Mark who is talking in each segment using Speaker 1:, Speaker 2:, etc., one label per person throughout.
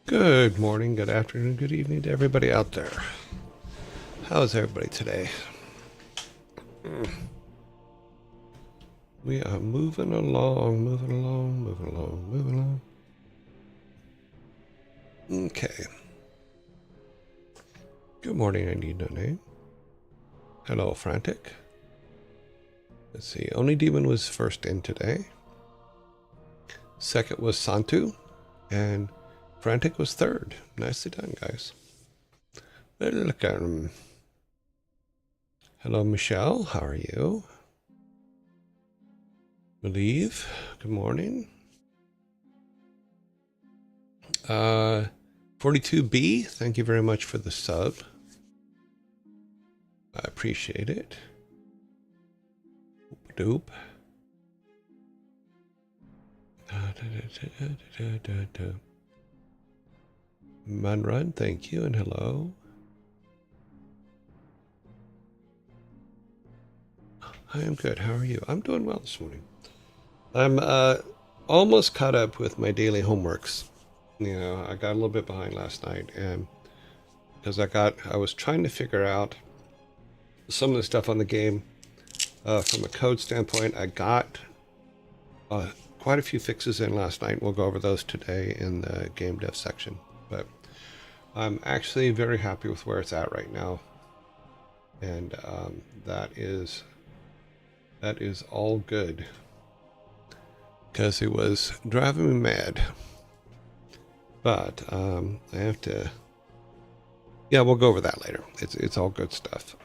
Speaker 1: Good morning, good afternoon, good evening to everybody out there. How's everybody today? We are moving along, moving along, moving along, moving along. Okay. Good morning, I need no name. Hello, Frantic. Let's see, Only Demon was first in today. Second was Santu, and Frantic was third. Nicely done, guys. Welcome. Hello, Michelle. How are you? Believe. Good morning. 42B, thank you very much for the sub. I appreciate it. Doop. Munrun, thank you, and hello. I am good. How are you? I'm doing well this morning. I'm almost caught up with my daily homeworks. You know, I got a little bit behind last night, and because I was trying to figure out some of the stuff on the game from a code standpoint. I got quite a few fixes in last night. We'll go over those today in the game dev section. But I'm actually very happy with where it's at right now, and that is all good, because it was driving me mad. But I have to. Yeah, we'll go over that later. It's all good stuff.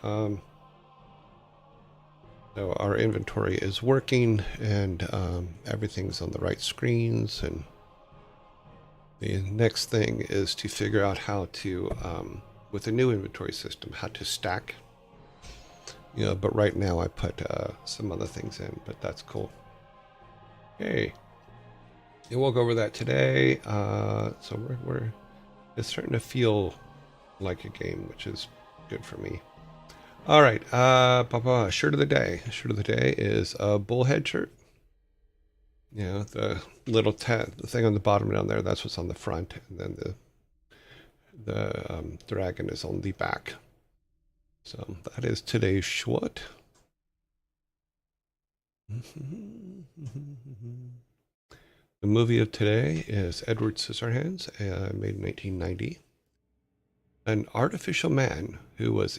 Speaker 1: So our inventory is working, and everything's on the right screens. And the next thing is to figure out how to, with a new inventory system, how to stack. You know, but right now I put some other things in, but that's cool. Okay, and we'll go over that today. So it's starting to feel like a game, which is good for me. All right, shirt of the day. Shirt of the day is a bullhead shirt. You know, the little the thing on the bottom down there, that's what's on the front, and then the dragon is on the back. So that is today's short. The movie of today is Edward Scissorhands, made in 1990. An artificial man who was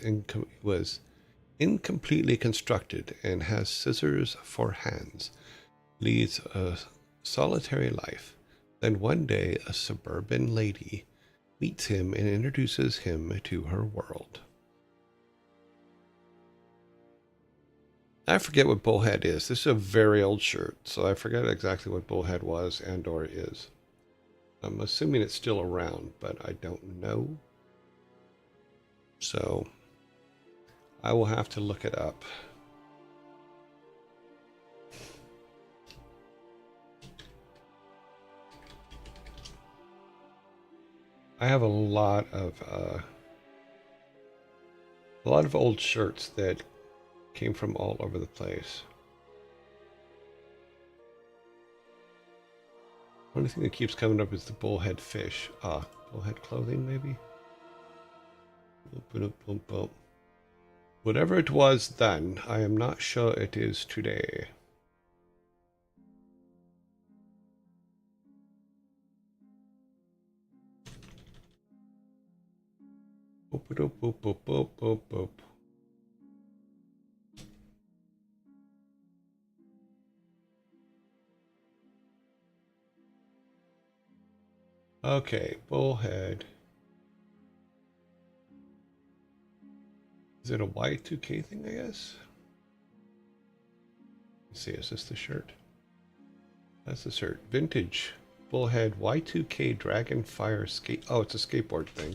Speaker 1: incompletely constructed and has scissors for hands leads a solitary life. Then one day a suburban lady meets him and introduces him to her world. I forget what Bullhead is. This is a very old shirt, so I forget exactly what Bullhead was and or is. I'm assuming it's still around, but I don't know. So I will have to look it up. I have a lot of old shirts that came from all over the place. Only thing that keeps coming up is the bullhead fish. Bullhead clothing, maybe? Whatever it was then, I am not sure it is today. Boop, boop, boop, boop, boop, boop, boop. Okay, bullhead. Is it a Y2K thing, I guess? Let's see, is this the shirt? That's the shirt. Vintage bullhead Y2K Dragon Fire skate. Oh, it's a skateboard thing.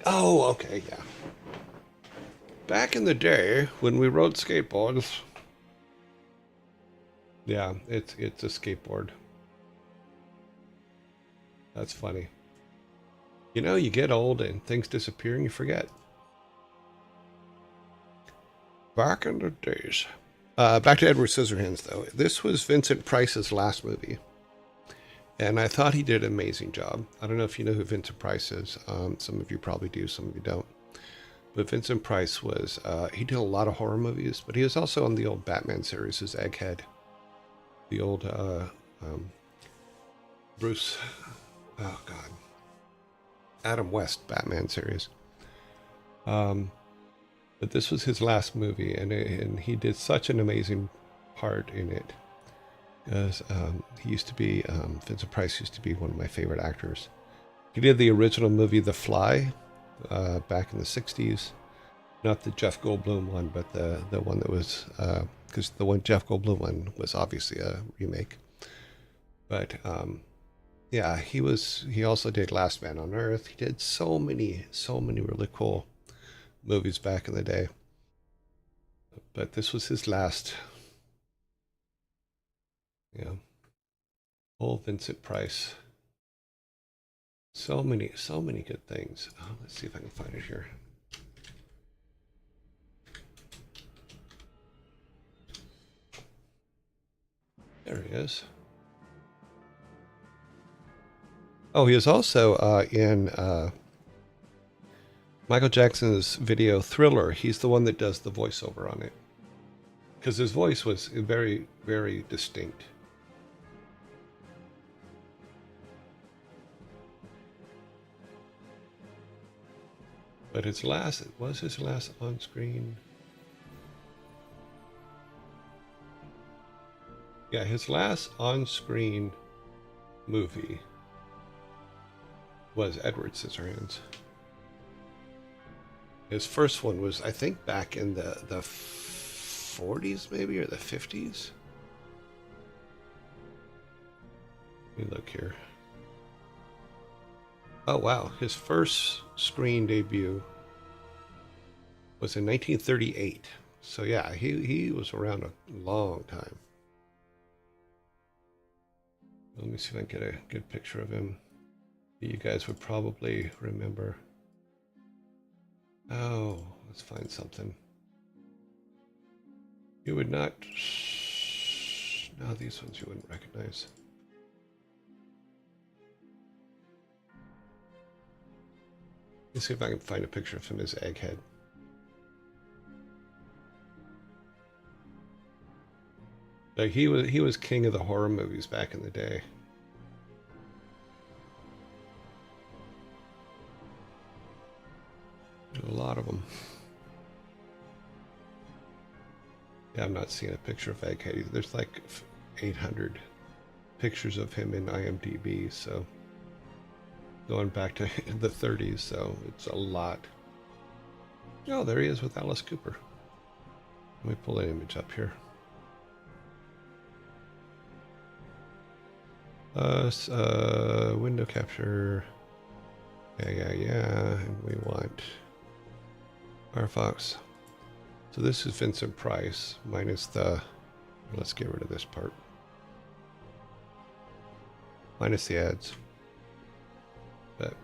Speaker 1: Oh, okay, yeah. Back in the day when we rode skateboards. Yeah, it's a skateboard. That's funny. You know, you get old and things disappear and you forget. Back in the days. Back to Edward Scissorhands, though. This was Vincent Price's last movie. And I thought he did an amazing job. I don't know if you know who Vincent Price is. Some of you probably do, some of you don't. But Vincent Price was, he did a lot of horror movies, but he was also on the old Batman series as Egghead. The old Bruce, oh God, Adam West Batman series. But this was his last movie, and he did such an amazing part in it. Because he used to be, Vincent Price used to be one of my favorite actors. He did the original movie The Fly back in the 60s. Not the Jeff Goldblum one, but the one that was, because the one Jeff Goldblum one was obviously a remake. But yeah, he also did Last Man on Earth. He did so many really cool movies back in the day. But this was his last. Yeah. Old Vincent Price. So many good things. Oh, let's see if I can find it here. There he is. Oh, he was also in Michael Jackson's video Thriller. He's the one that does the voiceover on it. Because his voice was very, very distinct. But it was his last on-screen. Yeah, his last on-screen movie was Edward Scissorhands. His first one was, I think, back in the 40s, maybe, or the 50s. Let me look here. Oh, wow. His first screen debut was in 1938. So, yeah, he was around a long time. Let me see if I can get a good picture of him. You guys would probably remember. Oh, let's find something. You would not. No, these ones you wouldn't recognize. Let's see if I can find a picture of him as Egghead. Like he was king of the horror movies back in the day. A lot of them. Yeah, I'm not seeing a picture of Egghead either. There's like 800 pictures of him in IMDb, so going back to the 30s, so it's a lot. Oh, there he is with Alice Cooper. Let me pull an image up here. Window capture. Yeah. And we want Firefox. So this is Vincent Price minus the. Let's get rid of this part. Minus the ads. But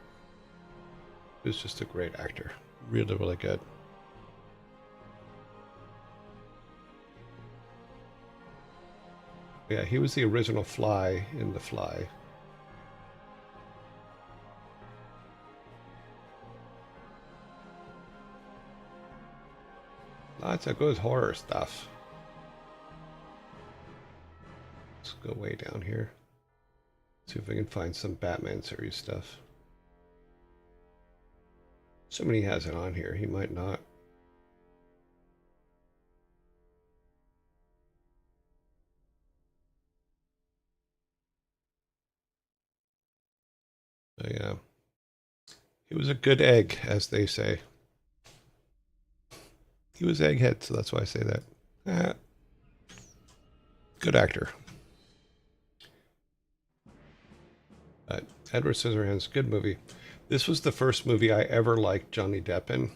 Speaker 1: he was just a great actor. Really, really good. Yeah, he was the original Fly in The Fly. Lots of good horror stuff. Let's go way down here. See if we can find some Batman series stuff. Somebody has it on here. He might not. So yeah. He was a good egg, as they say. He was Egghead, so that's why I say that. Good actor. But Edward Scissorhands, good movie. This was the first movie I ever liked Johnny Depp in.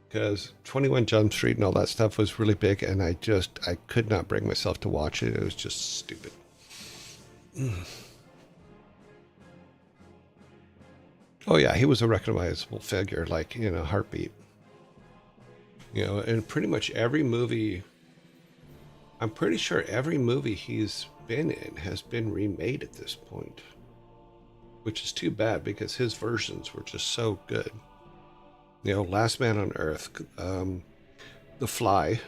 Speaker 1: Because 21 Jump Street and all that stuff was really big, and I could not bring myself to watch it. It was just stupid. Oh yeah, he was a recognizable figure, like, Heartbeat. And pretty much every movie I'm pretty sure every movie he's been in has been remade at this point, which is too bad because his versions were just so good. You know, Last Man on Earth, The Fly,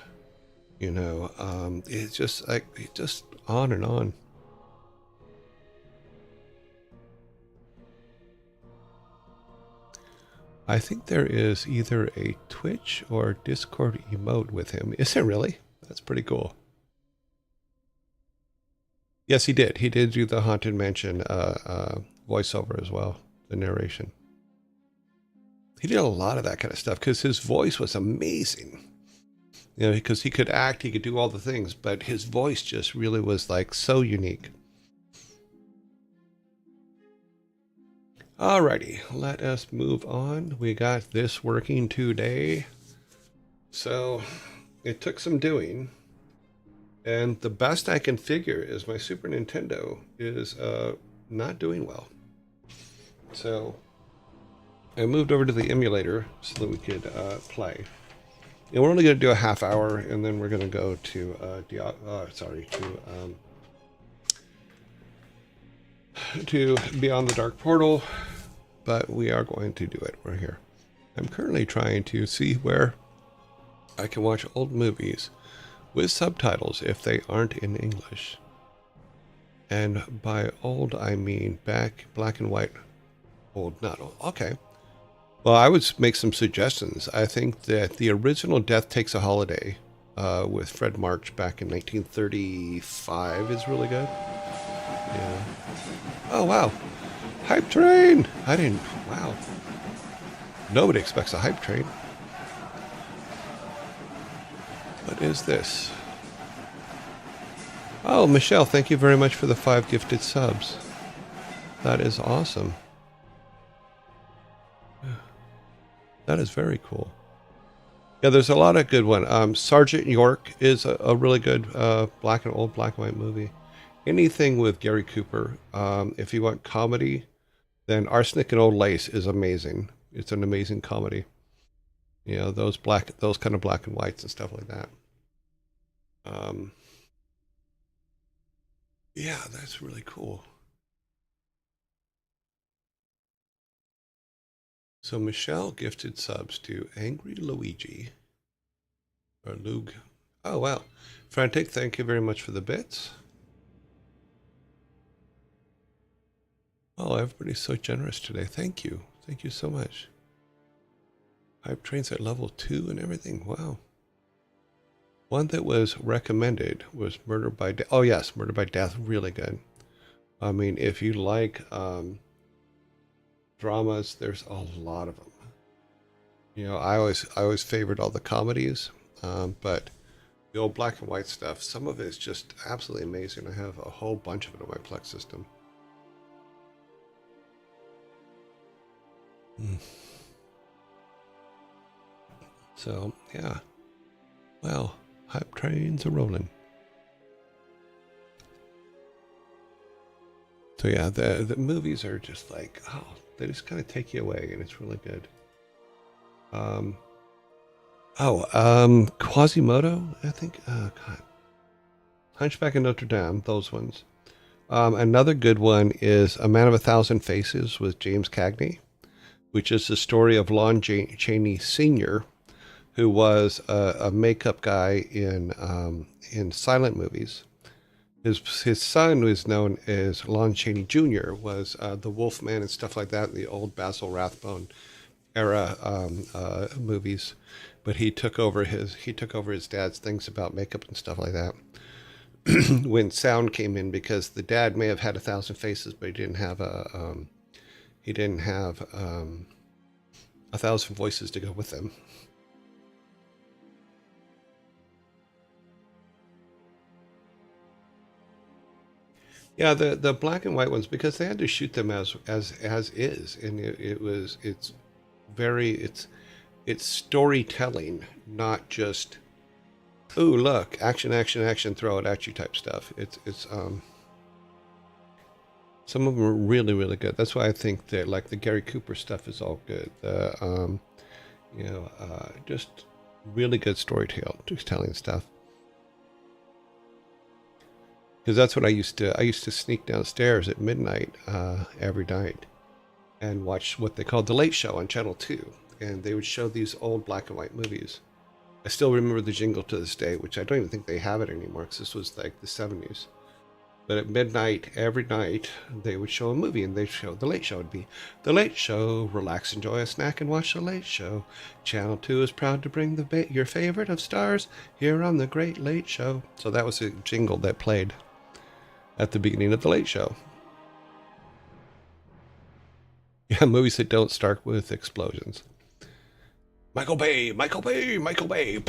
Speaker 1: it's just like, it's just on and on. I think there is either a Twitch or Discord emote with him. Is there really? That's pretty cool. Yes, he did. He did do the Haunted Mansion voiceover as well, the narration. He did a lot of that kind of stuff because his voice was amazing. You know, because he could act, he could do all the things, but his voice just really was like so unique. Alrighty, let us move on. We got this working today. So it took some doing. And the best I can figure is my Super Nintendo is not doing well. So I moved over to the emulator so that we could play. And we're only going to do a half hour, and then we're going to go to to Beyond the Dark Portal. But we are going to do it. We're here. I'm currently trying to see where I can watch old movies with subtitles if they aren't in English. And by old, I mean black and white. Old, not old. Okay. Well, I would make some suggestions. I think that the original Death Takes a Holiday with Fred March back in 1935 is really good. Yeah. Oh, wow. Hype train! I didn't... Wow. Nobody expects a hype train. What is this? Oh, Michelle, thank you very much for the 5 gifted subs. That is awesome. That is very cool. Yeah, there's a lot of good one. Sergeant York is a really good black and white movie. Anything with Gary Cooper. If you want comedy, then Arsenic and Old Lace is amazing. It's an amazing comedy. You know, those kind of black and whites and stuff like that. Yeah, that's really cool. So Michelle gifted subs to Angry Luigi or Lug. Oh wow, Frantic, thank you very much for the bits. Oh, everybody's so generous today. Thank you so much. Hype trains at level 2 and everything. Wow. One that was recommended was Murder by Death. Oh yes, Murder by Death, really good. I mean, if you like dramas, there's a lot of them. You know, I always favored all the comedies, but the old black and white stuff, some of it is just absolutely amazing. I have a whole bunch of it on my Plex system. So yeah, well, hype trains are rolling. So yeah, the movies are just like, oh, they just kind of take you away, and it's really good. Quasimodo, I think. God, Hunchback of Notre Dame, those ones. Another good one is A Man of a Thousand Faces with James Cagney, which is the story of Lon Chaney Sr., who was a makeup guy in silent movies. His son, who is known as Lon Chaney Jr., was the Wolfman and stuff like that in the old Basil Rathbone era movies. But he took over his dad's things about makeup and stuff like that when sound came in, because the dad may have had 1,000 faces, but he didn't have 1,000 voices to go with them. Yeah, the black and white ones, because they had to shoot them as is, and it's storytelling, not just, ooh, look, action, action, action, throw it at you type stuff. It's some of them are really, really good. That's why I think that like the Gary Cooper stuff is all good. Just really good storytelling stuff. because that's what I used to sneak downstairs at midnight every night and watch what they called the Late Show on Channel 2, and they would show these old black and white movies. I still remember the jingle to this day, which I don't even think they have it anymore because this was like the 70s. But at midnight, every night, they would show a movie, and they'd show The Late Show. It'd be The Late Show, relax, enjoy a snack, and watch The Late Show. Channel 2 is proud to bring your favorite of stars here on The Great Late Show. So that was a jingle that played at the beginning of The Late Show. Yeah, movies that don't start with explosions. Michael Bay, Michael Bay, Michael Bay.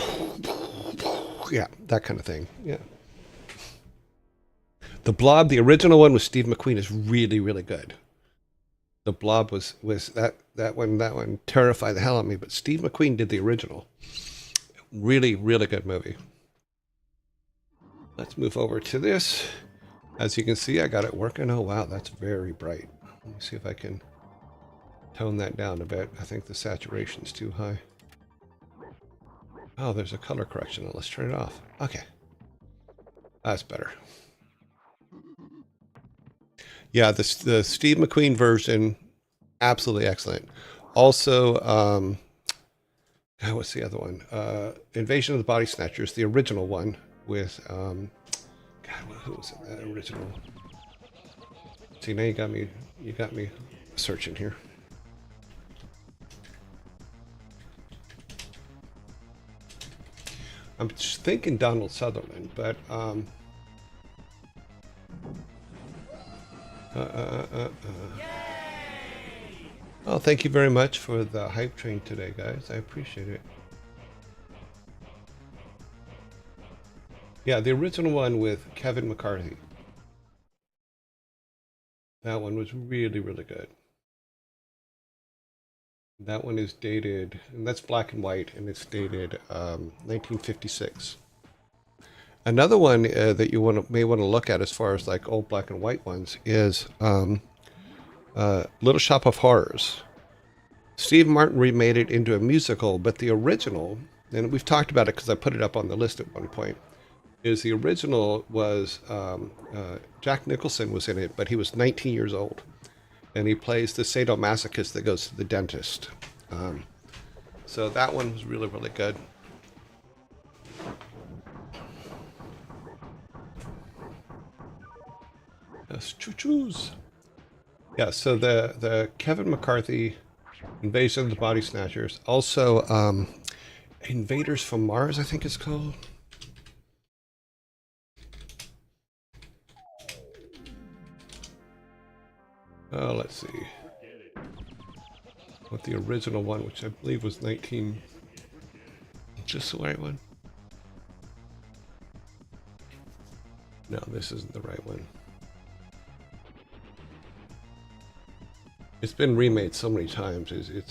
Speaker 1: Yeah, that kind of thing. Yeah. The Blob, the original one with Steve McQueen, is really, really good. The Blob was that one terrified the hell out of me, but Steve McQueen did the original. Really, really good movie. Let's move over to this. As you can see, I got it working. Oh wow, that's very bright. Let me see if I can tone that down a bit. I think the saturation's too high. Oh, there's a color correction. Let's turn it off. Okay. That's better. Yeah, the Steve McQueen version, absolutely excellent. Also, what's the other one? Invasion of the Body Snatchers, the original one with, God, who was it? That original. See, now you got me searching here. I'm just thinking Donald Sutherland, but oh, thank you very much for the hype train today, guys. I appreciate it. Yeah, the original one with Kevin McCarthy. That one was really, really good. That one is dated, and that's black and white, and it's dated 1956. Another one that you may want to look at as far as like old black and white ones is Little Shop of Horrors. Steve Martin remade it into a musical, but the original, and we've talked about it because I put it up on the list at one point, is the original was Jack Nicholson was in it, but he was 19 years old. And he plays the sadomasochist that goes to the dentist. So that one was really, really good. Yes, choo-choos. Yeah, so the Kevin McCarthy Invasion of the Body Snatchers. Also, Invaders from Mars, I think it's called. Let's see. What the original one, which I believe was 19... Just the right one? No, this isn't the right one. It's been remade so many times. You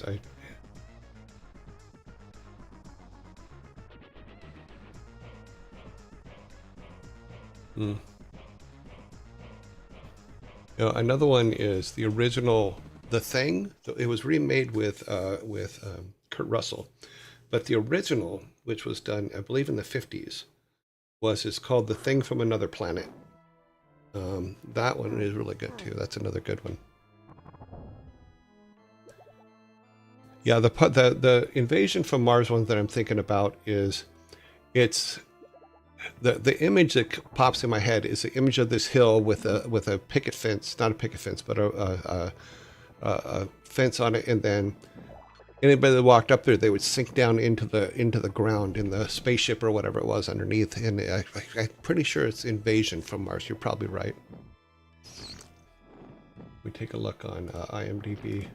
Speaker 1: know, another one is the original The Thing. So it was remade with Kurt Russell, but the original, which was done, I believe, in the 50s, is called The Thing from Another Planet. That one is really good too. That's another good one. Yeah, the Invasion from Mars one that I'm thinking about is, it's the image that pops in my head is the image of this hill with a picket fence, not a picket fence, but a fence on it, and then anybody that walked up there, they would sink down into the ground in the spaceship or whatever it was underneath. And I'm pretty sure it's Invasion from Mars. You're probably right. We take a look on IMDb.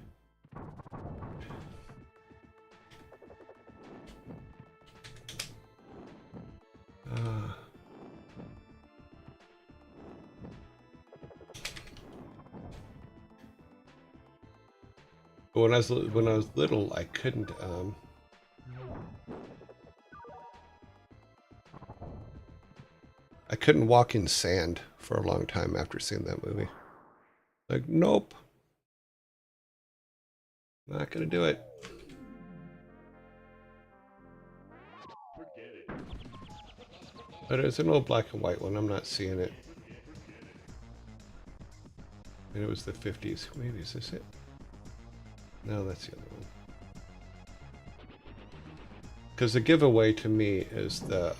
Speaker 1: When I was little, I couldn't. I couldn't walk in sand for a long time after seeing that movie. Like, nope, not gonna do it. But it's an old black and white one. I'm not seeing it. And it was the 50s. Maybe is this it? No, that's the other one. Because the giveaway to me is the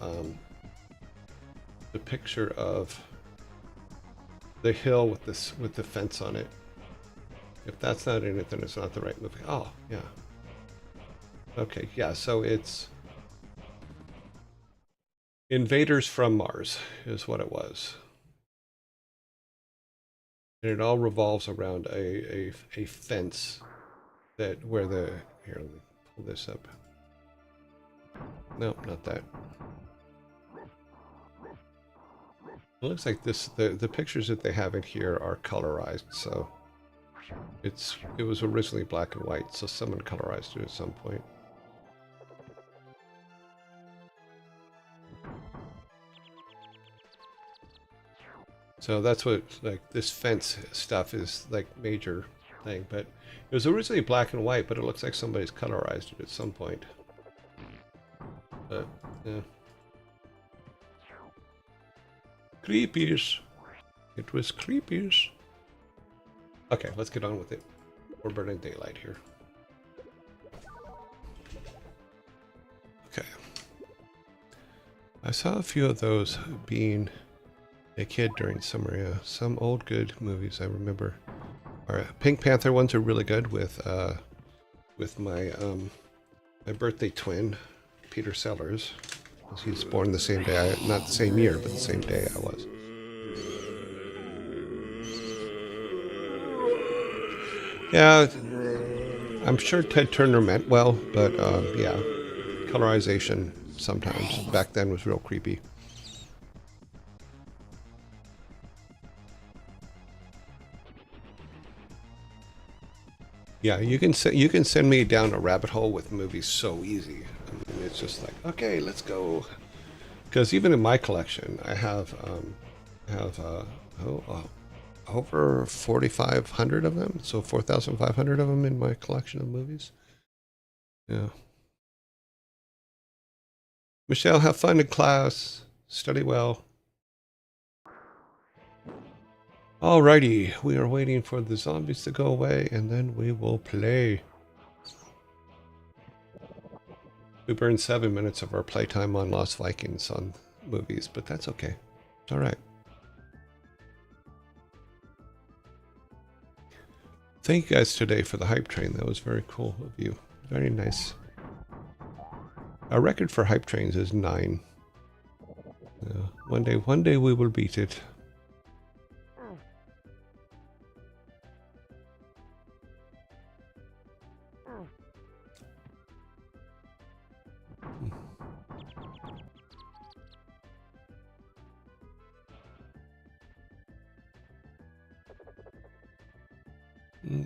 Speaker 1: picture of the hill with this with the fence on it. If that's not in it, then it's not the right movie. Oh, yeah. Okay, yeah, so it's Invaders from Mars is what it was. And it all revolves around a fence that where the, here, let me pull this up. Nope, not that. It looks like this, the pictures that they have in here are colorized, so it was originally black and white, so someone colorized it at some point. So that's what, like, this fence stuff is like major thing, but it was originally black and white, but it looks like somebody's colorized it at some point. But yeah. Creepies. It was creepies. Okay, let's get on with it. We're burning daylight here. Okay. I saw a few of those being a kid during summer, yeah. Some old good movies I remember. Alright, Pink Panther ones are really good with my my birthday twin, Peter Sellers. He was born the same day, not the same year, but the same day I was. Yeah, I'm sure Ted Turner meant well, but yeah, colorization sometimes back then was real creepy. Yeah, you can send me down a rabbit hole with movies so easy. I mean, it's just like, okay, let's go. Because even in my collection, I have over 4,500 of them, so 4,500 of them in my collection of movies. Yeah. Michelle, have fun in class. Study well. Alrighty, we are waiting for the zombies to go away, and then we will play. We burned 7 minutes of our playtime on Lost Vikings on movies, but that's okay. It's alright. Thank you guys today for the hype train. That was very cool of you. Very nice. Our record for hype trains is 9. One day we will beat it.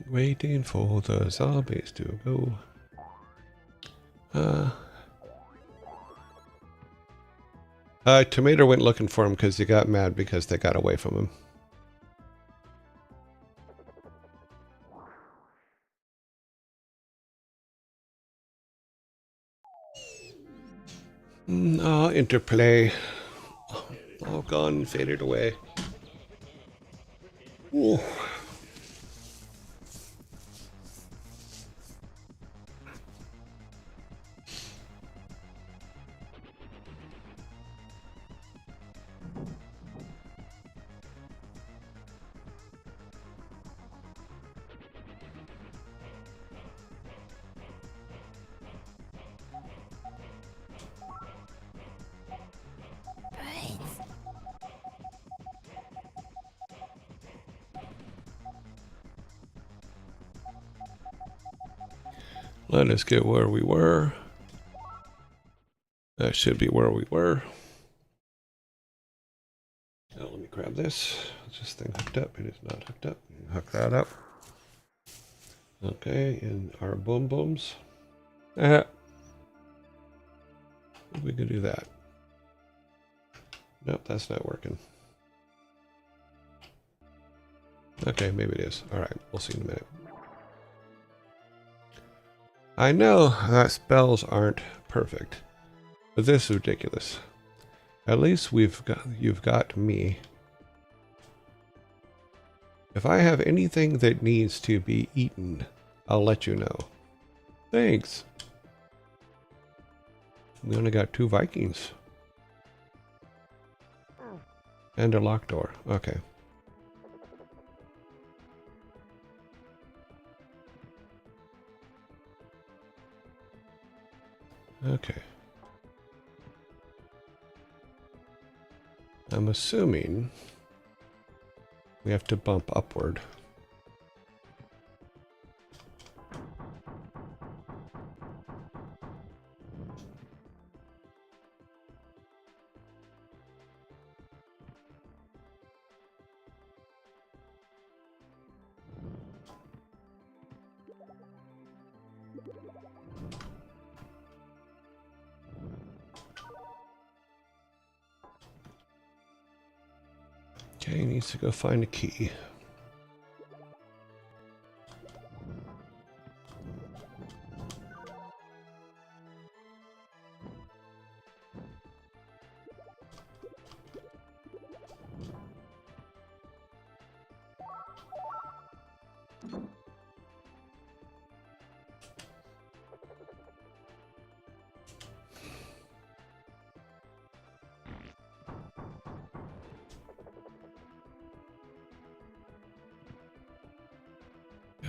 Speaker 1: Waiting for the zombies to go. Tomato went looking for him because he got mad because they got away from him. Oh, interplay. All gone, faded away. Ooh. Let us get where we were. That should be where we were. Now let me grab this. Is this thing hooked up? It is not hooked up. Hook that up. Okay, and our boom booms. We can do that. Nope, that's not working. Okay, maybe it is. Alright, we'll see in a minute. I know that spells aren't perfect, but this is ridiculous. At least you've got me. If I have anything that needs to be eaten, I'll let you know. Thanks. We only got 2 Vikings. And a locked door. Okay. Okay. I'm assuming we have to bump upward. Okay, he needs to go find a key.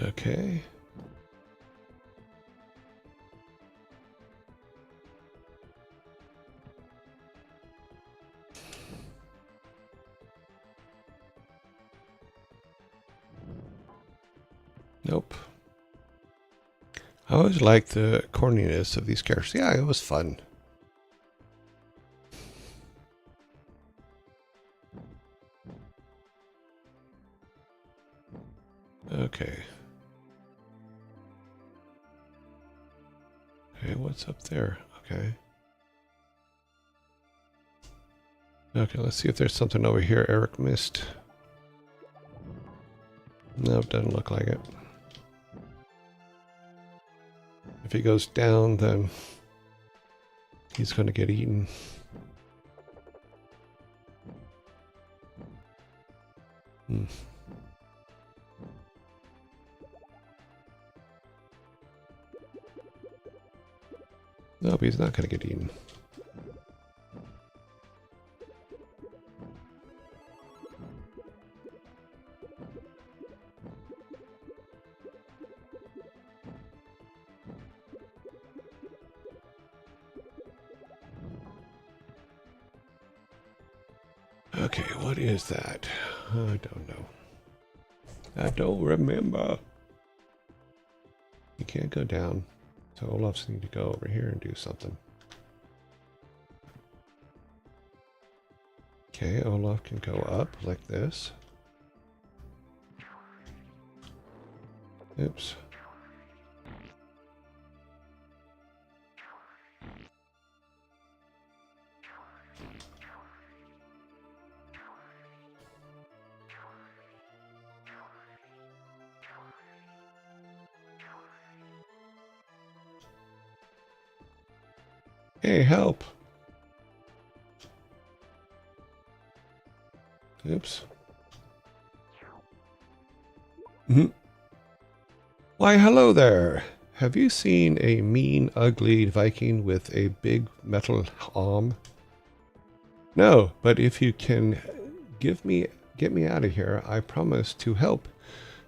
Speaker 1: Okay. Nope. I always liked the corniness of these characters. Yeah, it was fun. Okay. Okay, what's up there? Okay. Okay, let's see if there's something over here Eric missed. Nope, doesn't look like it. If he goes down, then he's going to get eaten. Hmm. Nope, he's not going to get eaten. Okay, what is that? I don't know. I don't remember. You can't go down. So Olaf's need to go over here and do something. Okay, Olaf can go up like this. Oops. Hey, help! Oops. Why, hello there! Have you seen a mean, ugly Viking with a big metal arm? No, but if you can get me out of here, I promise to help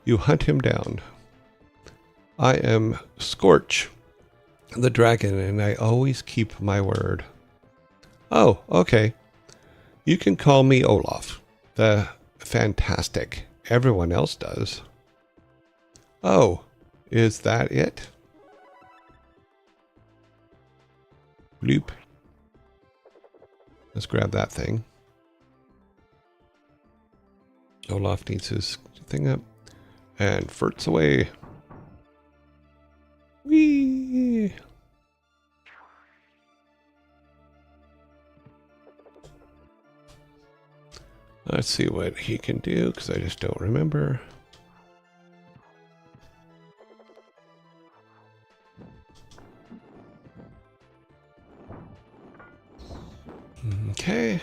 Speaker 1: you hunt him down. I am Scorch, the dragon, and I always keep my word. Oh, okay. You can call me Olaf, the fantastic. Everyone else does. Oh, is that it? Bloop. Let's grab that thing. Olaf needs his thing up. And farts away. Whee! Let's see what he can do, because I just don't remember. Okay.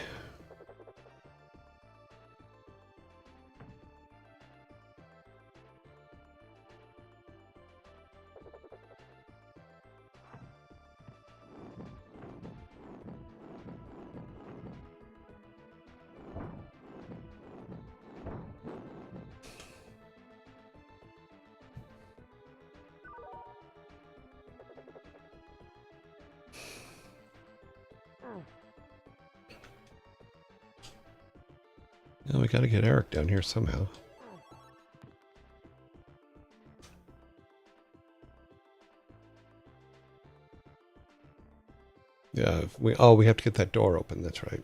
Speaker 1: Now we gotta get Eric down here somehow. Yeah, we have to get that door open, that's right.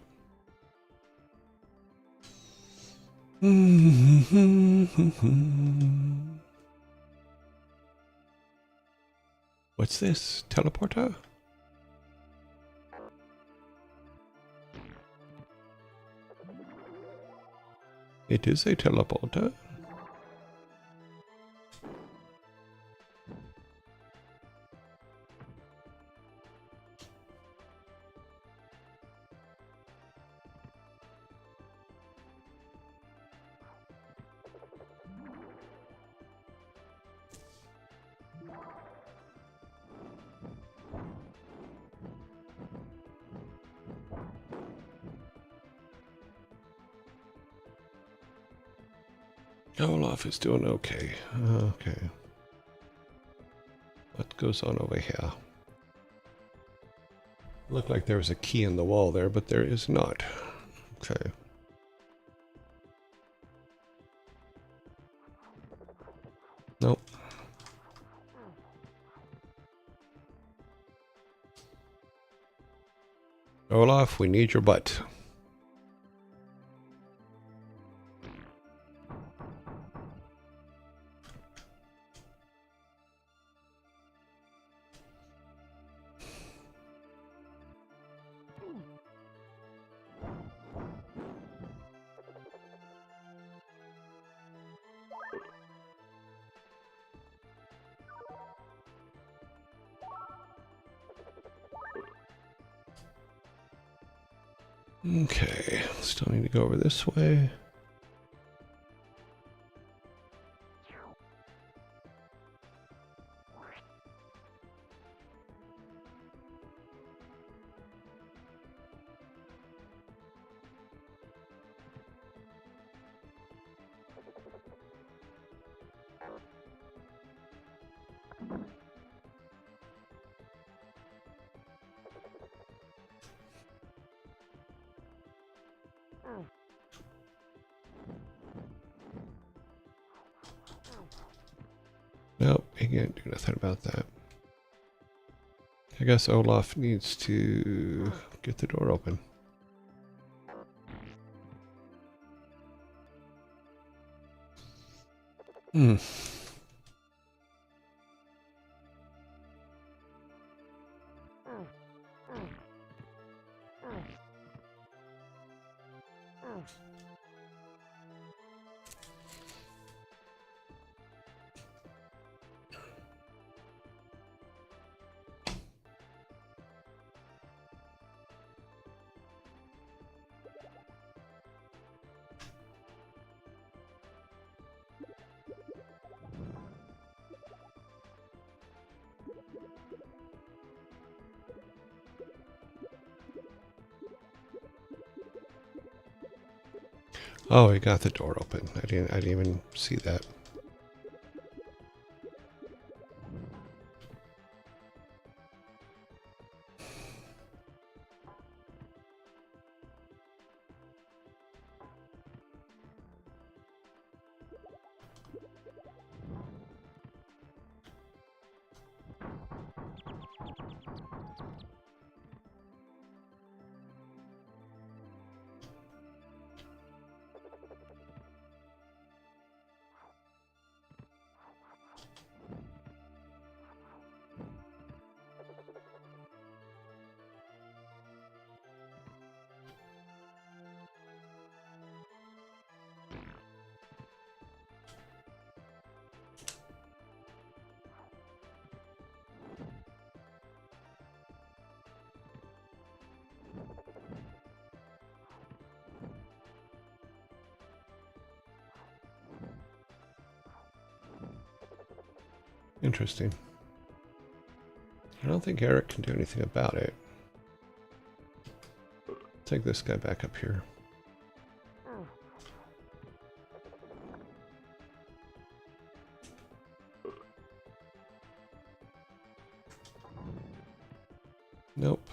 Speaker 1: What's this? Teleporter? It is a teleporter. Olaf is doing okay. Okay. What goes on over here? Looked like there was a key in the wall there, but there is not. Okay. Nope. Olaf, we need your butt. Okay, still need to go over this way. Nope, he can't do nothing about that. I guess Olaf needs to get the door open. Hmm. Oh, he got the door open. I didn't even see that. Interesting. I don't think Eric can do anything about it. Take this guy back up here. Nope.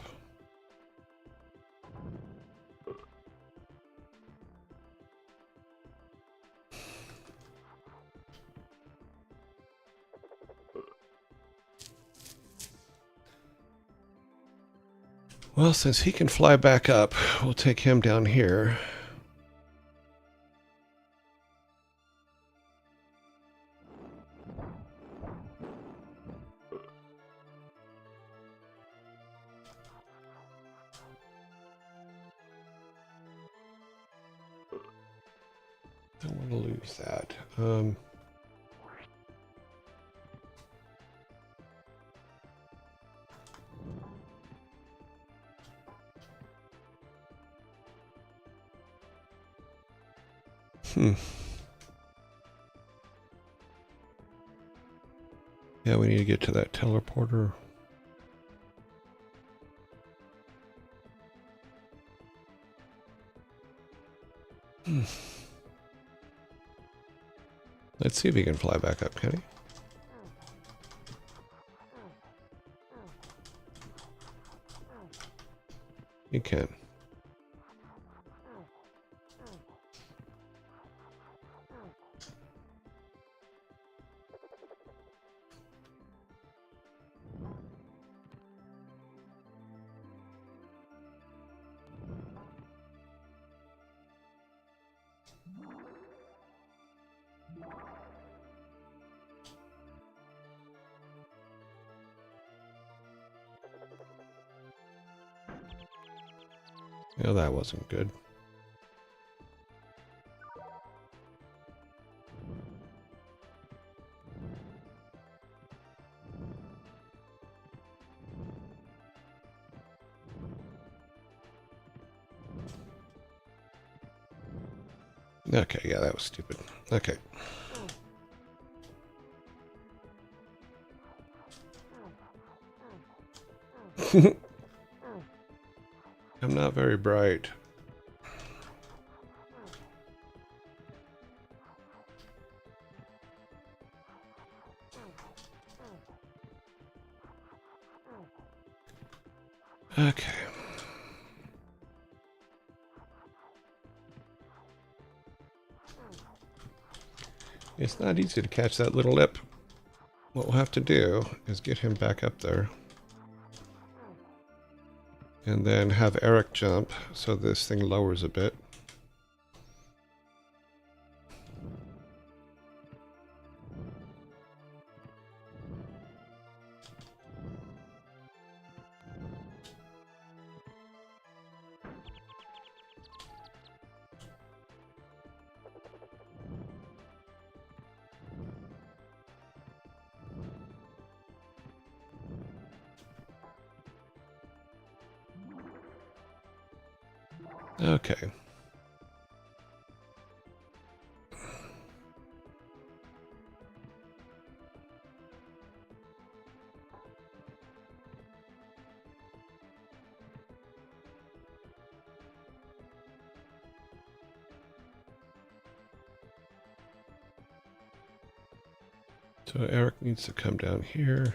Speaker 1: Well, since he can fly back up, we'll take him down here. Don't want to lose that. Yeah, we need to get to that teleporter. Let's see if he can fly back up, can he? He can. Yeah, that wasn't good. Okay, yeah, that was stupid. Okay. I'm not very bright. Okay. It's not easy to catch that little lip. What we'll have to do is get him back up there. And then have Eric jump so this thing lowers a bit. Okay. So Eric needs to come down here.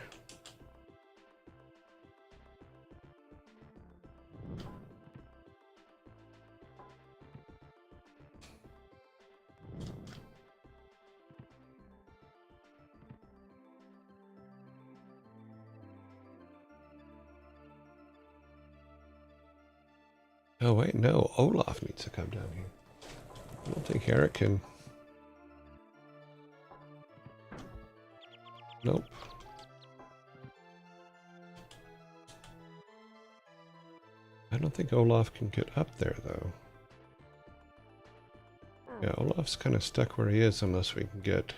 Speaker 1: Oh wait, no, Olaf needs to come down here. I don't think Eric can. Nope. I don't think Olaf can get up there though. Yeah, Olaf's kind of stuck where he is unless we can get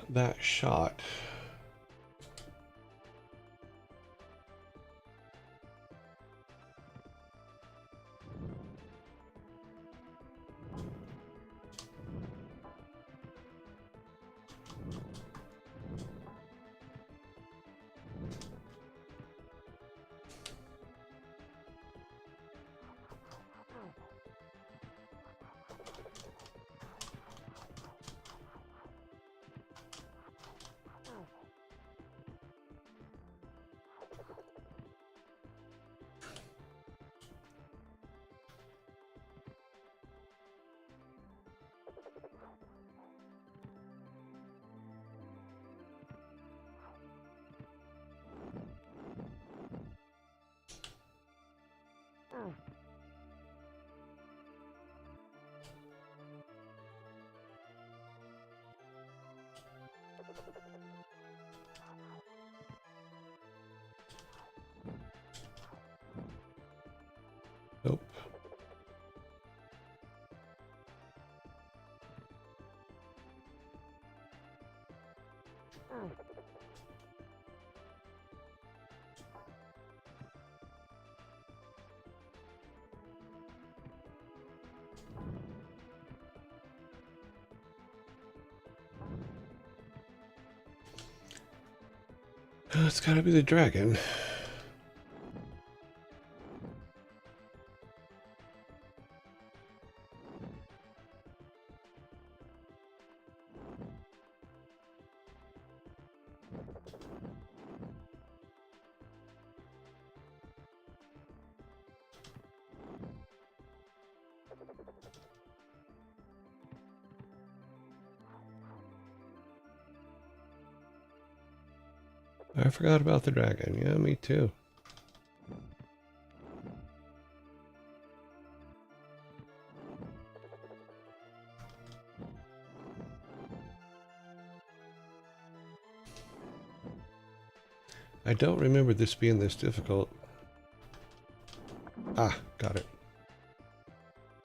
Speaker 1: that shot. Nope. It's gotta be the dragon. I forgot about the dragon. Yeah, me too. I don't remember this being this difficult. Ah, got it.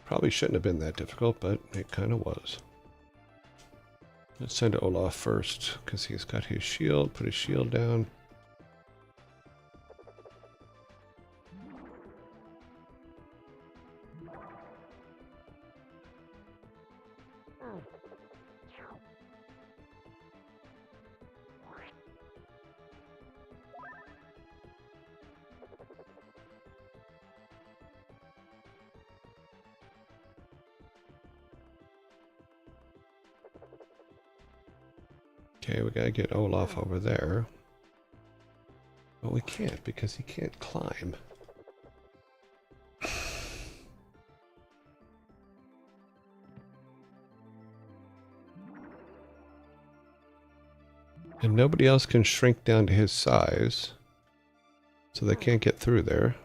Speaker 1: Probably shouldn't have been that difficult, but it kind of was. Let's send Olaf first, because he's got his shield. Put his shield down. Okay, we gotta get Olaf over there. But we can't because he can't climb. And nobody else can shrink down to his size. So they can't get through there.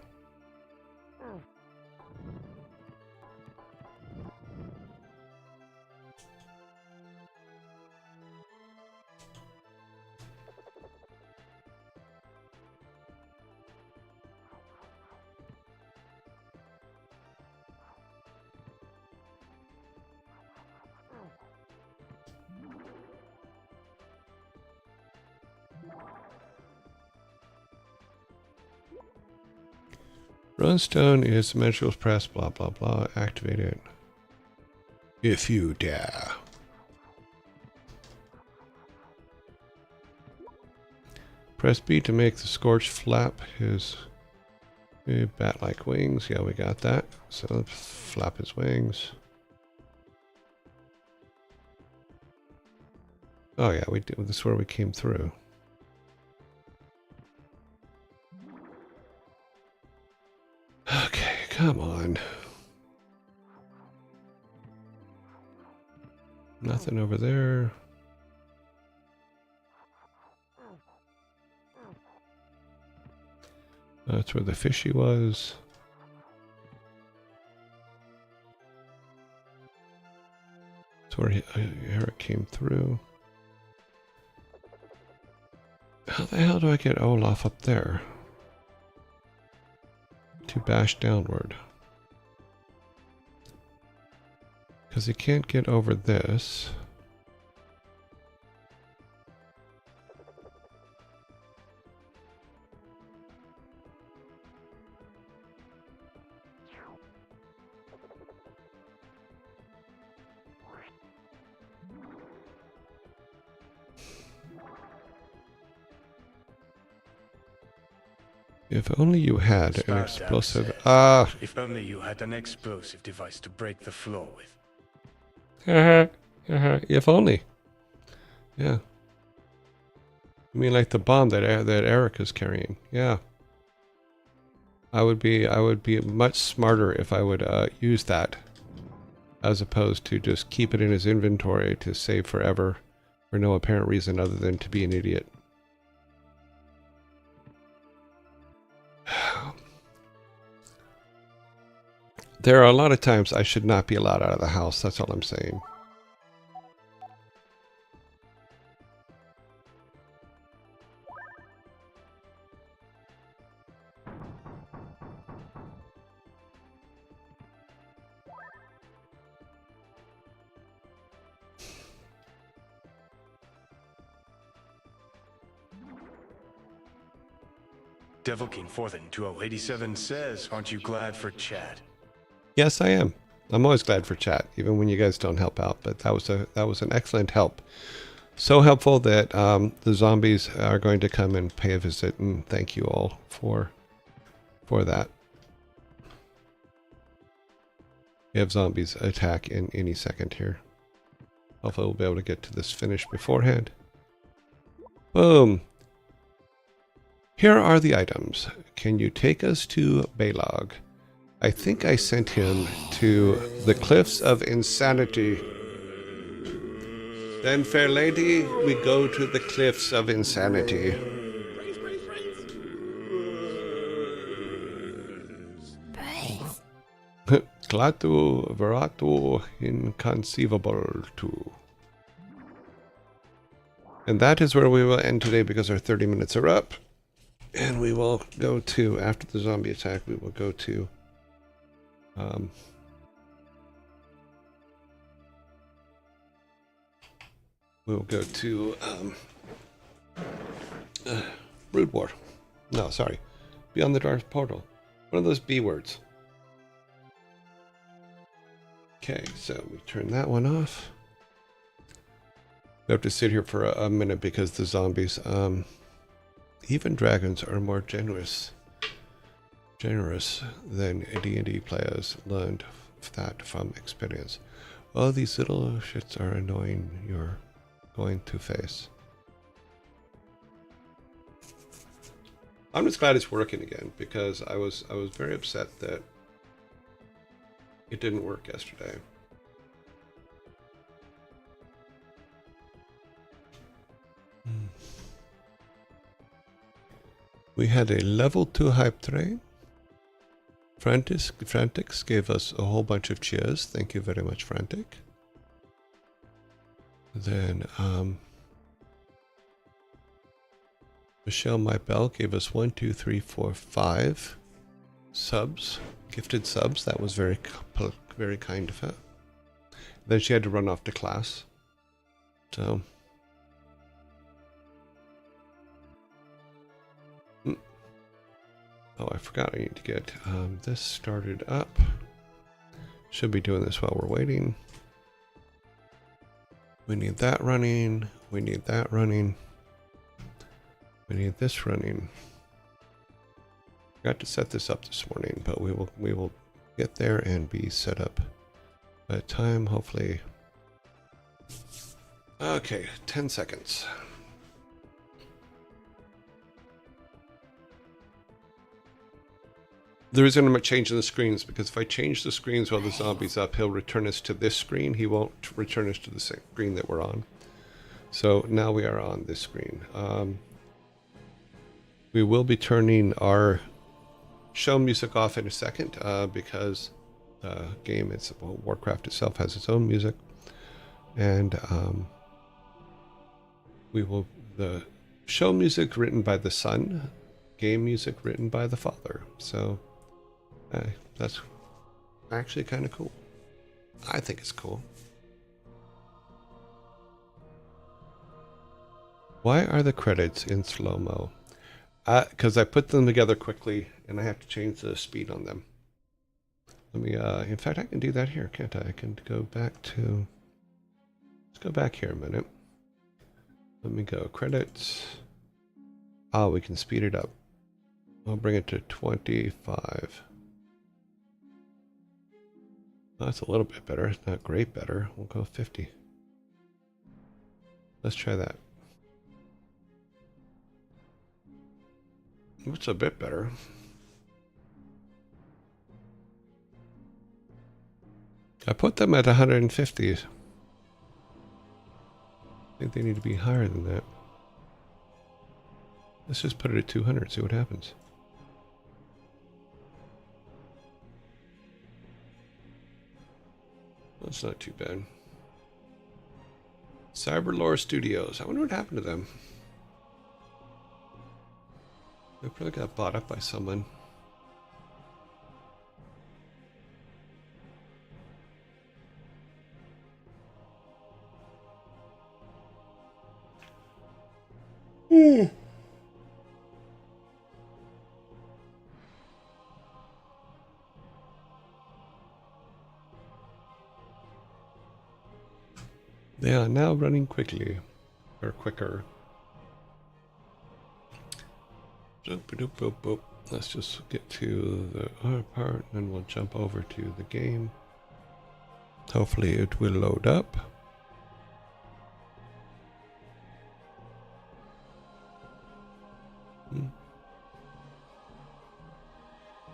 Speaker 1: Runestone is magical press, blah blah blah. Activate it. If you dare. Press B to make the Scorch flap his bat-like wings. Yeah, we got that. So let's flap his wings. Oh yeah, we did. This is where we came through. Okay, come on. Nothing over there. That's where the fishy was. That's where Eric came through. How the hell do I get Olaf up there? To bash downward. Because he can't get over this. If only you had an explosive... Ah!
Speaker 2: If only you had an explosive device to break the floor with.
Speaker 1: If only. Yeah. You mean like the bomb that Eric is carrying? Yeah. I would be much smarter if I would use that, as opposed to just keep it in his inventory to save forever, for no apparent reason other than to be an idiot. There are a lot of times I should not be allowed out of the house. That's all I'm saying.
Speaker 2: Devil King 4-2087 says, aren't you glad for chat?
Speaker 1: Yes, I am. I'm always glad for chat, even when you guys don't help out. But that was an excellent help. So helpful that the zombies are going to come and pay a visit, and thank you all for that. We have zombies attack in any second here. Hopefully we'll be able to get to this finish beforehand. Boom. Here are the items. Can you take us to Balog? I think I sent him to the Cliffs of Insanity. Then, fair lady, we go to the Cliffs of Insanity. Clatu veratu inconceivable tu. And that is where we will end today because our 30 minutes are up. And we will go to, after the zombie attack, we will go to we'll go to Brood War. No, sorry. Beyond the Dark Portal. One of those B words. Okay, so we turn that one off. We have to sit here for a minute because the zombies, even dragons are more generous than D&D players. Learned that from experience. All these little shits are annoying. You're going to face. I'm just glad it's working again because I was very upset that it didn't work yesterday. We had a level 2 hype train. Frantics gave us a whole bunch of cheers. Thank you very much, Frantic. Then Michelle Mybell gave us 1, 2, 3, 4, 5 subs, gifted subs. That was very kind of her. Then she had to run off to class. So oh, I forgot I need to get this started up. Should be doing this while we're waiting. We need that running. We need that running. We need this running. Forgot to set this up this morning, but we will get there and be set up by time, hopefully. Okay, 10 seconds. The reason I'm changing the screens because if I change the screens while the zombie's up, he'll return us to this screen. He won't return us to the same screen that we're on. So now we are on this screen. We will be turning our show music off in a second because the game, Warcraft itself has its own music. And the show music written by the son, game music written by the father. So that's actually kind of cool. I think it's cool. Why are the credits in slow-mo? Because I put them together quickly and I have to change the speed on them. Let me, in fact, I can do that here, can't I? I can go back to, let's go back here a minute. Let me go credits. Oh, we can speed it up. I'll bring it to 25. Oh, that's a little bit better. It's not great better. We'll go 50. Let's try that. It's a bit better. I put them at 150. I think they need to be higher than that. Let's just put it at 200, see what happens. That's not too bad. Cyberlore Studios. I wonder what happened to them. They probably got bought up by someone. They are now running quickly. Or quicker. Boop, boop, boop, boop. Let's just get to the other part, and then we'll jump over to the game. Hopefully it will load up.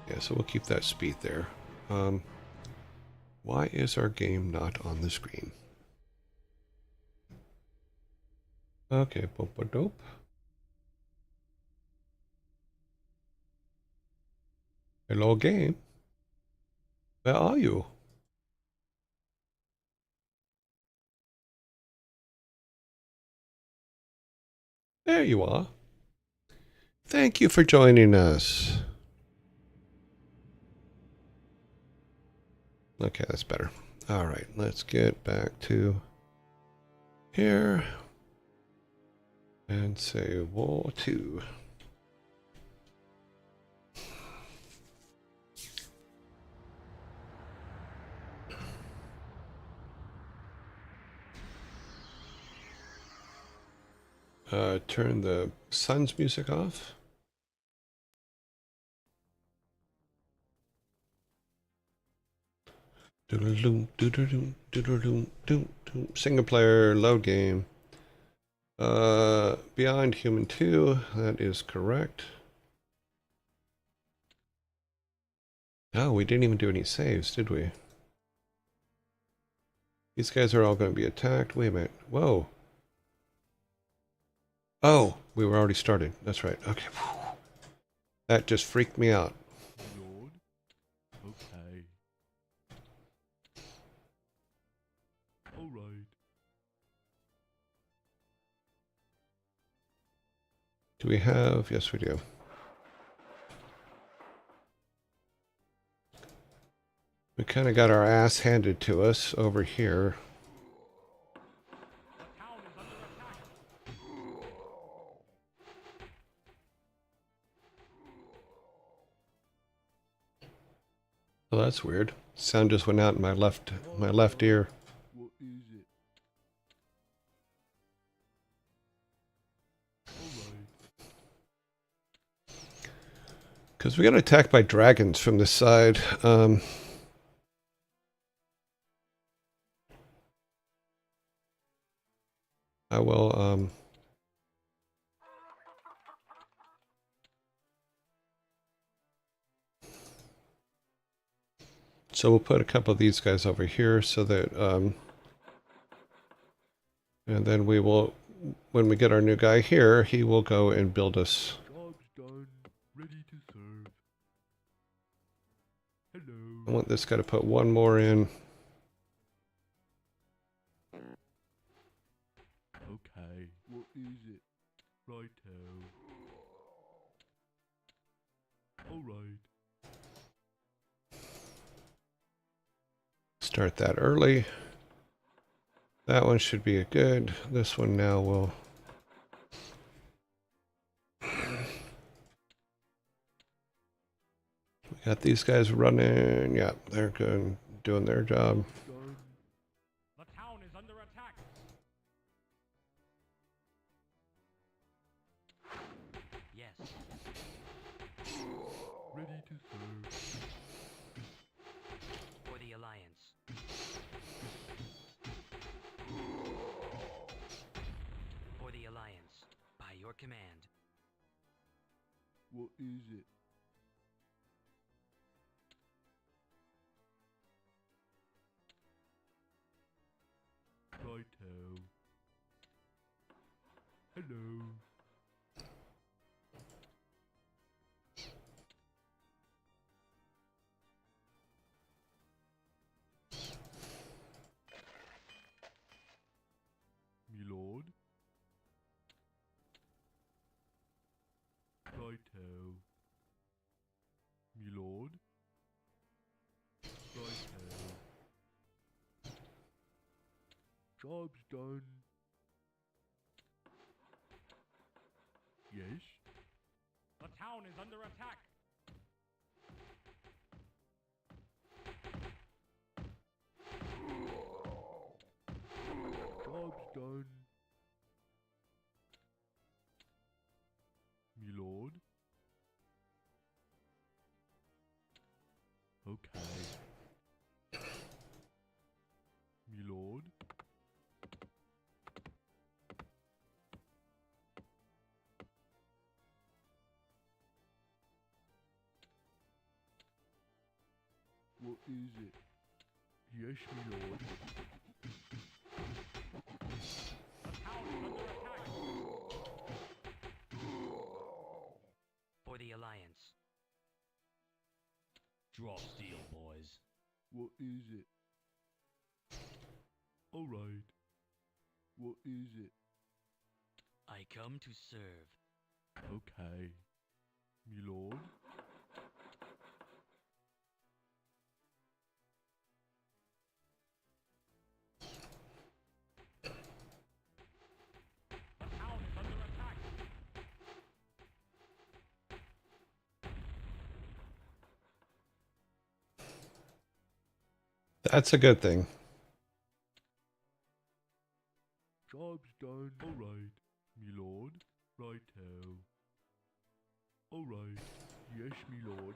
Speaker 1: Yeah, so we'll keep that speed there. Why is our game not on the screen? Okay, boop, dope. Hello, game. Where are you? There you are. Thank you for joining us. Okay, that's better. All right, let's get back to here and say War 2. Turn the sun's music off. Single player load game. Beyond Human 2, that is correct. Oh, we didn't even do any saves, did we? These guys are all going to be attacked. Wait a minute. Whoa. Oh, we were already started. That's right. Okay. That just freaked me out.
Speaker 3: Lord. Okay. All right.
Speaker 1: Do we have? Yes, we do. We kind of got our ass handed to us over here. Oh, that's weird. Sound just went out in my left ear.
Speaker 3: What is it? All right.
Speaker 1: Because we got attacked by dragons from this side. I will, so we'll put a couple of these guys over here so that, and then we will, when we get our new guy here, he will go and build us.
Speaker 3: Job's done. Ready to serve. Hello.
Speaker 1: I want this guy to put one more in.
Speaker 3: Okay. What is it? Righto. All right.
Speaker 1: Start that early. That one should be good. This one now will. We got these guys running. Yeah, they're good, doing their job.
Speaker 3: Done.
Speaker 4: The town is under attack. Yes.
Speaker 3: Ready to serve.
Speaker 4: For the Alliance. For the Alliance. By your command.
Speaker 3: What is it? Righto. Hello. Job's done. Yes?
Speaker 5: The town is under attack.
Speaker 3: Job's done. Me lord? Okay. Me lord? What is it? Yes, me lord.
Speaker 5: The town is under attack.
Speaker 4: For the Alliance.
Speaker 5: Drop steel, boys.
Speaker 3: What is it? Alright. What is it?
Speaker 4: I come to serve.
Speaker 3: Okay. Me lord?
Speaker 5: The town is under attack.
Speaker 1: That's a good thing.
Speaker 3: Job's done. Alright. Me lord? Righto. Alright. Yes, me lord.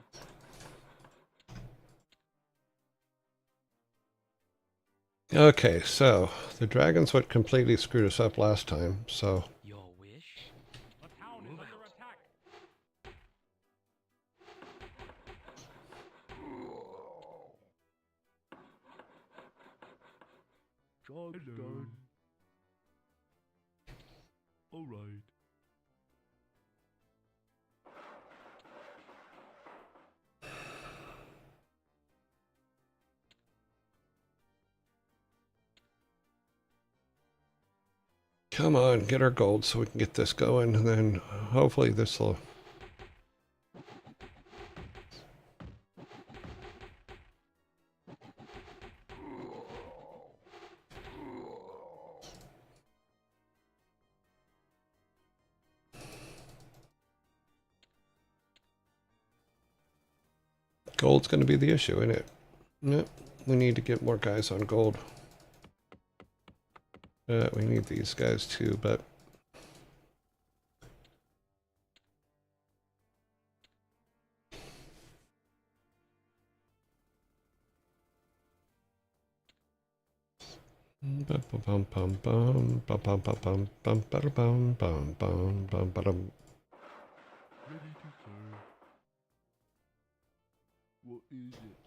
Speaker 1: Okay, so the dragons what completely screwed us up last time, so
Speaker 4: Your wish?
Speaker 5: The town is under attack.
Speaker 3: Job's done. Alright.
Speaker 1: come on, get our gold so we can get this going, and then hopefully this will... Gold's going to be the issue, isn't it? Yep, we need to get more guys on gold. We need these guys too, but... Bum bum bum bum bum bum bum bum bum bum bum bum bum.
Speaker 3: Ready to serve. What is it?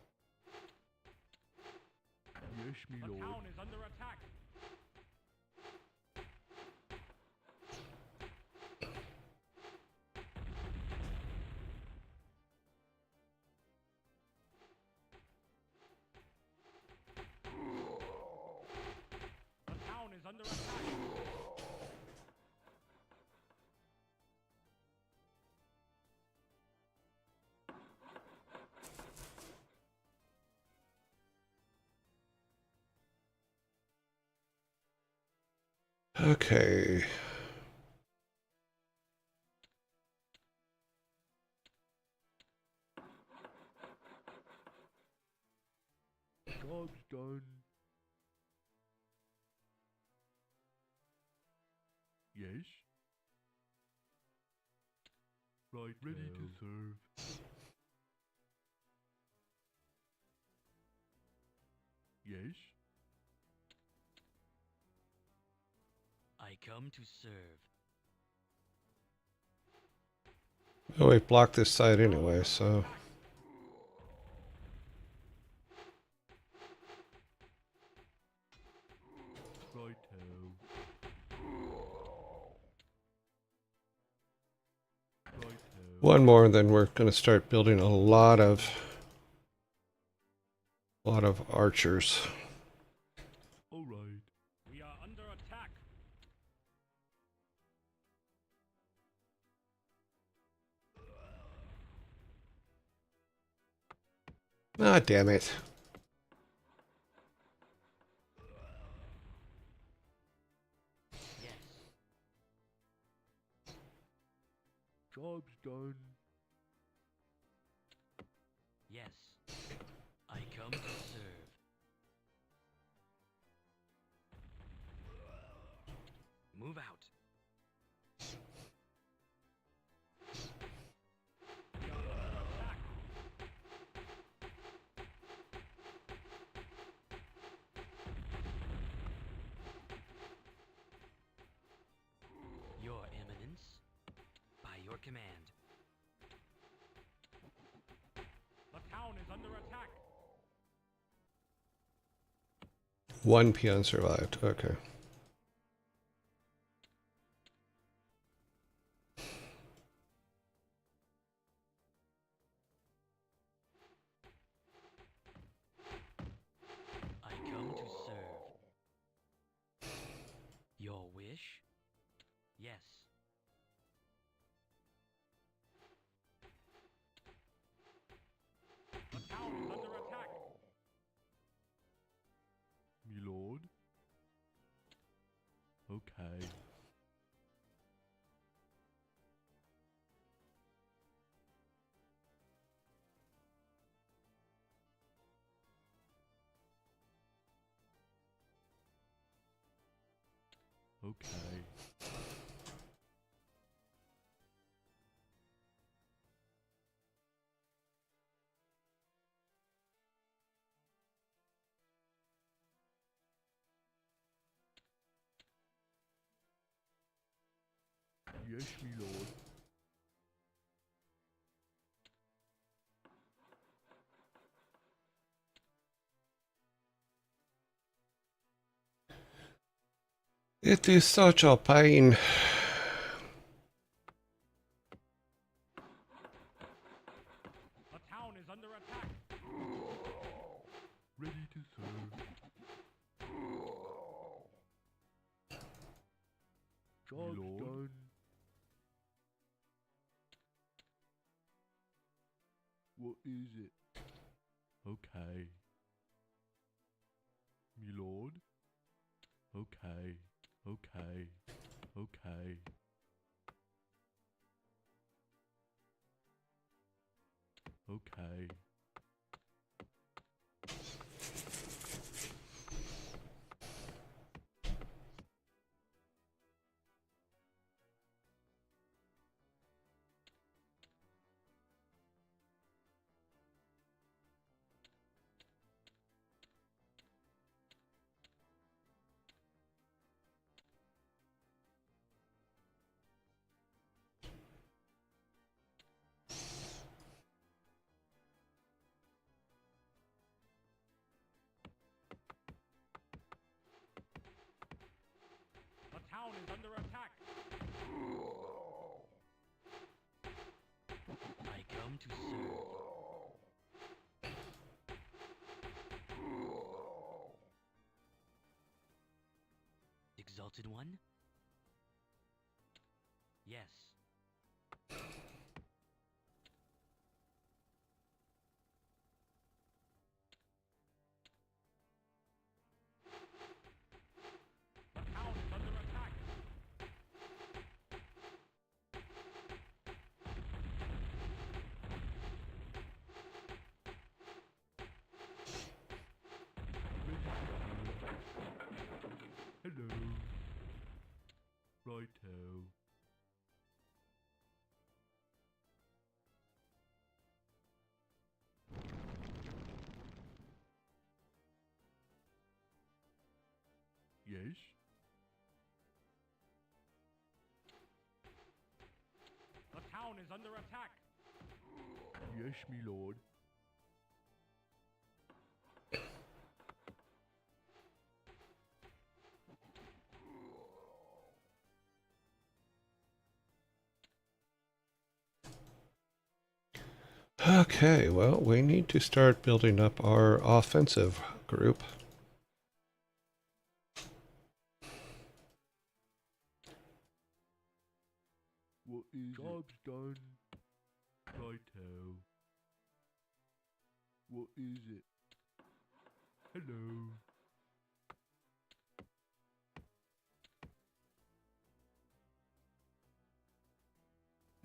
Speaker 3: Yes, me
Speaker 5: The
Speaker 3: lord.
Speaker 5: town is under attack. The town is under attack.
Speaker 1: Okay.
Speaker 3: Job's done. Yes? Right, ready to serve. Yes?
Speaker 4: I come to serve.
Speaker 1: Oh, we blocked this side anyway, so...
Speaker 3: Righto. Righto.
Speaker 1: One more, then we're going to start building a lot of archers.
Speaker 3: Alright.
Speaker 5: We are under attack.
Speaker 1: Ah, damn it.
Speaker 3: Job's done.
Speaker 4: Yes. I come to serve. Move out. Your Eminence, by your command.
Speaker 5: The town is under attack.
Speaker 1: One peon survived. Okay.
Speaker 4: I come to serve. Your wish? Yes.
Speaker 5: The town is under attack.
Speaker 3: Me lord. Okay. Okay. Yes, me lord.
Speaker 1: It is such a pain.
Speaker 5: The town is under attack.
Speaker 3: Ready to serve. Job's
Speaker 2: Lord.
Speaker 3: done. What is it? Okay. Me lord. Okay. Okay. Okay. Okay.
Speaker 5: The town is under attack.
Speaker 4: I come to serve. Exalted One? Yes.
Speaker 5: The town is under attack.
Speaker 3: Hello. Righto. Yes?
Speaker 5: The town is under attack.
Speaker 3: Yes, me lord.
Speaker 1: Okay, well, we need to start building up our offensive group.
Speaker 3: What is Job's done. Righto. What is it? Hello.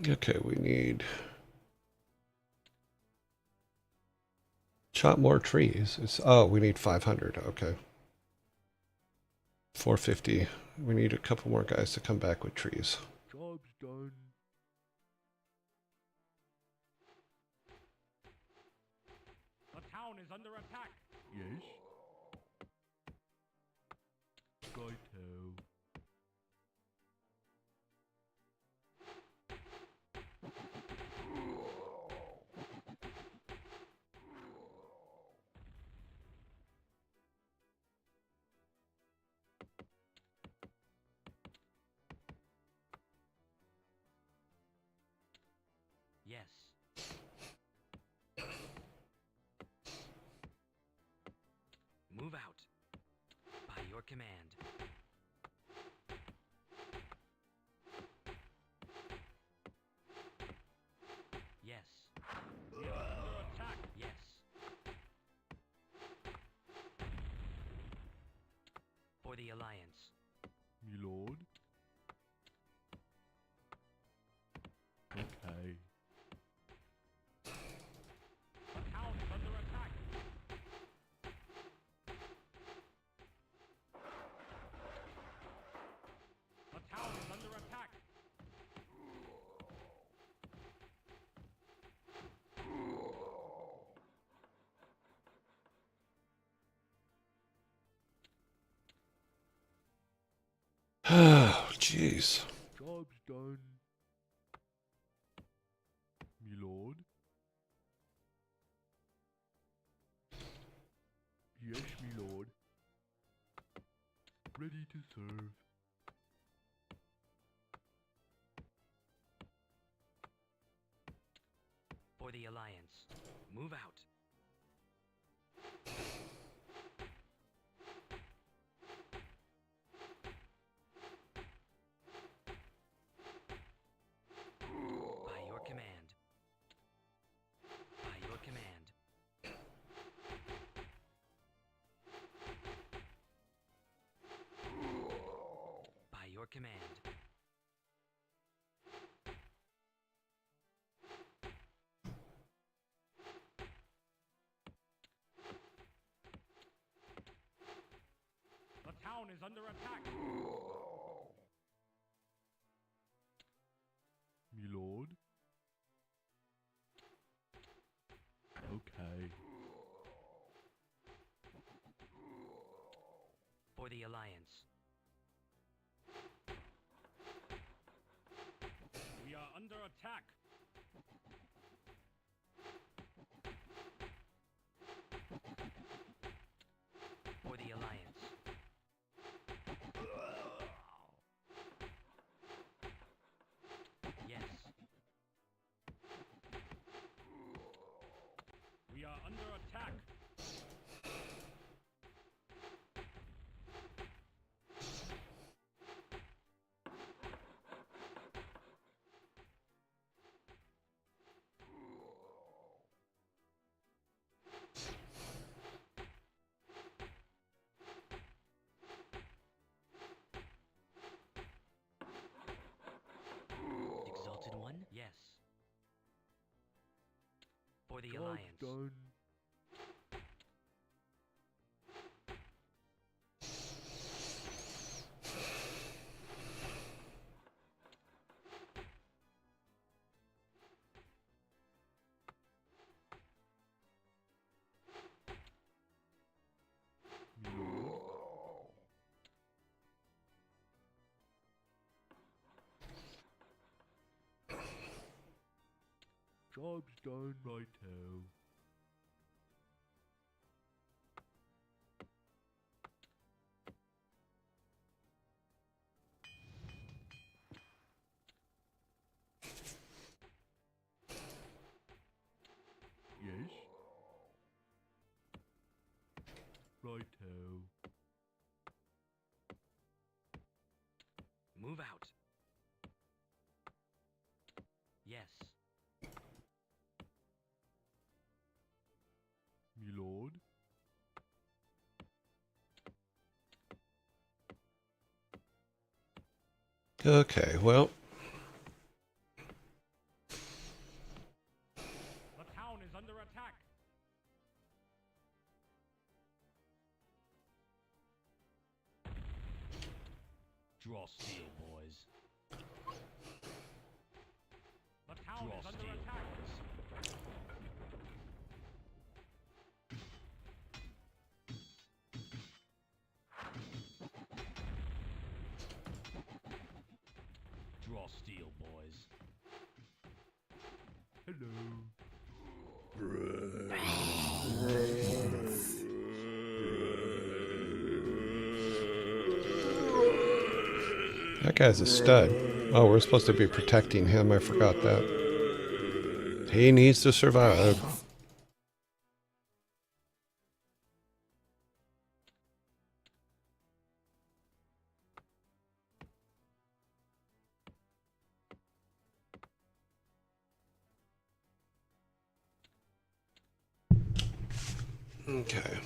Speaker 1: Okay, we need chop more trees. Oh, we need 500. Okay. 450. We need a couple more guys to come back with trees.
Speaker 3: Job's done.
Speaker 5: The town is under attack.
Speaker 3: Yes. Righto.
Speaker 4: Yes. Move out. By your command. Yes.
Speaker 5: We are under attack.
Speaker 4: Yes. For the Alliance.
Speaker 3: Me lord. Okay.
Speaker 5: The town is under attack. The town is under attack.
Speaker 1: Oh, jeez.
Speaker 3: Job's done. Me lord. Yes, me lord. Ready to serve.
Speaker 4: For the Alliance. Move out. By your command. By your command. By your command.
Speaker 5: The town is under attack.
Speaker 3: Me lord. Okay.
Speaker 4: For the Alliance.
Speaker 5: We are under attack.
Speaker 4: For the Alliance. Yes.
Speaker 5: We are under attack.
Speaker 4: Exalted One? Yes. For the
Speaker 3: Job's
Speaker 4: Alliance.
Speaker 3: done. Me lord. Job's done, righto. Yes. Righto.
Speaker 4: Move out. Yes.
Speaker 3: Me lord.
Speaker 1: Okay, well,
Speaker 5: Draw steel, boys. The town is under attack. Draw steel, boys.
Speaker 3: Hello.
Speaker 1: That guy's a stud. Oh, we're supposed to be protecting him. I forgot that. He needs to survive. Okay.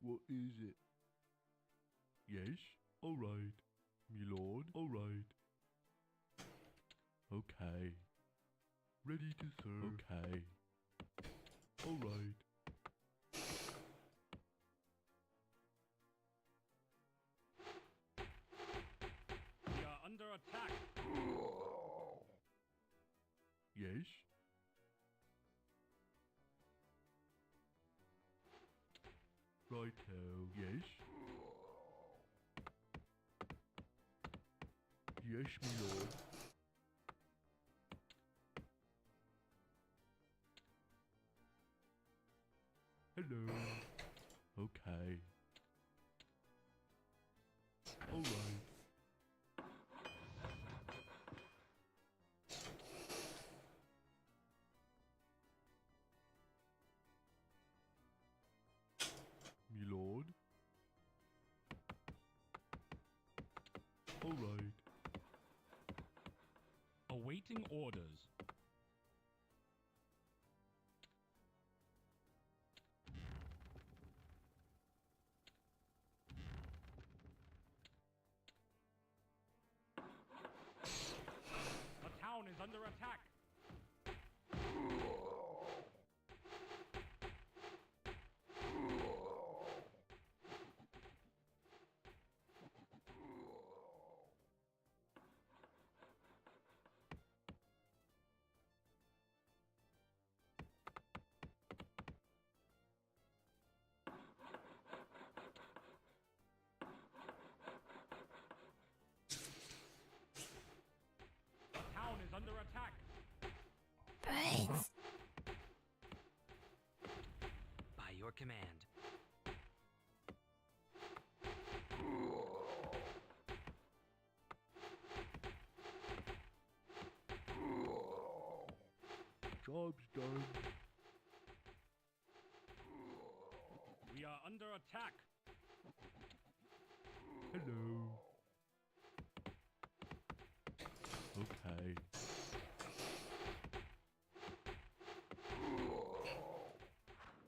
Speaker 3: What is it? Yes? Alright. Me lord? Alright. Okay. Ready to serve. Okay. Alright.
Speaker 5: We are under attack.
Speaker 3: Yes? Righto. Yes? Yes, me lord. Hello. Okay. Alright. Me lord. Alright.
Speaker 5: Awaiting orders. The town is under attack. The town is under attack.
Speaker 4: By your command.
Speaker 3: Job's done.
Speaker 5: We are under attack.
Speaker 3: Hello. Okay.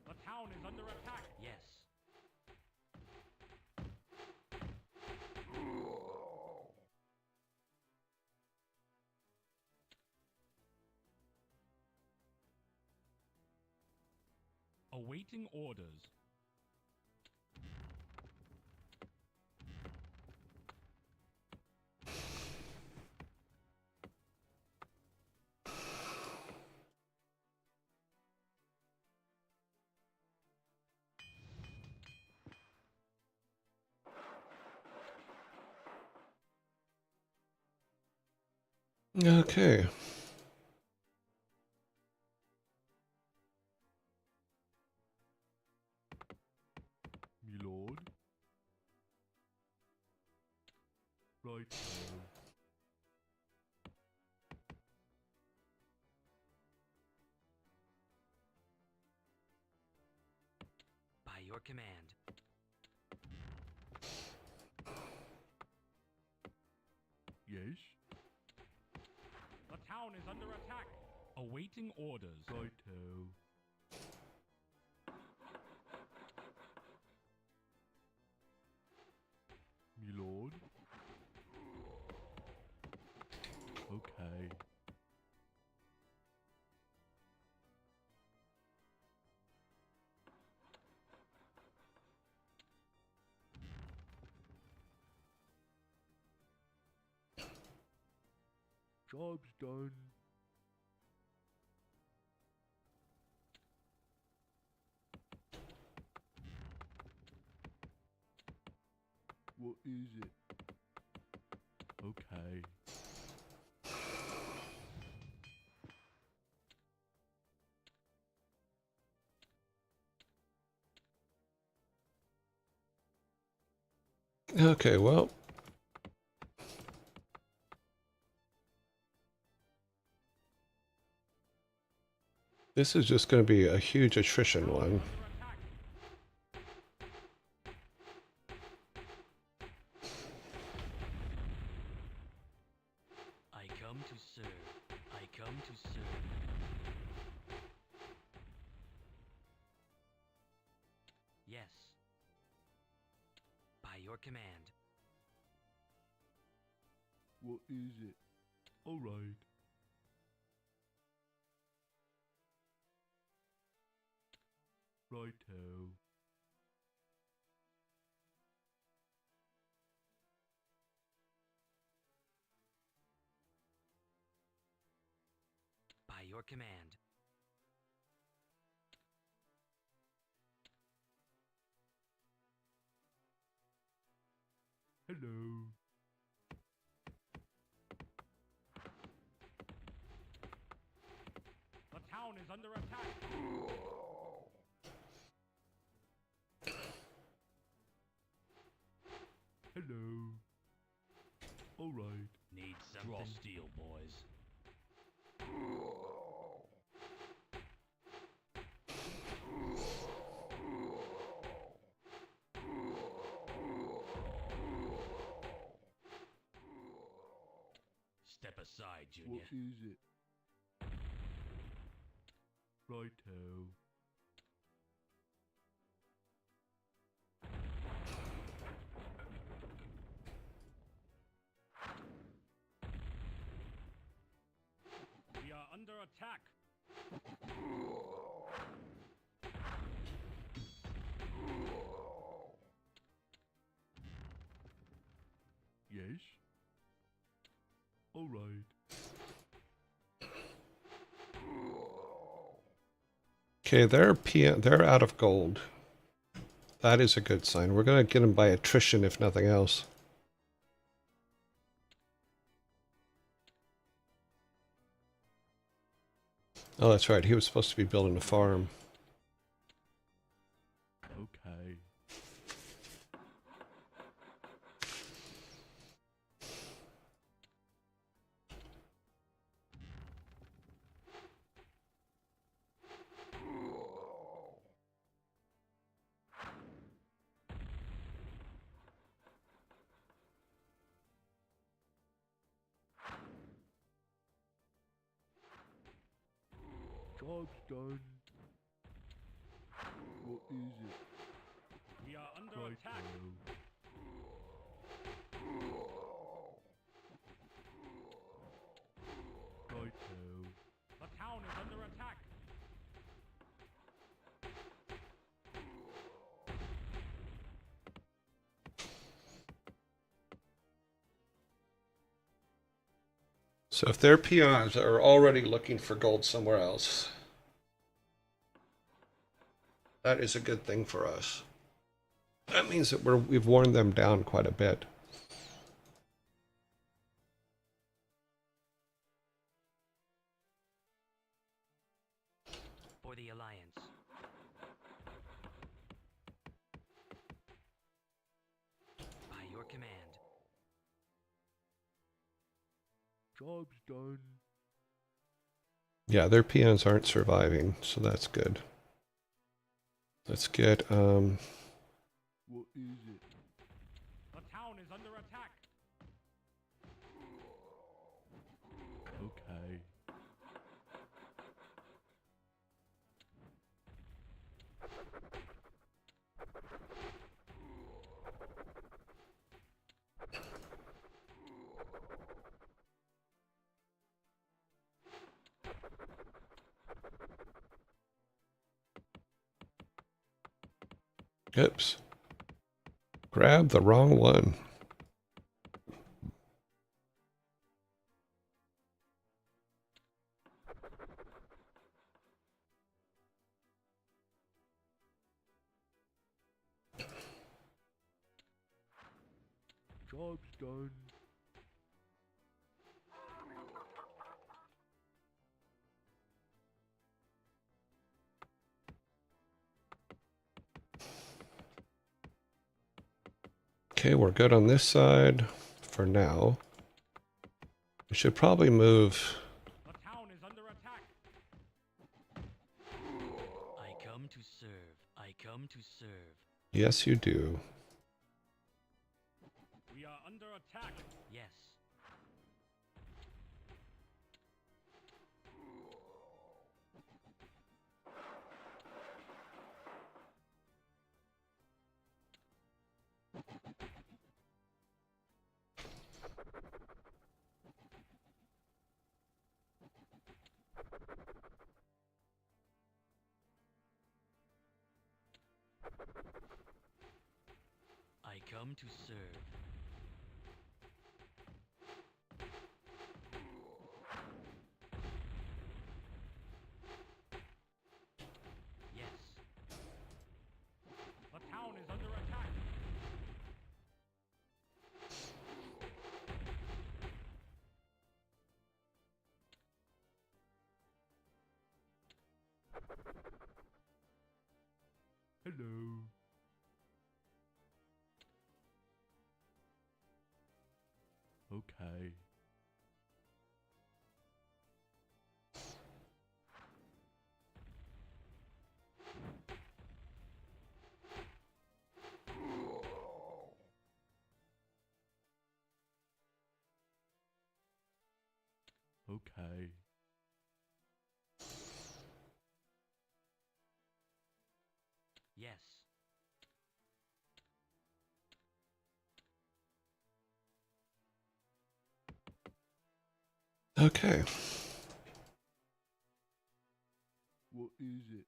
Speaker 5: The town is under attack.
Speaker 4: Yes.
Speaker 5: Awaiting orders.
Speaker 1: Okay.
Speaker 3: Me lord. Right.
Speaker 4: By your command.
Speaker 3: Yes.
Speaker 5: The town is under attack. Awaiting orders.
Speaker 3: Righto. Me lord. Okay. Job's done. What is it? Okay.
Speaker 1: Okay, well. This is just going to be a huge attrition one.
Speaker 4: I come to serve. I come to serve. Yes. By your command.
Speaker 3: What is it? Alright. Righto.
Speaker 4: By your command.
Speaker 3: Hello.
Speaker 5: The town is under attack.
Speaker 3: Hello. Alright.
Speaker 4: Need something? Raw steel, boys. Step aside, Junior.
Speaker 3: What is it? Righto.
Speaker 5: We are under attack.
Speaker 3: Yes? Alright.
Speaker 1: Okay, they're out of gold. That is a good sign. We're going to get them by attrition if nothing else. Oh, that's right. He was supposed to be building a farm.
Speaker 3: Okay. Job's done. What is it?
Speaker 5: We are under
Speaker 3: Righto.
Speaker 5: attack.
Speaker 3: Righto.
Speaker 5: The town is under attack.
Speaker 1: So if their peons are already looking for gold somewhere else, that is a good thing for us. That means that we've worn them down quite a bit.
Speaker 4: For the Alliance. By your command.
Speaker 3: Job's done.
Speaker 1: Yeah, their peons aren't surviving, so that's good. Let's get,
Speaker 3: What is it?
Speaker 5: The town is under attack.
Speaker 3: Okay.
Speaker 1: oops. Grab the wrong one.
Speaker 3: Job's done.
Speaker 1: Okay, we're good on this side for now. We should probably move.
Speaker 5: The town is under attack.
Speaker 4: I come to serve. I come to serve.
Speaker 1: Yes, you do.
Speaker 5: We are under attack.
Speaker 4: Yes. I come to serve. Yes.
Speaker 5: The town is under attack.
Speaker 3: Hello. Okay. Okay.
Speaker 4: Yes.
Speaker 1: Okay.
Speaker 3: What is it?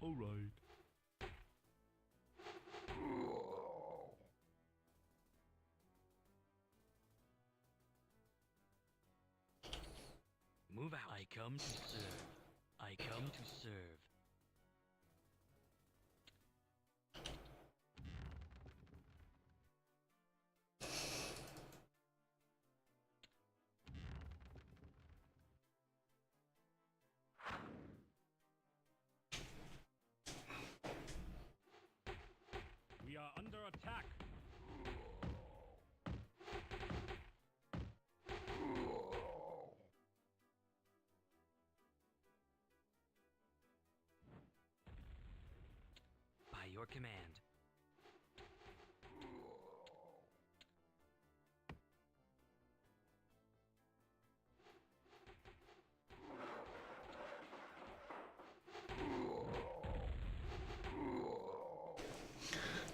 Speaker 3: Alright.
Speaker 4: Move out. I come to serve. I come to serve.
Speaker 5: We are under attack.
Speaker 4: By your command.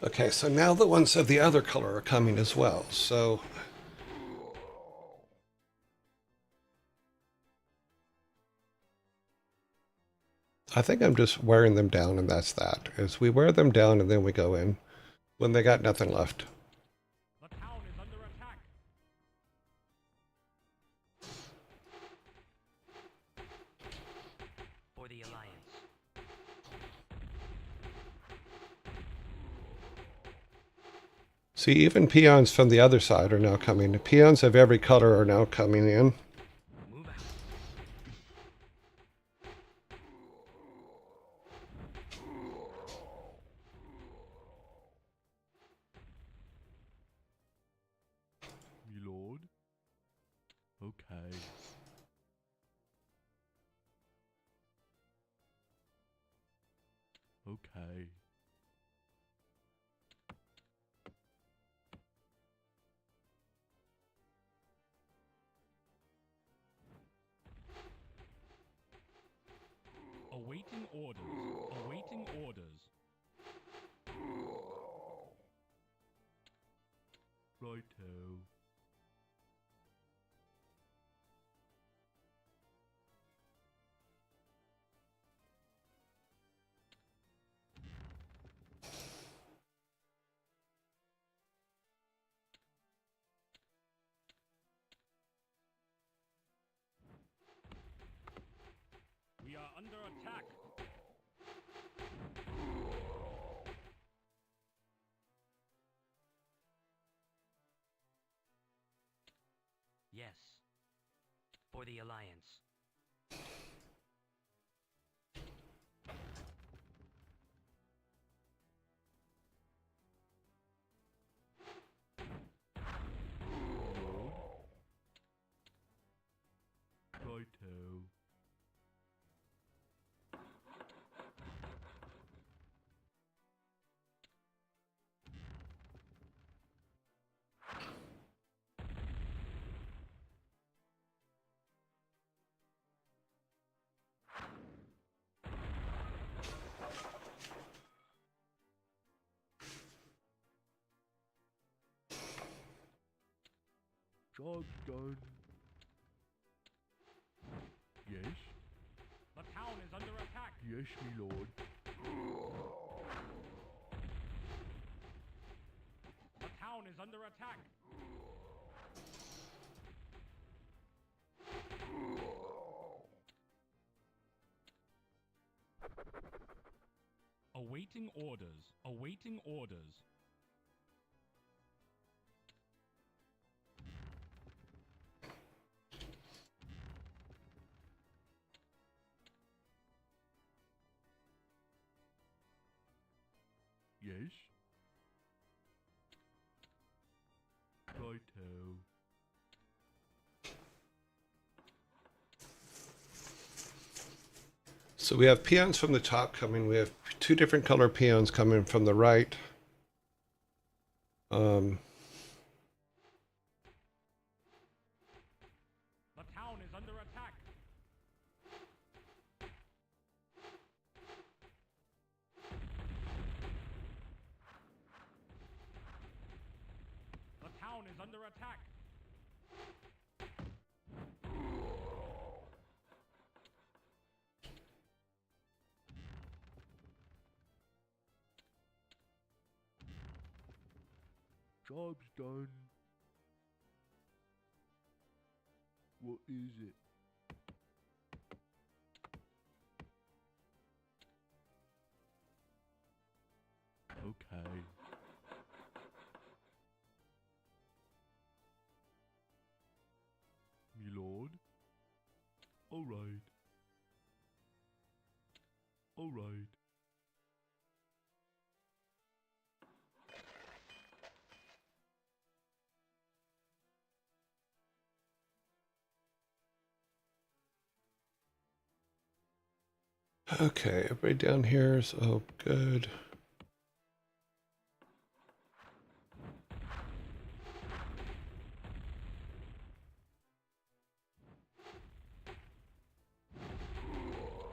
Speaker 1: Okay, so now the ones of the other color are coming as well. So I think I'm just wearing them down, and that's that. Is we wear them down and then we go in when they got nothing left.
Speaker 5: The town is under attack.
Speaker 4: For the Alliance.
Speaker 1: See, even peons from the other side are now coming. The peons of every color are now coming in.
Speaker 4: Move out.
Speaker 3: Me lord. Okay. Okay.
Speaker 5: Awaiting orders. Awaiting orders.
Speaker 3: Righto.
Speaker 5: We are under attack.
Speaker 4: For the Alliance.
Speaker 3: Righto. Job's done. Yes?
Speaker 5: The town is under attack.
Speaker 3: Yes, me lord.
Speaker 5: The town is under attack. Awaiting orders. Awaiting orders.
Speaker 3: Yes? Righto.
Speaker 1: So we have peons from the top coming. We have two different color peons coming from the right.
Speaker 5: The town is under attack. The town is under attack.
Speaker 3: Job's done. What is it? Okay. Me lord. Alright. Alright.
Speaker 1: Okay, everybody down here is oh good.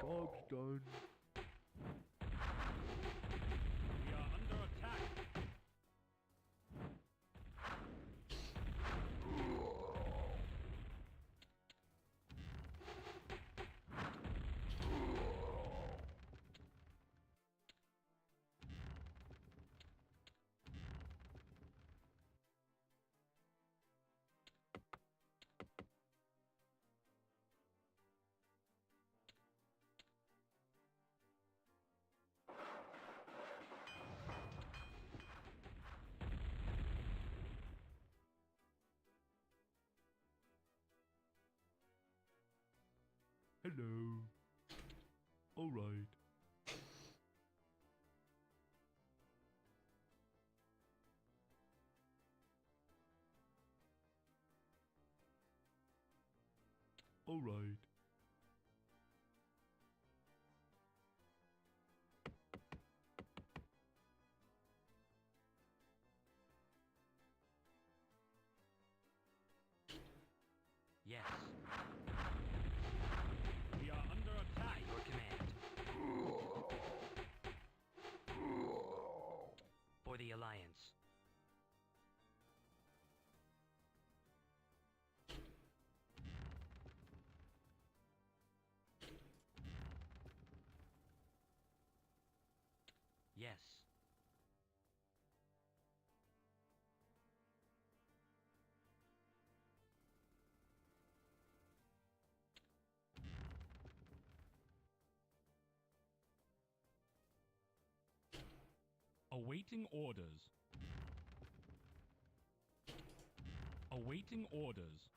Speaker 3: Job's done.
Speaker 5: We are under attack.
Speaker 3: Hello. Alright. Alright.
Speaker 4: Yes.
Speaker 5: We are under
Speaker 4: By
Speaker 5: attack.
Speaker 4: your command. For the Alliance. Yes.
Speaker 5: Awaiting orders. Awaiting orders.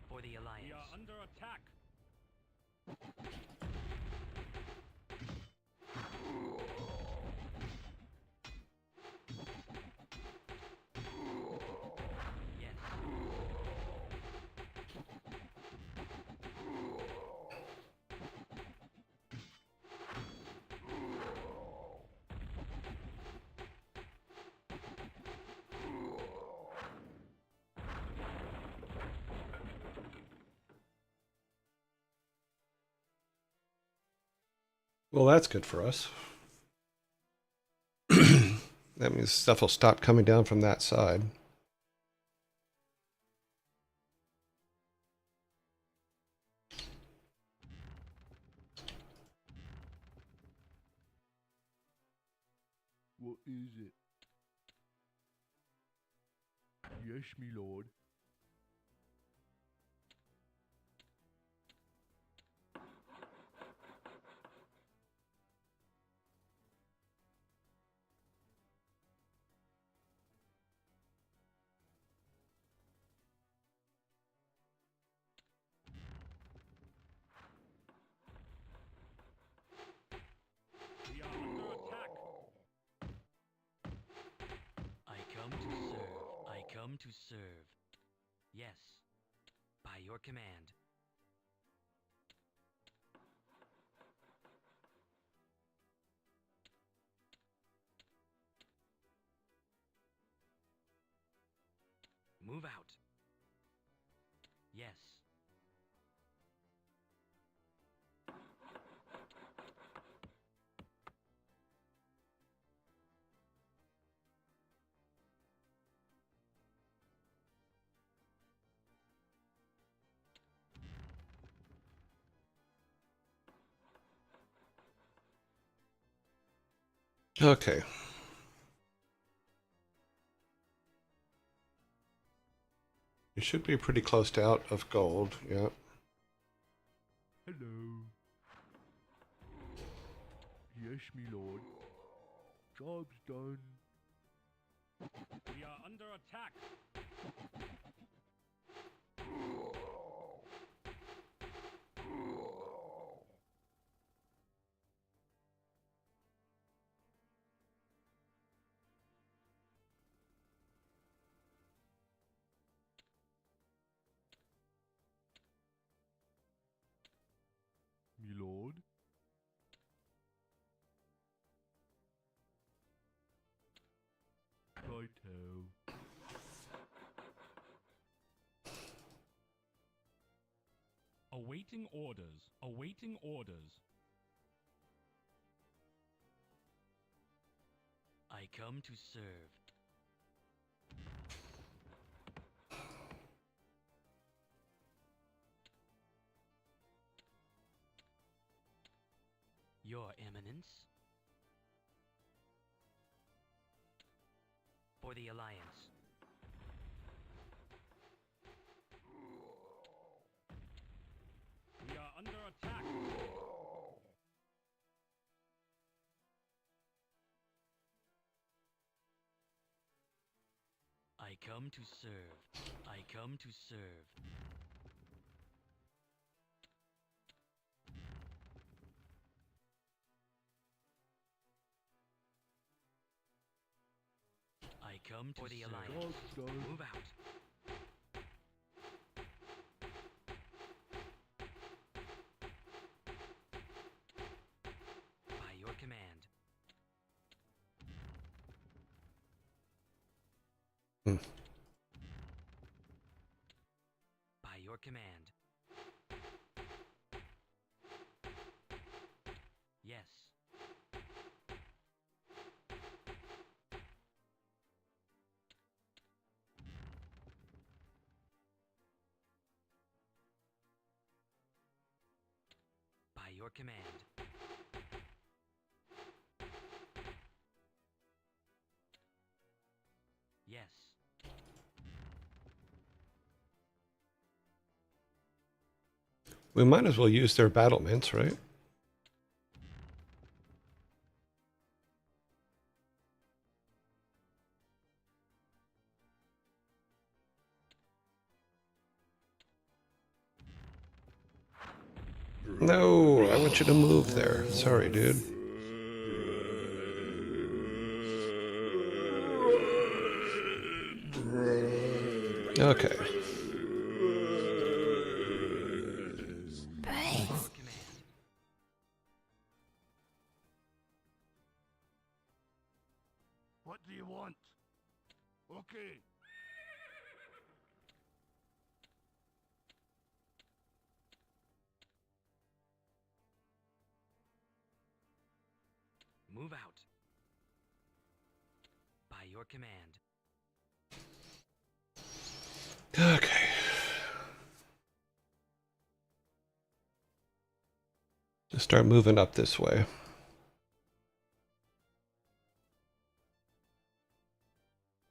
Speaker 4: For the
Speaker 5: We
Speaker 4: Alliance.
Speaker 5: are under attack.
Speaker 4: Yes.
Speaker 1: Well, that's good for us. That means stuff will stop coming down from that side.
Speaker 3: What is it? Yes, me lord.
Speaker 5: We are under attack.
Speaker 4: I come to serve. I come to serve. Yes. By your command. Move out. Yes.
Speaker 1: Okay. You should be pretty close to out of gold. Yeah.
Speaker 3: Hello. Yes, me lord. Job's done.
Speaker 5: We are under attack.
Speaker 3: Me lord. Righto.
Speaker 5: Awaiting orders. Awaiting orders.
Speaker 4: I come to serve. Your Eminence. For the Alliance.
Speaker 5: We are under attack.
Speaker 4: I come to serve. I come to serve. I come to
Speaker 5: For the
Speaker 4: serve.
Speaker 5: Alliance.
Speaker 3: Job's done.
Speaker 4: Move out. By your command.
Speaker 1: Hmm.
Speaker 4: By your command. Yes. By your command. Yes.
Speaker 1: We might as well use their battlements, right? No, I want you to move there. Sorry, dude. Okay.
Speaker 4: Your command.
Speaker 3: What do you want? Okay.
Speaker 4: Move out. By your command.
Speaker 1: Okay. Just start moving up this way.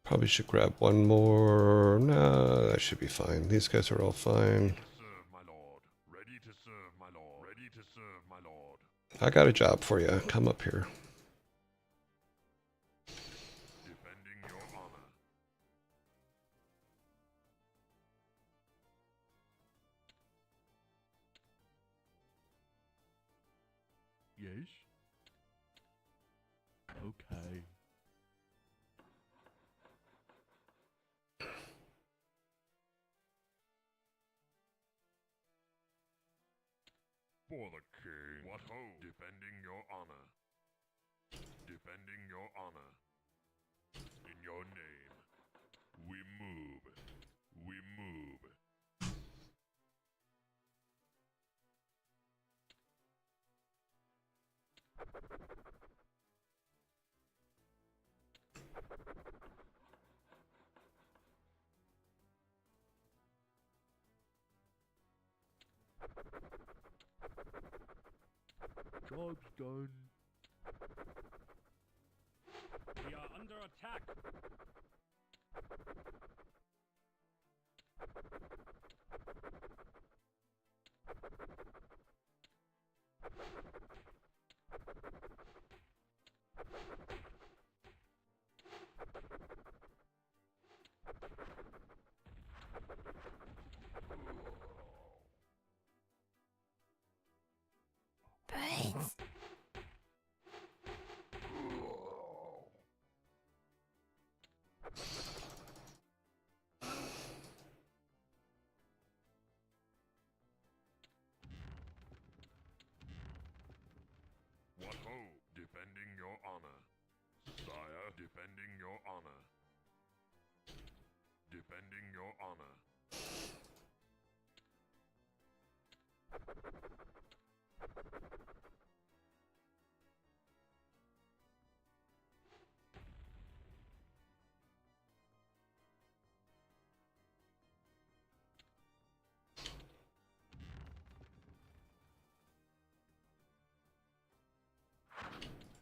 Speaker 1: Probably should grab one more. No, that should be fine. These guys are all fine.
Speaker 3: Serve, my lord. Ready to serve, my lord. Ready to serve, my lord.
Speaker 1: I got a job for you. Come up here.
Speaker 3: Defending your honor. Yes. Okay. For the king. What ho? Defending your honor. Defending your honor. In your name. We move. We move. Job's done.
Speaker 5: We are under attack.
Speaker 3: What ho? Defending your honor. Sire, defending your honor. Defending your honor.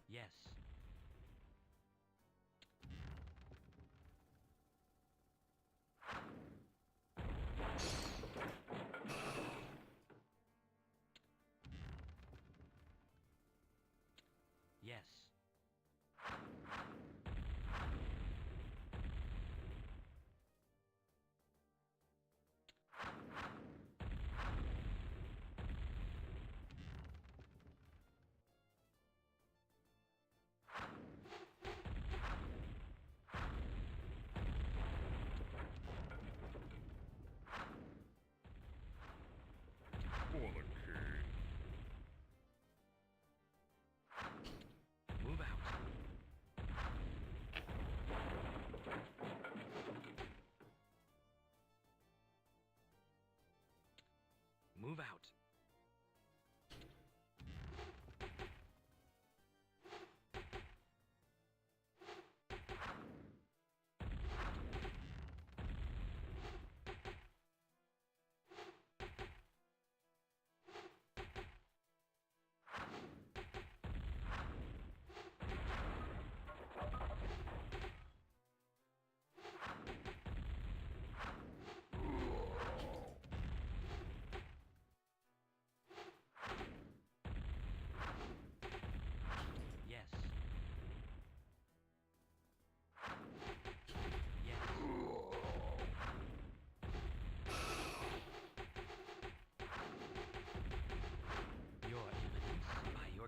Speaker 4: Yes. Yes.
Speaker 3: For the king.
Speaker 4: Move out. Move out.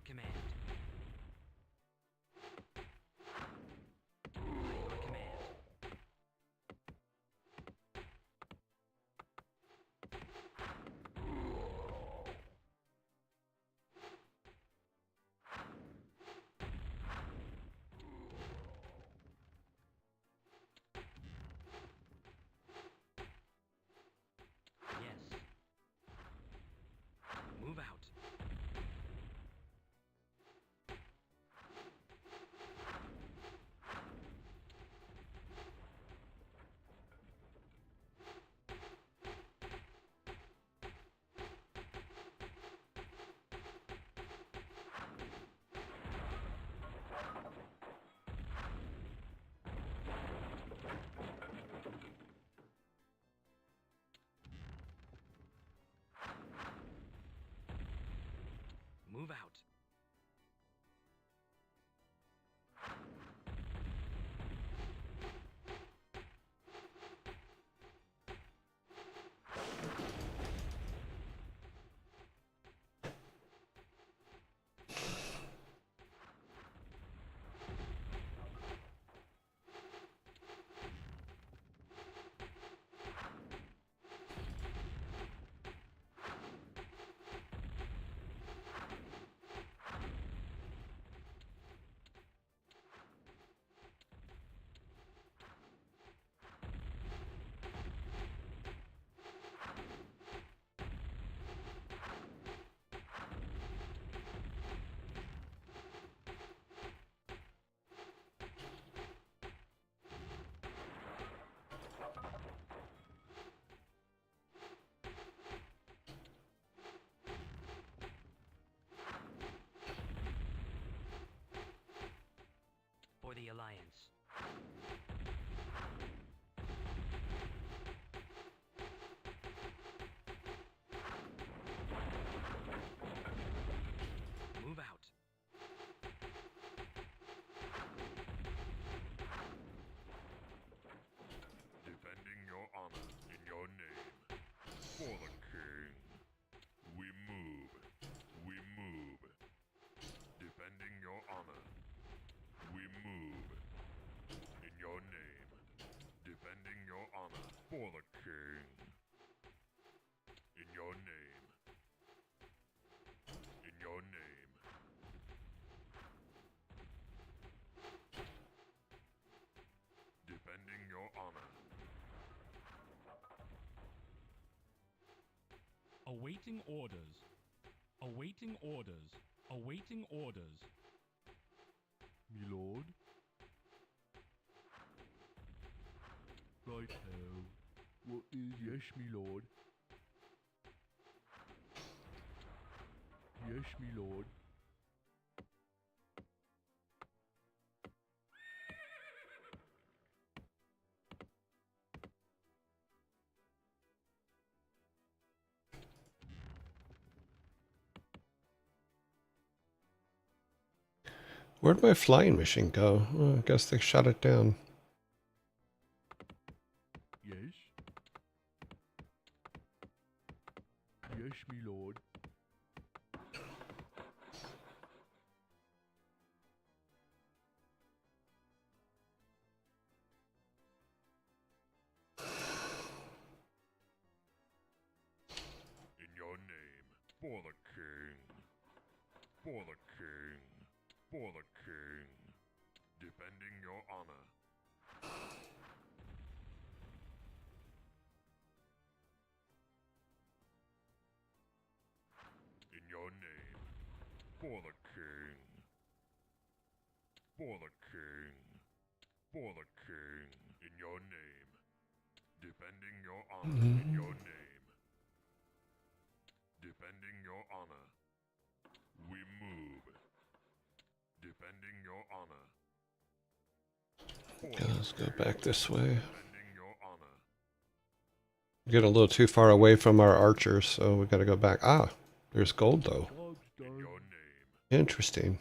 Speaker 4: command. By your command. Yes. Move out. Move out. For the Alliance. Move out.
Speaker 3: Defending your honor in your name. For the king. We move. We move. Defending your honor. We move. In your name. Defending your honor. For the king. In your name. In your name. Defending your honor.
Speaker 5: Awaiting orders. Awaiting orders. Awaiting orders.
Speaker 6: Me lord. Right now. What is yes, me lord? Yes, me lord.
Speaker 1: Where'd my flying machine go? Oh, I guess they shut it down.
Speaker 6: Yes. Yes, me lord.
Speaker 3: In your name. For the king. For the king. For the king. Defending your honor. In your name. For the king. For the king. For the king. In your name. Defending your honor. In your name. Defending your honor. We move. Defending your honor.
Speaker 1: Okay, let's go back this way.
Speaker 3: Defending your honor.
Speaker 1: Get a little too far away from our archers, so we gotta go back. Ah, there's gold though.
Speaker 6: Job's
Speaker 3: In
Speaker 6: done.
Speaker 3: your name.
Speaker 1: Interesting.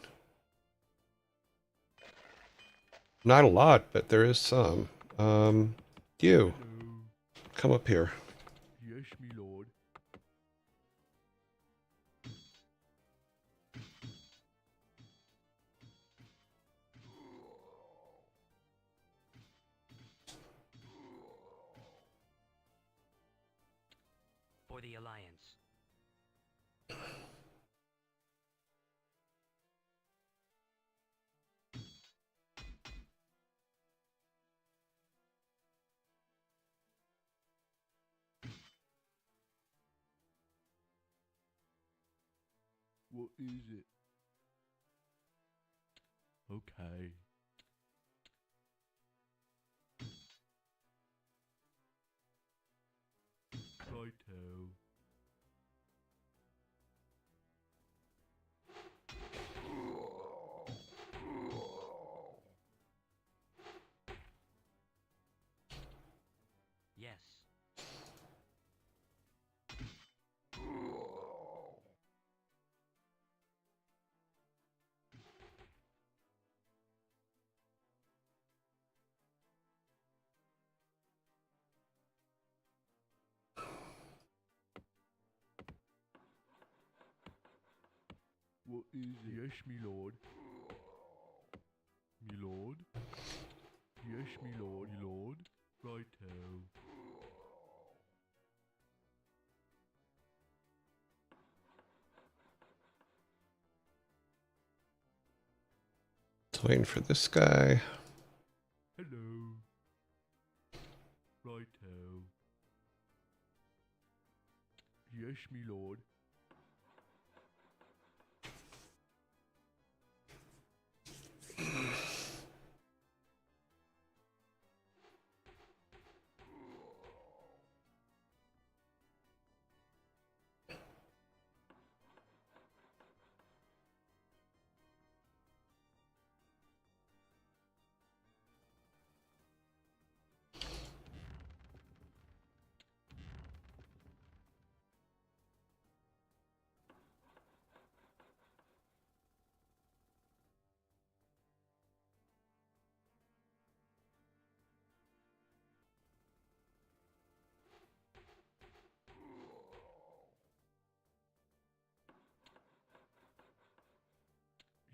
Speaker 1: Not a lot, but there is some. You,
Speaker 6: Hello.
Speaker 1: come up here.
Speaker 6: Yes, me lord.
Speaker 4: for the Alliance.
Speaker 6: What is it? Okay. Righto.
Speaker 4: Yes.
Speaker 6: What is it? Yes, me lord. Me lord. Yes, me lord. Me lord. Righto.
Speaker 1: Just waiting for this guy.
Speaker 6: Hello. Righto. Yes, me lord.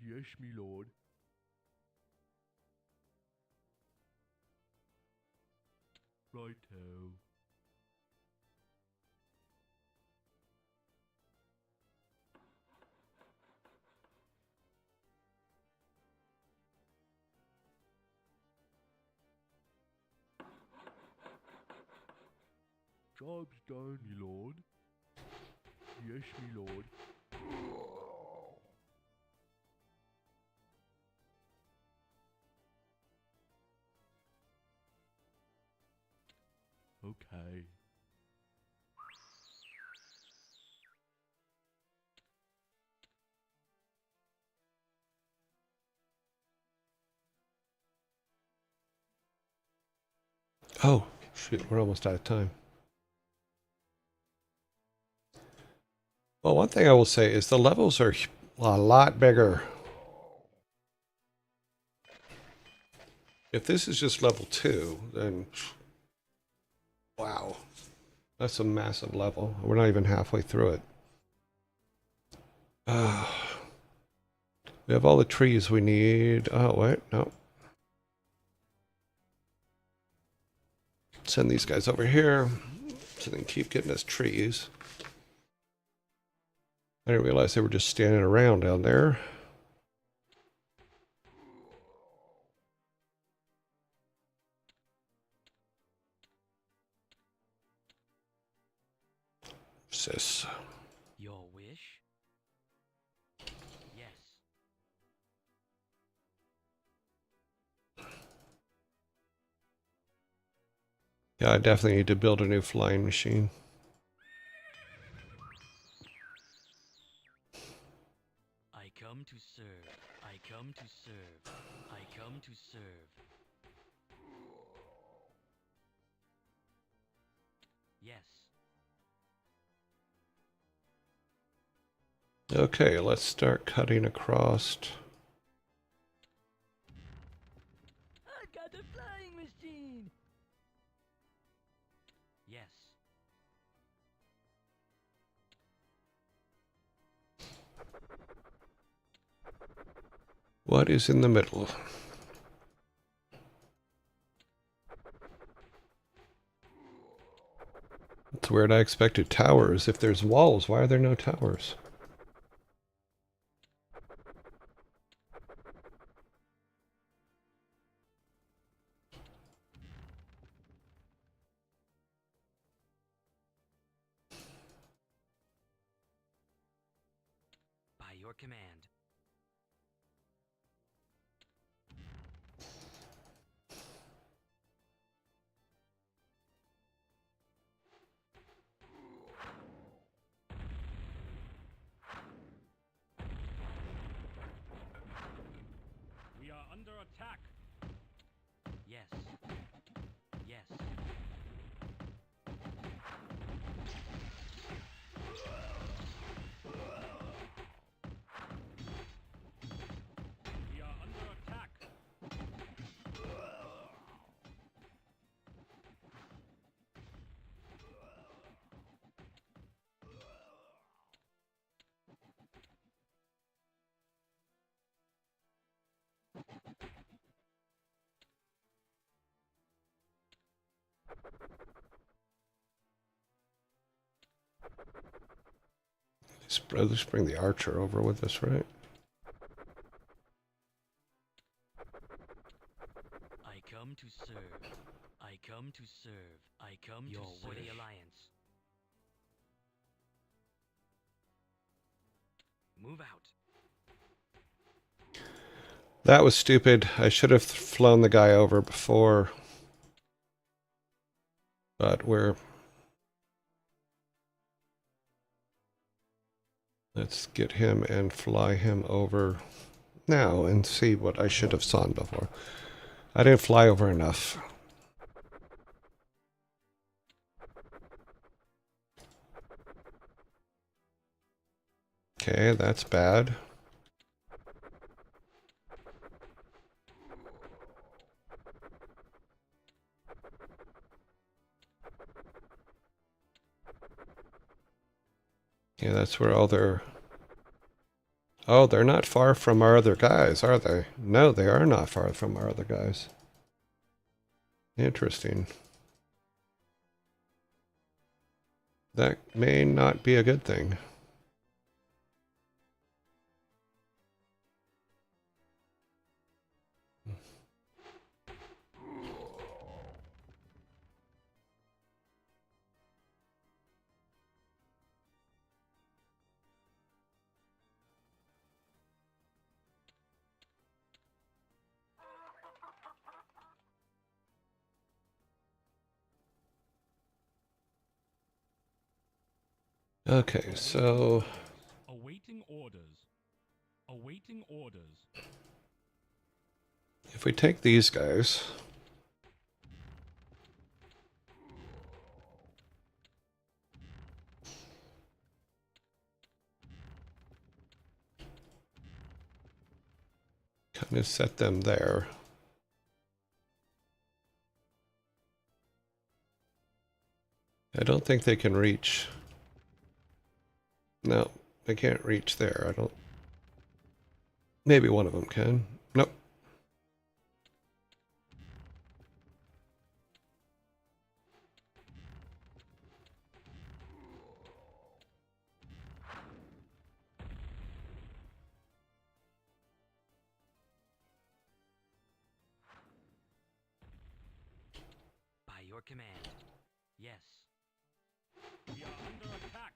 Speaker 6: Yes, me lord. Righto. Job's done, me lord. Yes, me lord. Okay.
Speaker 1: Oh, shoot, we're almost out of time. Well, one thing I will say is the levels are a lot bigger. If this is just level 2, then wow, that's a massive level. We're not even halfway through it. We have all the trees we need. Oh, wait, no. Send these guys over here so they can keep getting us trees. I didn't realize they were just standing around down there. Sis.
Speaker 4: Your wish? Yes.
Speaker 1: Yeah, I definitely need to build a new flying machine.
Speaker 4: I come to serve. I come to serve. I come to serve. Yes.
Speaker 1: Okay, let's start cutting across.
Speaker 4: I got a flying machine. Yes.
Speaker 1: What is in the middle? That's weird. I expected towers. If there's walls, why are there no towers?
Speaker 4: By your command.
Speaker 5: We are under attack.
Speaker 4: Yes. Yes.
Speaker 5: We are under attack.
Speaker 1: Let's bring the archer over with us, right?
Speaker 4: I come to serve. I come to serve. I come to serve. For the Alliance. Move out.
Speaker 1: That was stupid. I should have flown the guy over before. But let's get him and fly him over now and see what I should have saw before. I didn't fly over enough. Okay, that's bad. Yeah, that's where all their... Oh, they're not far from our other guys, are they? No, they are not far from our other guys. Interesting. That may not be a good thing. Okay, so...
Speaker 5: Awaiting orders. Awaiting orders.
Speaker 1: if we take these guys... kind of set them there. I don't think they can reach... No, they can't reach there. I don't... Maybe one of them can. Nope.
Speaker 4: By your command. Yes.
Speaker 5: We are under attack.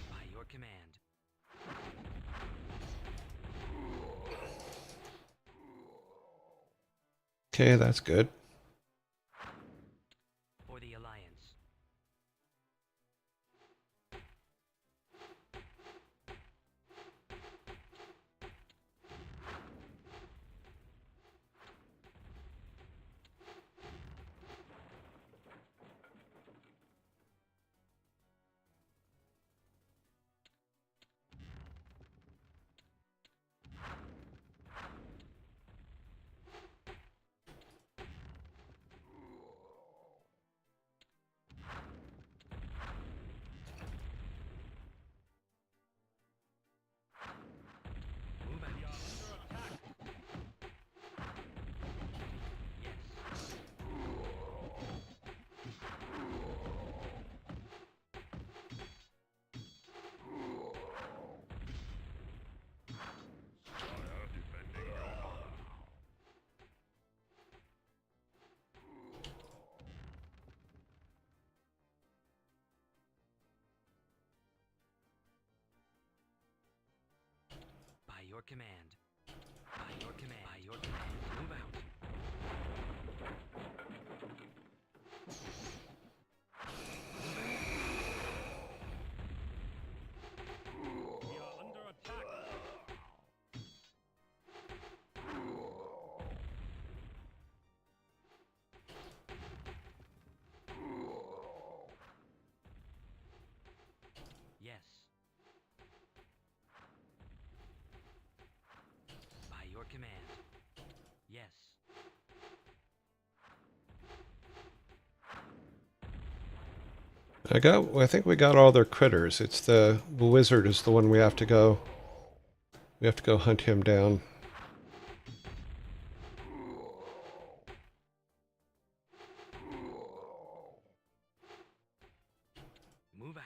Speaker 4: By your command.
Speaker 1: Okay, that's good.
Speaker 4: For the Alliance. your command. By your command. By your command. Move out.
Speaker 5: We are under attack.
Speaker 4: Yes. By your command. Yes.
Speaker 1: I think we got all their critters. It's the wizard is the one we have to go. We have to go hunt him down.
Speaker 4: Move out.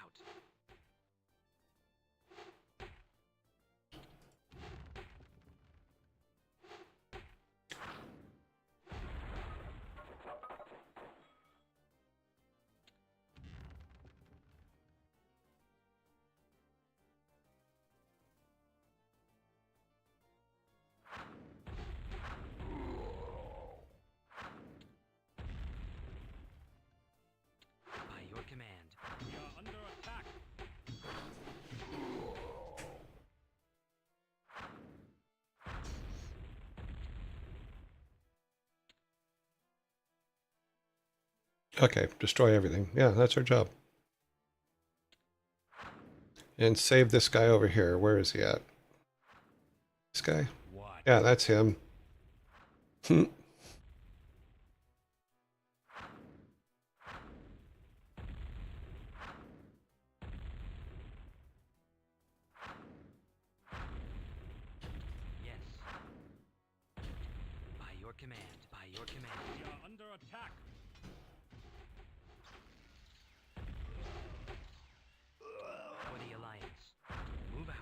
Speaker 4: By your command.
Speaker 5: We are under attack.
Speaker 1: Okay, destroy everything. Yeah, that's our job. And save this guy over here. Where is he at? This guy?
Speaker 5: What?
Speaker 1: Yeah, that's him.
Speaker 4: Yes. By your command. By your command.
Speaker 5: We are under attack.
Speaker 4: For the Alliance. Move out.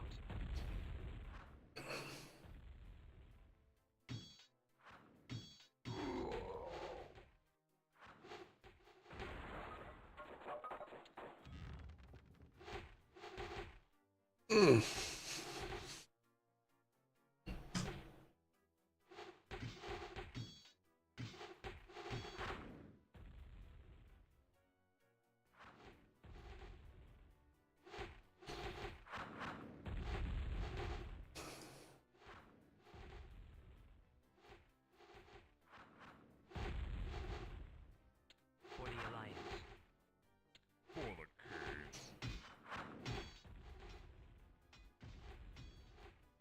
Speaker 4: For the Alliance.
Speaker 3: For the king.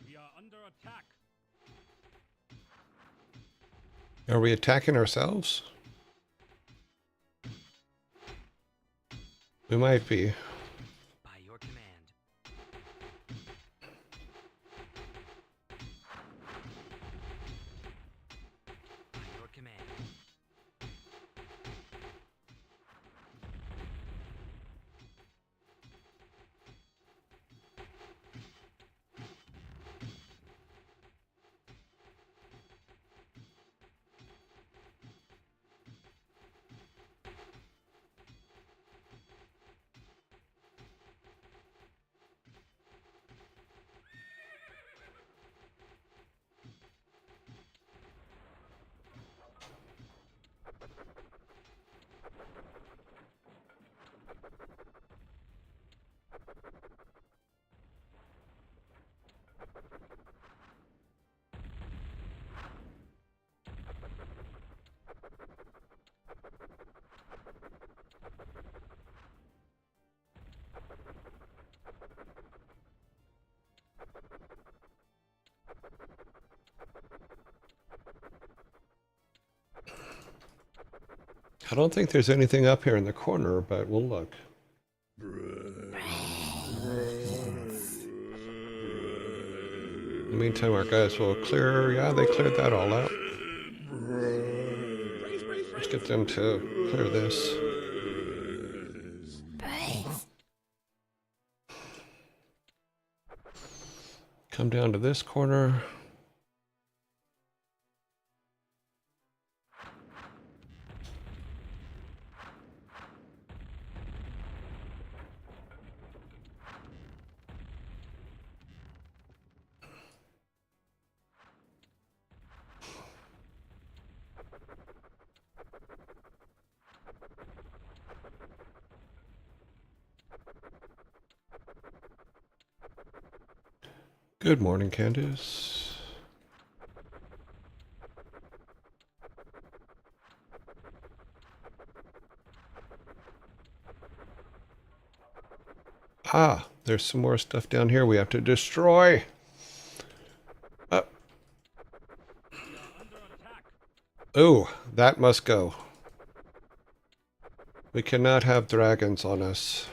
Speaker 5: We are under attack.
Speaker 1: Are we attacking ourselves? We might be.
Speaker 4: By your command. By your command.
Speaker 1: I don't think there's anything up here in the corner, but we'll look. In the meantime, our guys will clear. Yeah, they cleared that all out. Let's get them to clear this. Come down to this corner. Good morning, Candace. Ah, there's some more stuff down here we have to destroy. Up.
Speaker 5: We are under attack.
Speaker 1: Oh, that must go. We cannot have dragons on us.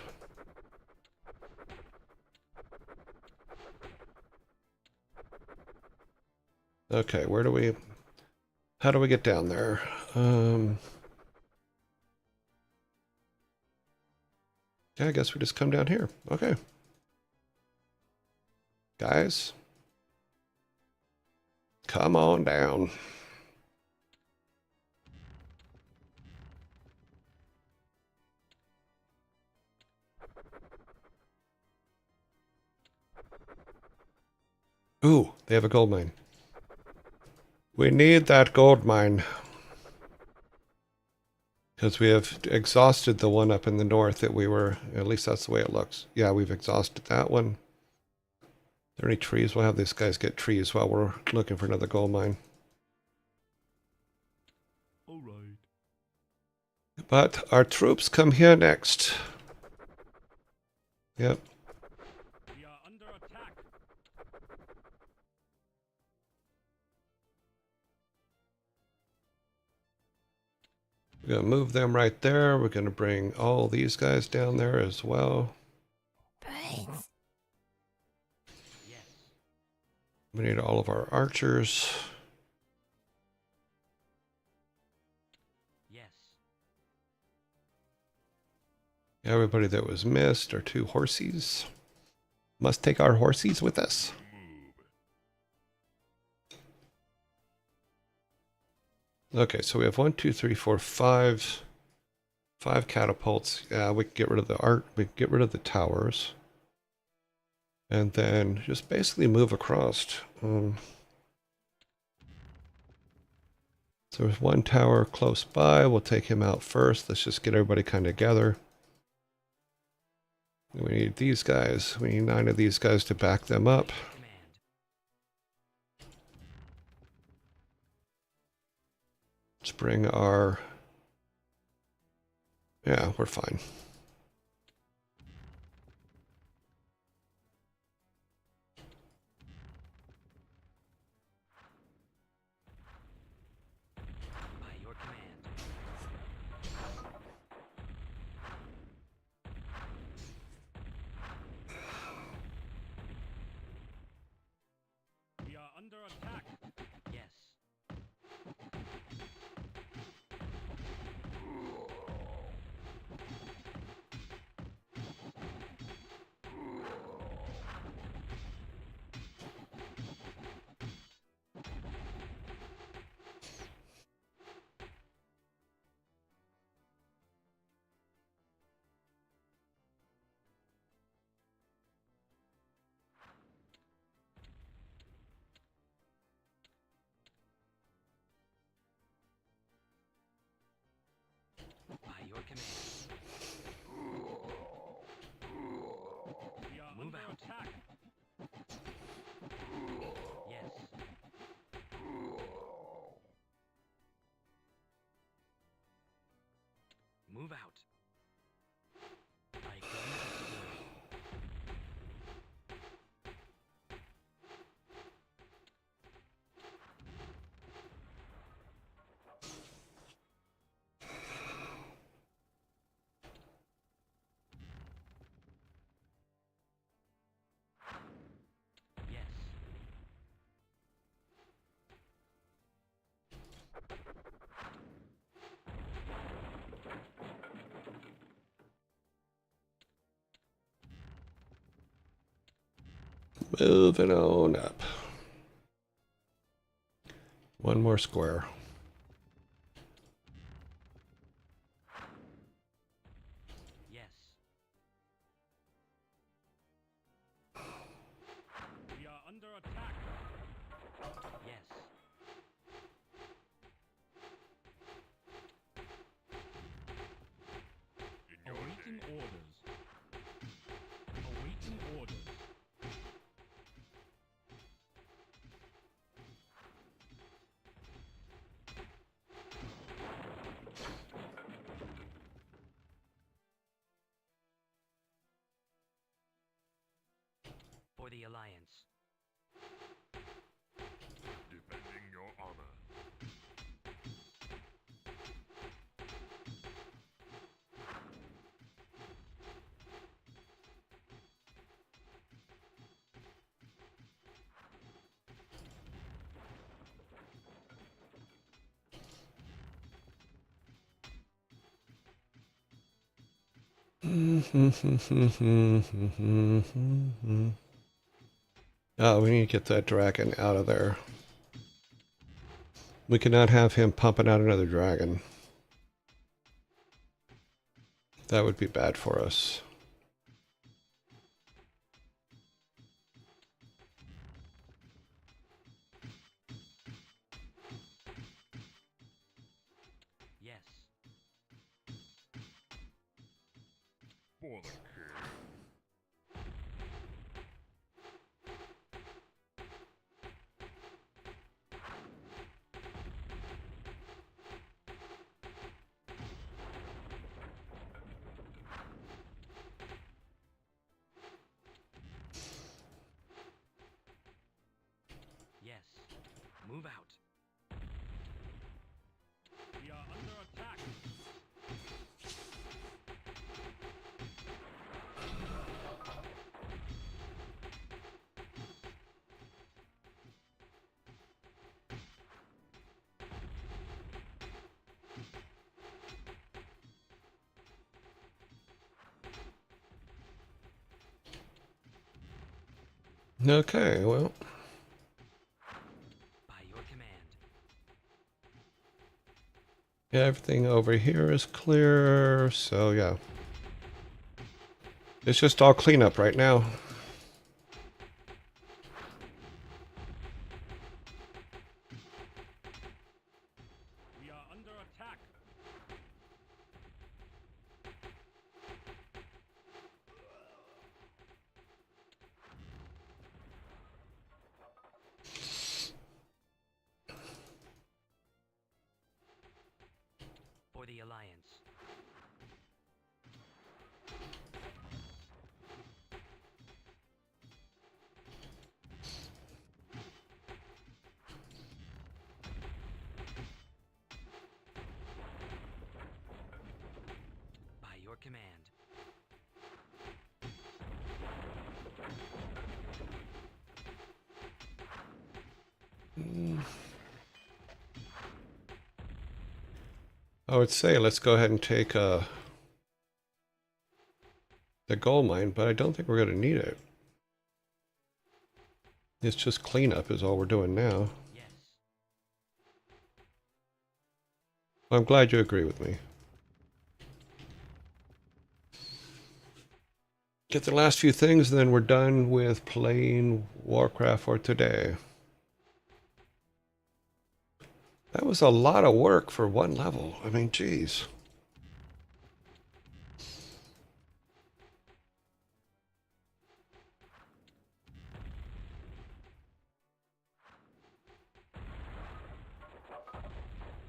Speaker 1: Okay, how do we get down there? Yeah, I guess we just come down here. Okay. Guys, come on down. Ooh, they have a gold mine. We need that gold mine. Because we have exhausted the one up in the north that we were, at least that's the way it looks. Yeah, we've exhausted that one. Are there any trees? We'll have these guys get trees while we're looking for another gold mine.
Speaker 6: All right.
Speaker 1: But our troops come here next. Yep.
Speaker 5: We are under attack.
Speaker 1: We're going to move them right there. We're going to bring all these guys down there as well.
Speaker 4: Yes.
Speaker 1: We need all of our archers.
Speaker 4: Yes.
Speaker 1: Everybody that was missed, our 2 horsies. Must take our horsies with us. Okay, so we have 1, 2, 3, 4, 5 catapults. Yeah, we can get rid of the we can get rid of the towers. And then just basically move across. So there's 1 tower close by. We'll take him out first. Let's just get everybody kind of together. We need these guys. We need 9 of these guys to back them up.
Speaker 4: Command.
Speaker 1: Let's bring our... Yeah, we're fine.
Speaker 4: By your command.
Speaker 5: We are under attack.
Speaker 4: Yes. By your command.
Speaker 5: We are
Speaker 4: Move
Speaker 5: under
Speaker 4: out.
Speaker 5: attack.
Speaker 4: Yes. Move out. I come to serve. Yes.
Speaker 1: Moving on up. 1 more square.
Speaker 4: Yes.
Speaker 5: We are under attack.
Speaker 4: Yes.
Speaker 3: In your
Speaker 5: Awaiting
Speaker 3: name.
Speaker 5: orders. Awaiting orders.
Speaker 4: For the Alliance.
Speaker 3: Defending your honor.
Speaker 1: Oh, we need to get that dragon out of there. We cannot have him pumping out another dragon. That would be bad for us.
Speaker 4: Yes.
Speaker 3: For the king.
Speaker 4: Yes. Move out.
Speaker 5: We are under attack.
Speaker 1: Okay, well.
Speaker 4: By your command.
Speaker 1: Yeah, everything over here is clear, so yeah. It's just all cleanup right now.
Speaker 5: We are under attack.
Speaker 4: For the Alliance. By your command.
Speaker 1: I would say let's go ahead and take the gold mine, but I don't think we're going to need it. It's just cleanup is all we're doing now.
Speaker 4: Yes.
Speaker 1: I'm glad you agree with me. Get the last few things, then we're done with playing Warcraft for today. That was a lot of work for one level. I mean, geez.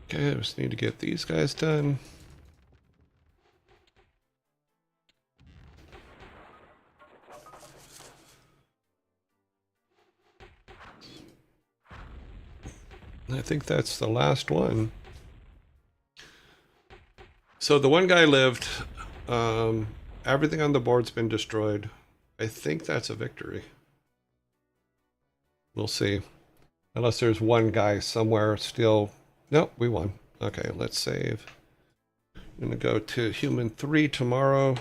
Speaker 1: Okay, I just need to get these guys done. I think that's the last one. So the one guy lived. Everything on the board's been destroyed. I think that's a victory. We'll see. Unless there's one guy somewhere still. Nope, we won. Okay, let's save. I'm gonna go to human 3 tomorrow.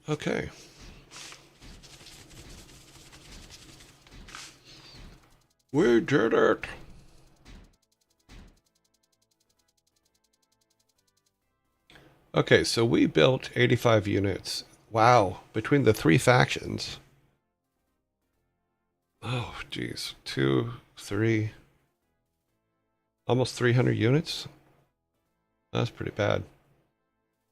Speaker 1: Okay. We did it. Okay, so we built 85 units. Wow, between the 3 factions. Oh, geez. 2, 3. Almost 300 units? That's pretty bad.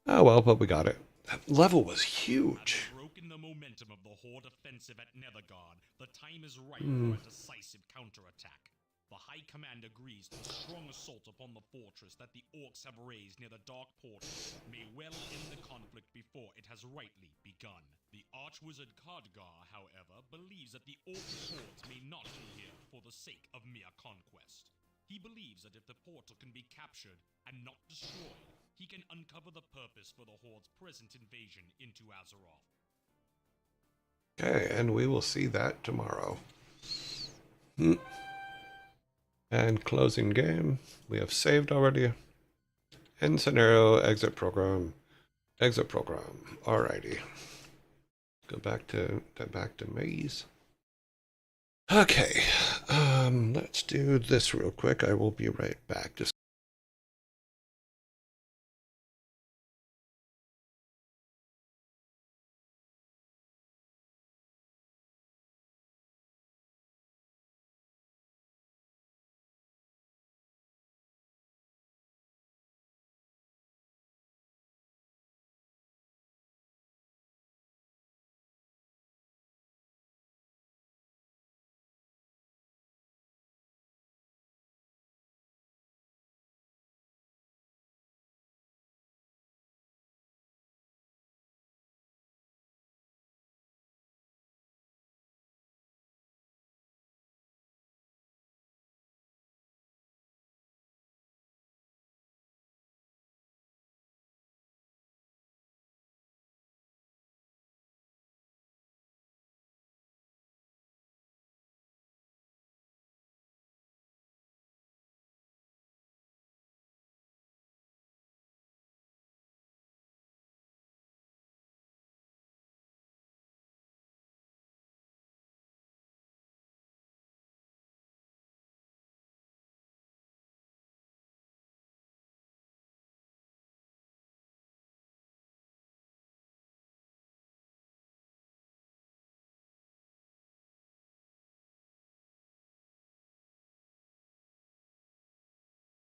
Speaker 1: Oh well, but we got it. That level was huge.
Speaker 5: Having broken the momentum of the Horde offensive at Nethergard, the time is right for a decisive counterattack.
Speaker 7: The High Command agrees that the strong assault upon the fortress that the orcs have raised near the Dark Portal may well end the conflict before it has rightly begun. The Archwizard Khadgar, however, believes that the orc hordes may not be here for the sake of mere conquest. He believes that if the portal can be captured and not destroyed, he can uncover the purpose for the horde's present invasion into Azeroth.
Speaker 1: Okay, and we will see that tomorrow. And closing game. We have saved already. End scenario, exit program. Exit program. Alrighty. Go back to maze. Okay. Let's do this real quick. I will be right back. Just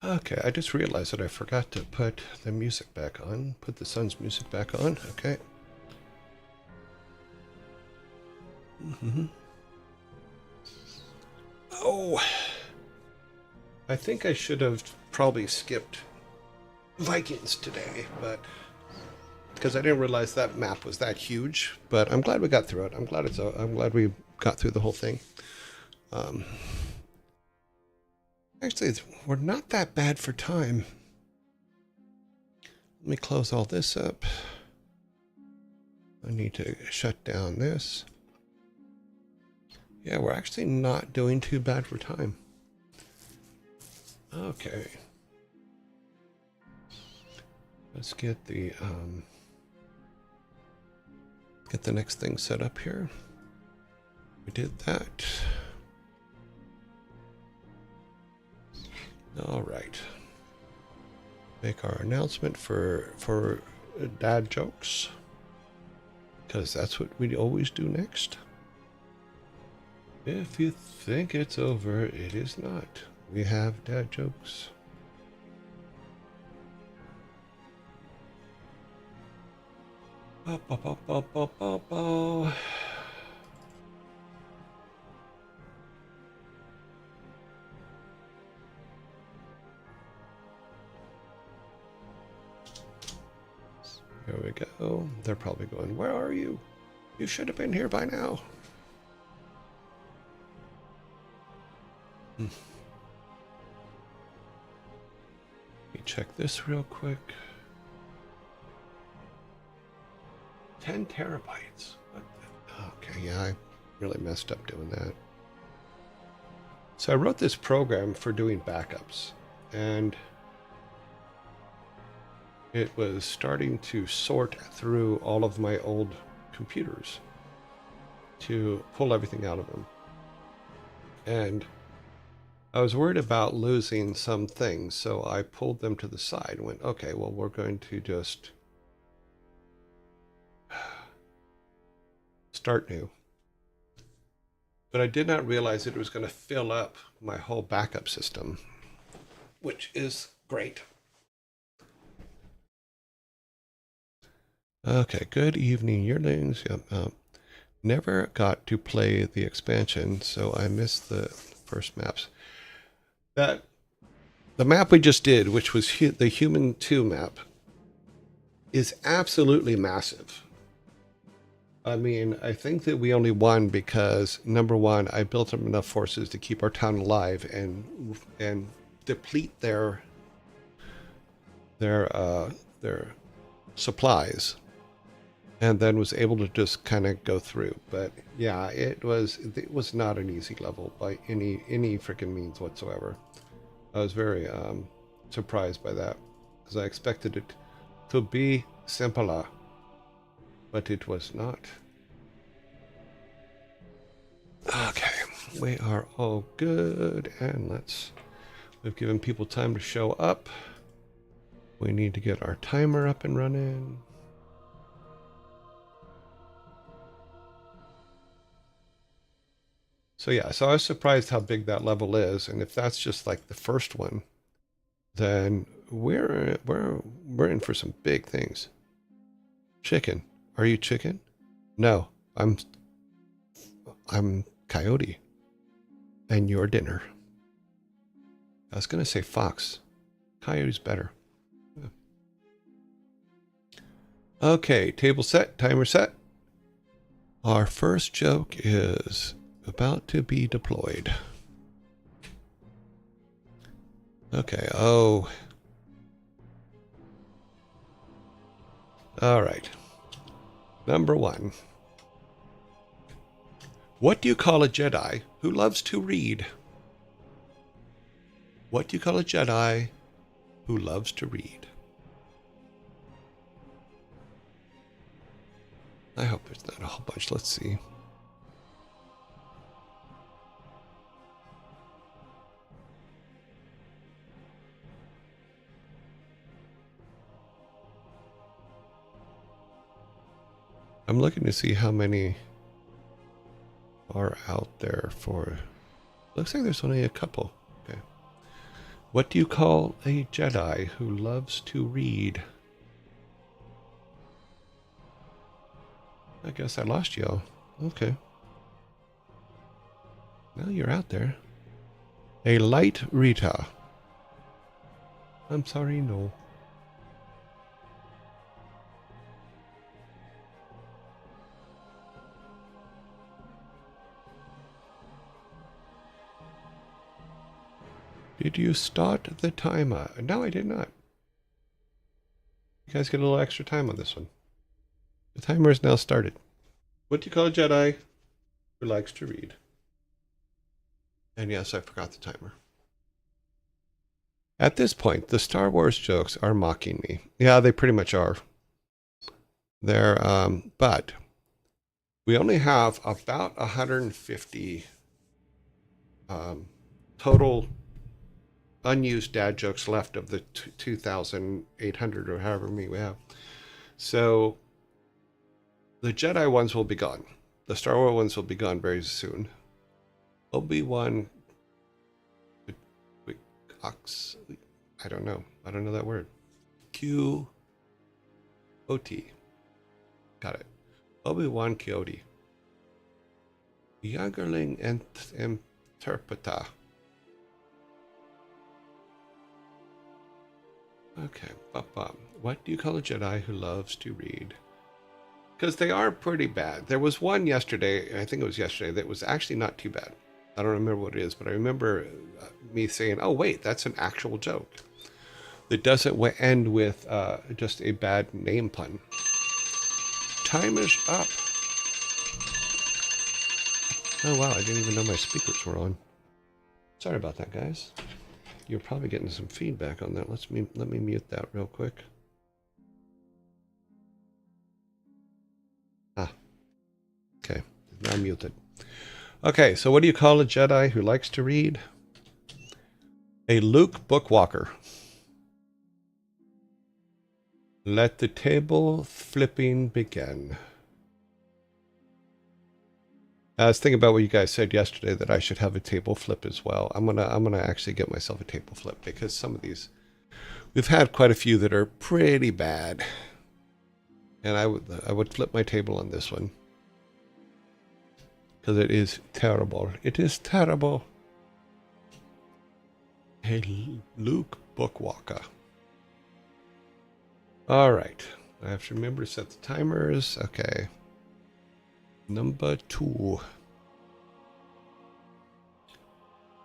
Speaker 1: okay, I just realized that I forgot to put the music back on. Put the sun's music back on. Okay. Oh, I think I should have probably skipped Vikings today, but because I didn't realize that map was that huge. But I'm glad we got through it. I'm glad we got through the whole thing. Actually, we're not that bad for time. Let me close all this up. I need to shut down this. Yeah, we're actually not doing too bad for time. Okay. Let's get the next thing set up here. We did that. All right. Make our announcement for dad jokes, because that's what we always do next. If you think it's over, it is not. We have dad jokes. Here we go. They're probably going, "Where are you? You should have been here by now." Let me check this real quick. 10 terabytes. Okay, yeah, I really messed up doing that. So I wrote this program for doing backups, and it was starting to sort through all of my old computers to pull everything out of them. And I was worried about losing some things, so I pulled them to the side and went, okay, well, we're going to just start new. But I did not realize that it was going to fill up my whole backup system, which is great. Okay, good evening, Yearlings. Yep, never got to play the expansion, so I missed the first maps. That the map we just did, which was the Human 2 map, is absolutely massive. I mean, I think that we only won because, number one, I built up enough forces to keep our town alive and deplete their supplies, and then was able to just kind of go through. But yeah, it was not an easy level by any freaking means whatsoever. I was very surprised by that because I expected it to be simpler, but it was not. Okay, we are all good, and we've given people time to show up. We need to get our timer up and running. So yeah, so I was surprised how big that level is, and if that's just like the first one, then we're in for some big things. Chicken, are you chicken? No, I'm coyote, and your dinner. I was gonna say fox. Coyote's better. Yeah. Okay, table set, timer set. Our first joke is about to be deployed. Okay, oh. All right. Number one. What do you call a Jedi who loves to read? What do you call a Jedi who loves to read? I hope there's not a whole bunch. Let's see. I'm looking to see how many are out there for... Looks like there's only a couple. Okay. What do you call a Jedi who loves to read? I guess I lost y'all. Okay. Well, you're out there. A light reader. I'm sorry, no. Did you start the timer? No, I did not. You guys get a little extra time on this one. The timer is now started. What do you call a Jedi who likes to read? And yes, I forgot the timer. At this point, the Star Wars jokes are mocking me. Yeah, they pretty much are. They're, but we only have about 150 total unused dad jokes left of the 2,800 or however many we have. So the Jedi ones will be gone. The Star Wars ones will be gone very soon. Obi-Wan, I don't know that word. Q-O-T. Got it. Obi-Wan Kyoto. Youngerling and Interpreta. Okay, what do you call a Jedi who loves to read? Because they are pretty bad. There was one yesterday, I think it was yesterday, that was actually not too bad. I don't remember what it is, but I remember me saying, oh wait, that's an actual joke. That doesn't end with just a bad name pun. Time is up. Oh wow, I didn't even know my speakers were on. Sorry about that, guys. You're probably getting some feedback on that. Let me mute that real quick. Ah, okay, now muted. Okay, so what do you call a Jedi who likes to read? A Luke bookwalker. Let the table flipping begin. I was thinking about what you guys said yesterday that I should have a table flip as well. I'm gonna actually get myself a table flip because some of these we've had quite a few that are pretty bad, and I would flip my table on this one because it is terrible. It is terrible. Hey, Luke Bookwalker. All right. I have to remember to set the timers. Okay. Number 2.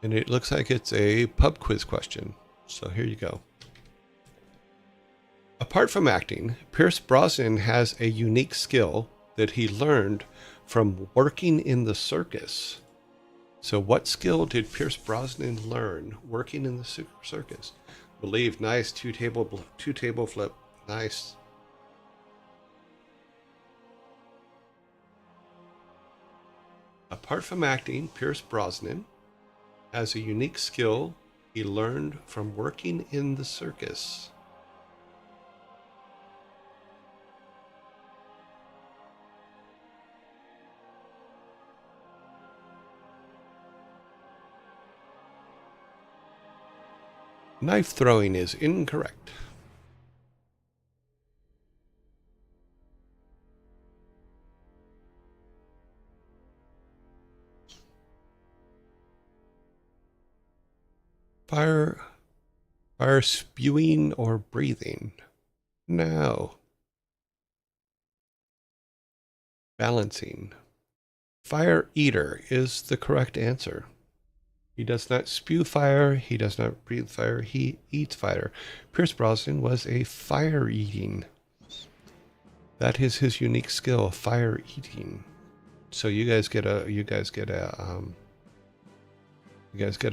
Speaker 1: And it looks like it's a pub quiz question. So here you go. Apart from acting, Pierce Brosnan has a unique skill that he learned from working in the circus. So what skill did Pierce Brosnan learn working in the circus? Believe. Nice. Two table flip. Nice. Apart from acting, Pierce Brosnan has a unique skill he learned from working in the circus. Knife throwing is incorrect. Fire spewing or breathing? No. Balancing. Fire eater is the correct answer. He does not spew fire. He does not breathe fire. He eats fire. Pierce Brosnan was a fire eating. That is his unique skill, fire eating. So you guys get a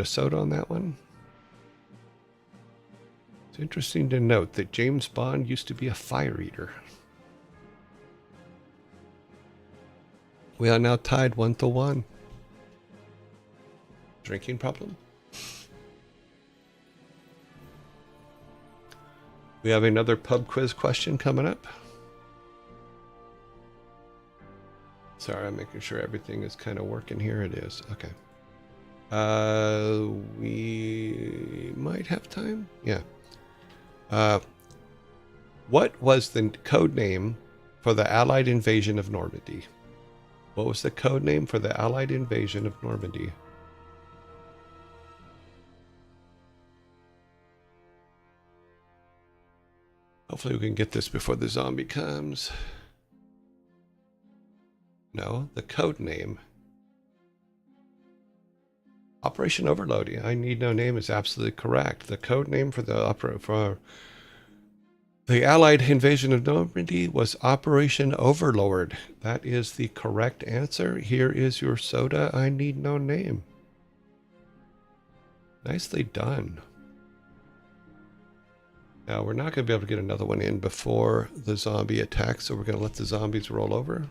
Speaker 1: soda on that one. It's interesting to note that James Bond used to be a fire eater. We are now tied 1-1. Drinking problem? We have another pub quiz question coming up. Sorry, I'm making sure everything is kind of working here. It is. Okay. We might have time. Yeah. What was the code name for the Allied invasion of Normandy? What was the code name for the Allied invasion of Normandy? Hopefully we can get this before the zombie comes. No, the code name. Operation Overload. I Need No Name is absolutely correct. The code name for the Allied invasion of Normandy was Operation Overlord. That is the correct answer. Here is your soda. I need no name. Nicely done. Now, we're not going to be able to get another one in before the zombie attack, so we're going to let the zombies roll over.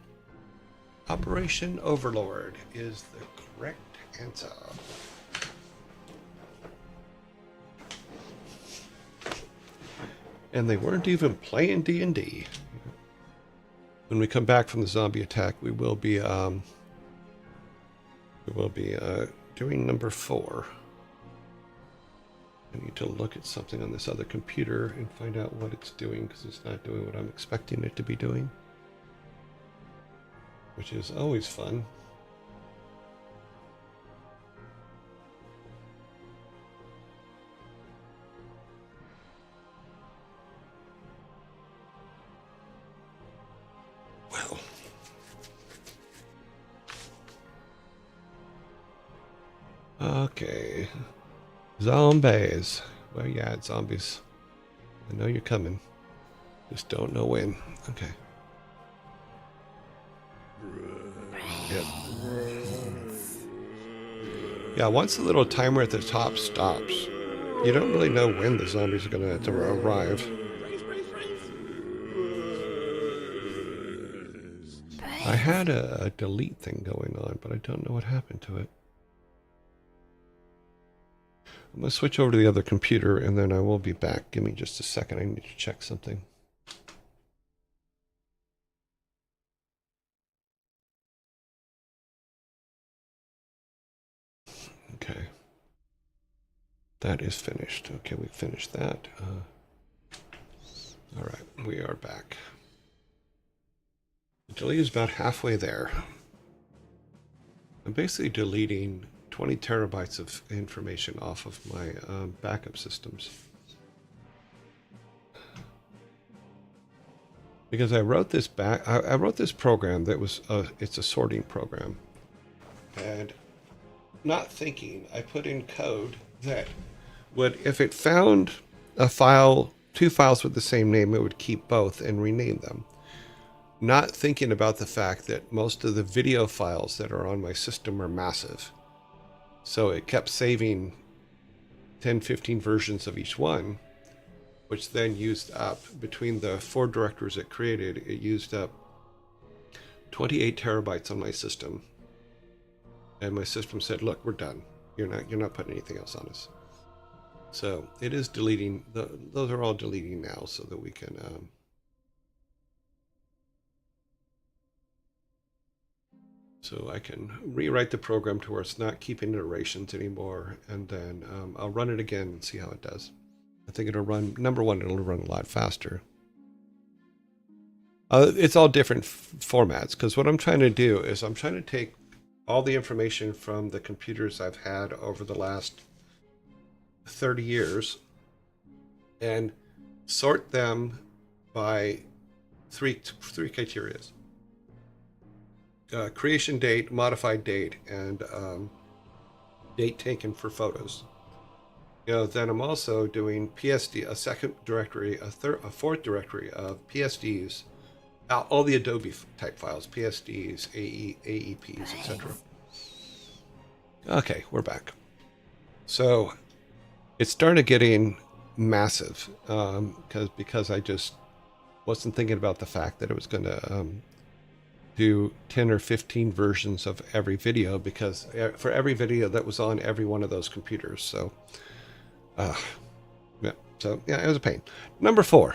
Speaker 1: Operation Overlord is the correct answer. And they weren't even playing D&D. When we come back from the zombie attack, we will be doing number 4. I need to look at something on this other computer and find out what it's doing, because it's not doing what I'm expecting it to be doing, which is always fun. Well, okay. Zombies. Where you at, zombies? I know you're coming. Just don't know when. Okay. Yep. Yeah, once the little timer at the top stops, you don't really know when the zombies are going to arrive. I had a delete thing going on, but I don't know what happened to it. I'm going to switch over to the other computer, and then I will be back. Give me just a second. I need to check something. Okay. That is finished. Okay, we finished that. All right, we are back. The delete is about halfway there. I'm basically deleting 20 terabytes of information off of my backup systems. Because I wrote this I wrote this program that was it's a sorting program, and not thinking, I put in code that would, if it found a file, two files with the same name, it would keep both and rename them. Not thinking about the fact that most of the video files that are on my system are massive. So it kept saving 10, 15 versions of each one, which then used up, between the 4 directories it created, it used up 28 terabytes on my system. And my system said, look, we're done. You're not putting anything else on us. So it is deleting, those are all deleting now so that we can so I can rewrite the program to where it's not keeping iterations anymore, and then I'll run it again and see how it does. I think it'll run, number one, it'll run a lot faster. It's all different formats, because what I'm trying to do is I'm trying to take all the information from the computers I've had over the last 30 years and sort them by three criteria. Creation date, modified date, and date taken for photos. Then I'm also doing PSD, a second directory, a fourth directory of PSDs, all the Adobe type files, PSDs, AEPs, etc. Okay, we're back. So it started getting massive because I just wasn't thinking about the fact that it was going to do 10 or 15 versions of every video, because for every video that was on every one of those computers. So yeah, it was a pain. Number 4.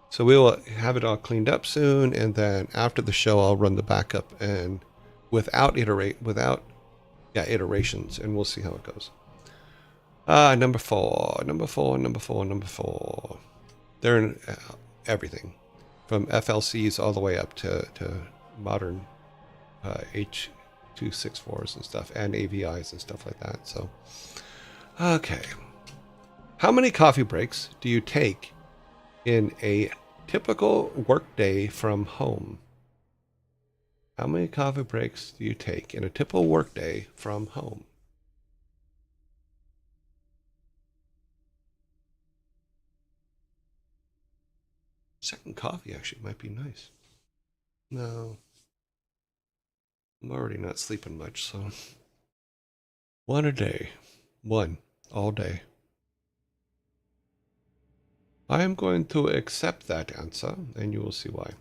Speaker 1: So we will have it all cleaned up soon, and then after the show, I'll run the backup and without iterations, and we'll see how it goes. Number 4. They're in everything, from FLCs all the way up to modern H.264s and stuff, and AVIs and stuff like that. So, okay. How many coffee breaks do you take in a typical workday from home? How many coffee breaks do you take in a typical workday from home? Second coffee actually might be nice. No. I'm already not sleeping much, so. 1 a day. 1 all day. I am going to accept that answer, and you will see why.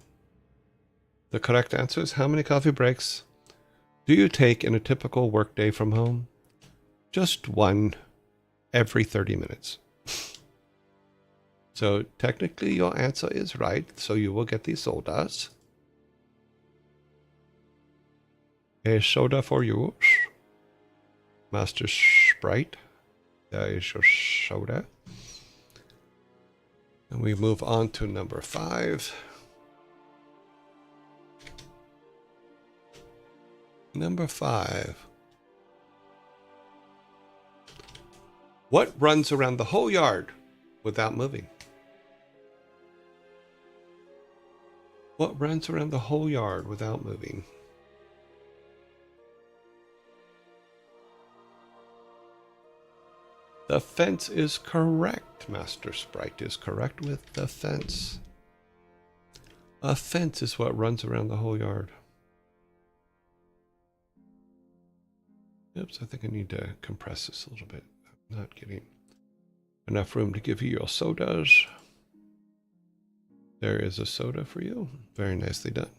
Speaker 1: The correct answer is, how many coffee breaks do you take in a typical workday from home? Just 1 every 30 minutes. So technically your answer is right, so you will get these sodas. A soda for you, Master Sprite. There is your soda. And we move on to number 5. Number 5. What runs around the whole yard without moving? What runs around the whole yard without moving? The fence is correct. Master Sprite is correct with the fence. A fence is what runs around the whole yard. Oops, I think I need to compress this a little bit. I'm not getting enough room to give you your sodas. There is a soda for you. Very nicely done.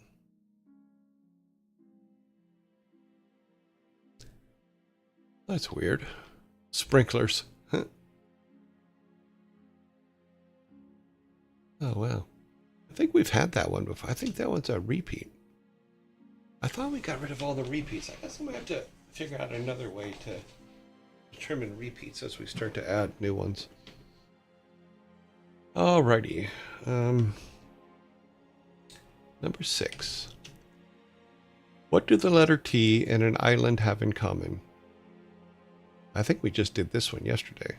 Speaker 1: That's weird. Sprinklers. Huh. Oh, wow. I think we've had that one before. I think that one's a repeat. I thought we got rid of all the repeats. I guess I'm going to have to figure out another way to determine repeats as we start to add new ones. Alrighty. Number 6. What do the letter T and an island have in common? I think we just did this one yesterday.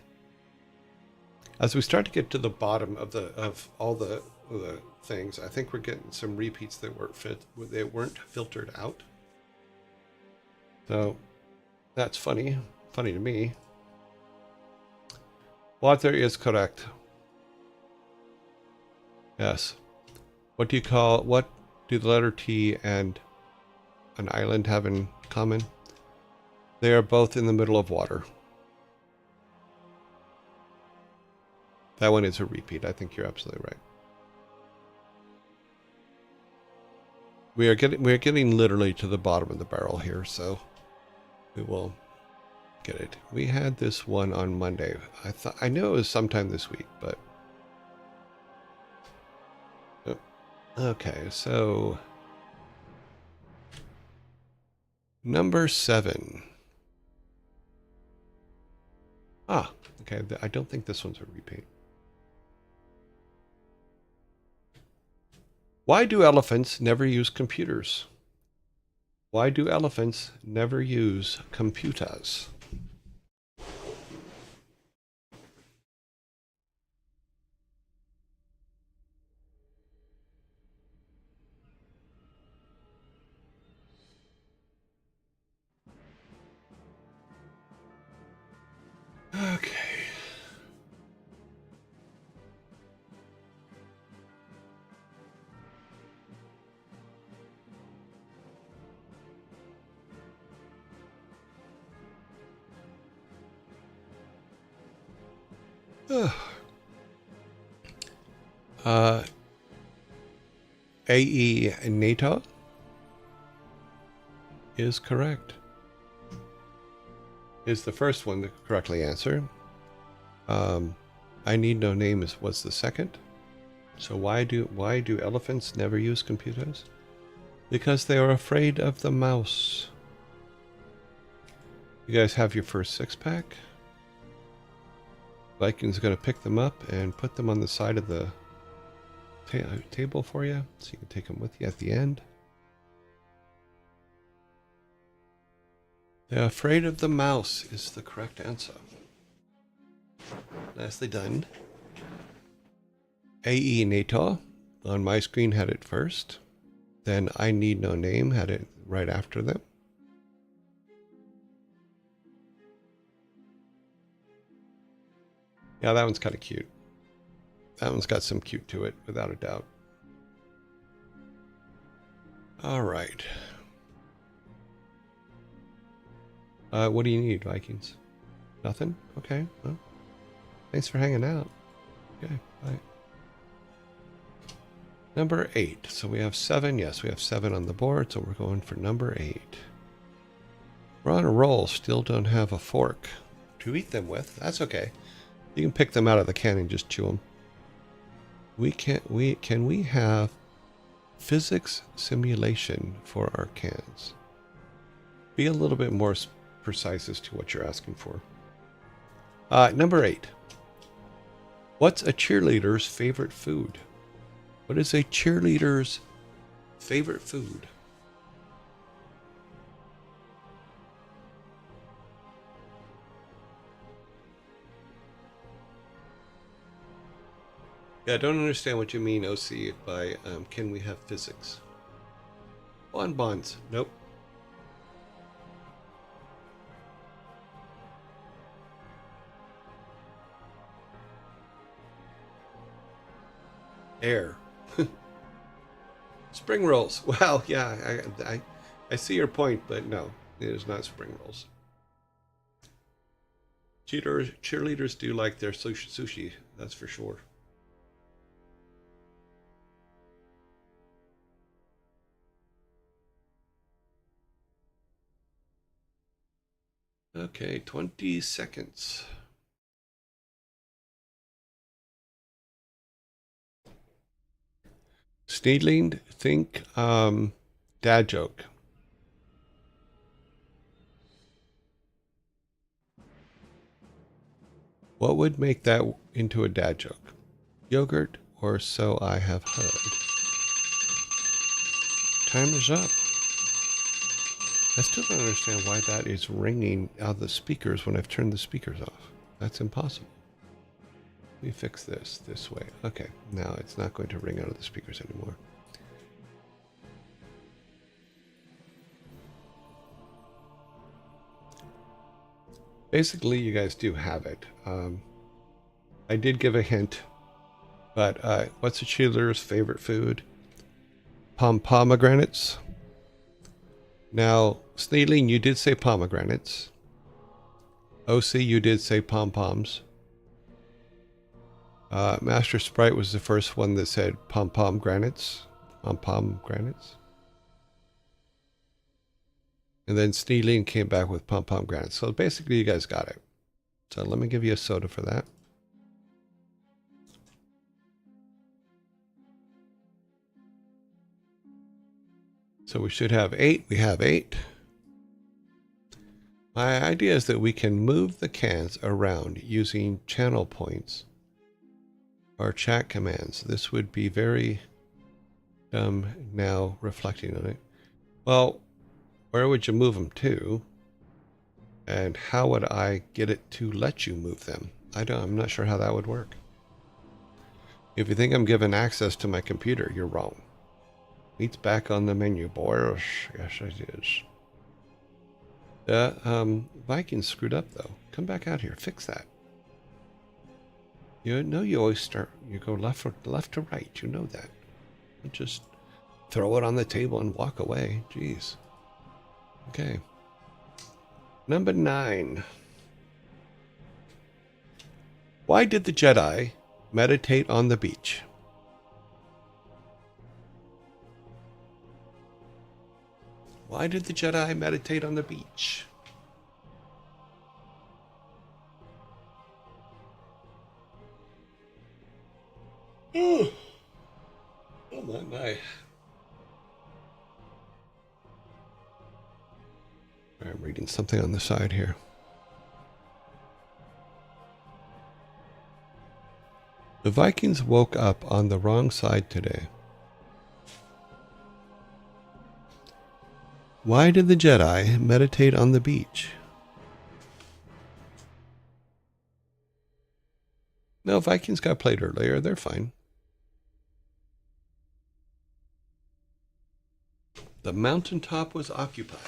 Speaker 1: As we start to get to the bottom of all the things, I think we're getting some repeats that weren't filtered out. So that's funny to me. Water is correct. Yes. What do the letter T and an island have in common? They are both in the middle of water. That one is a repeat. I think you're absolutely right. We are getting literally to the bottom of the barrel here, so we will get it. We had this one on Monday. I knew it was sometime this week, but okay. So number 7. Okay. I don't think this one's a repeat. Why do elephants never use computers? Why do elephants never use computers? Okay. AE NATO is correct. Is the first one to correctly answer. I need no name was the second. So why do elephants never use computers? Because they are afraid of the mouse. You guys have your first 6-pack. Vikings going to pick them up and put them on the side of the table for you, so you can take them with you at the end. They're afraid of the mouse is the correct answer. Nicely done. AE NATO on my screen had it first. Then I Need No Name had it right after them. Yeah, that one's kind of cute. That one's got some cute to it, without a doubt. All right. What do you need, Vikings? Nothing? Okay. Well, thanks for hanging out. Okay, bye. Number 8. So we have 7. Yes, we have 7 on the board, so we're going for number 8. We're on a roll. Still don't have a fork to eat them with. That's okay. You can pick them out of the can and just chew them. Can we have physics simulation for our cans? Be a little bit more precise as to what you're asking for. Number 8. What's a cheerleader's favorite food? What is a cheerleader's favorite food? Yeah, I don't understand what you mean, OC, by can we have physics? Bonbons. Nope. Air. Spring rolls. Well, yeah, I see your point, but no, it is not spring rolls. Cheerleaders do like their sushi, that's for sure. Okay, 20 seconds. Sneedling, think dad joke. What would make that into a dad joke? Yogurt, or so I have heard. Time is up. I still don't understand why that is ringing out of the speakers when I've turned the speakers off. That's impossible. Let me fix this way. Okay, now it's not going to ring out of the speakers anymore. Basically, you guys do have it. I did give a hint, but what's a cheerleader's favorite food? Pomegranates. Now, Sneedling, you did say pomegranates. OC, you did say pom-poms. Master Sprite was the first one that said pom-pomegranates. Pom-pomegranates. And then Sneedling came back with pom-pomegranates. So basically, you guys got it. So let me give you a soda for that. So we should have 8. We have 8. My idea is that we can move the cans around using channel points or chat commands. This would be very dumb now reflecting on it. Well, where would you move them to? And how would I get it to let you move them? I'm not sure how that would work. If you think I'm giving access to my computer, you're wrong. Meat's back on the menu, boys. Yes, it is. Vikings screwed up though. Come back out here. Fix that. You know you always start. You go left to right. You know that. You just throw it on the table and walk away. Jeez. Okay. Number 9. Why did the Jedi meditate on the beach? Why did the Jedi meditate on the beach? Oh my. I'm reading something on the side here. The Vikings woke up on the wrong side today. Why did the Jedi meditate on the beach? No, Vikings got played earlier. They're fine. The mountaintop was occupied.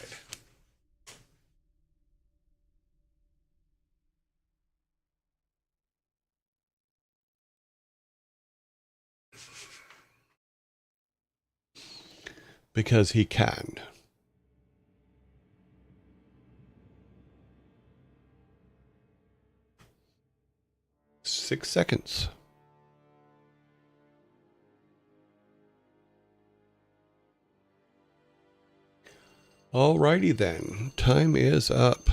Speaker 1: Because he can. Six seconds. Alrighty then. Time is up.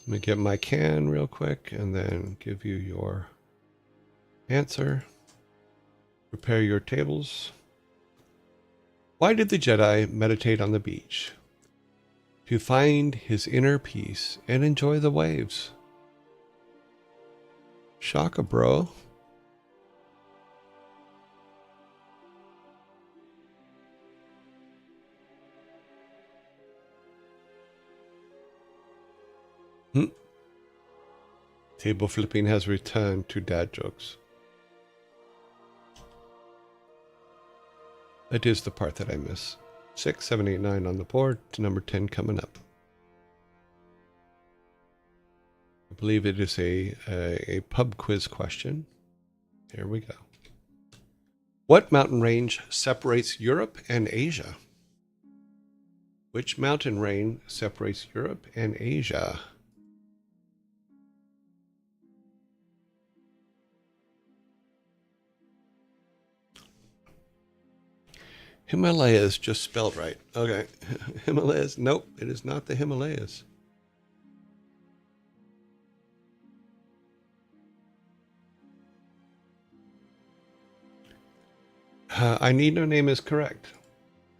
Speaker 1: Let me get my can real quick and then give you your answer. Prepare your tables. Why did the Jedi meditate on the beach? To find his inner peace and enjoy the waves. Shaka, bro. Table flipping has returned to dad jokes. That is the part that I miss. 6, 7, 8, 9 on the board. To number 10 coming up. I believe it is a pub quiz question. Here we go. What mountain range separates Europe and Asia? Which mountain range separates Europe and Asia? Himalayas, just spelled right. Okay. Himalayas. Nope, it is not the Himalayas. I need no name is correct.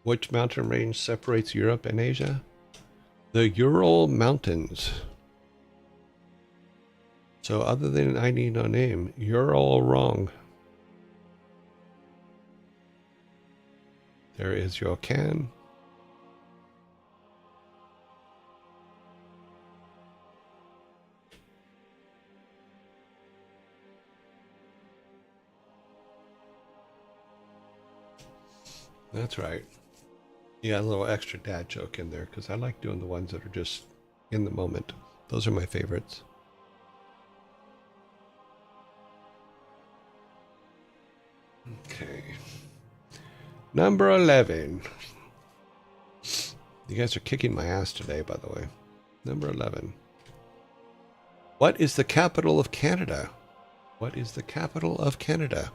Speaker 1: Which mountain range separates Europe and Asia? The Ural Mountains. So other than I need no name, you're all wrong. There is your can. That's right. Yeah, a little extra dad joke in there because I like doing the ones that are just in the moment. Those are my favorites. Okay. Number 11. You guys are kicking my ass today, by the way. Number 11. What is the capital of Canada? What is the capital of Canada?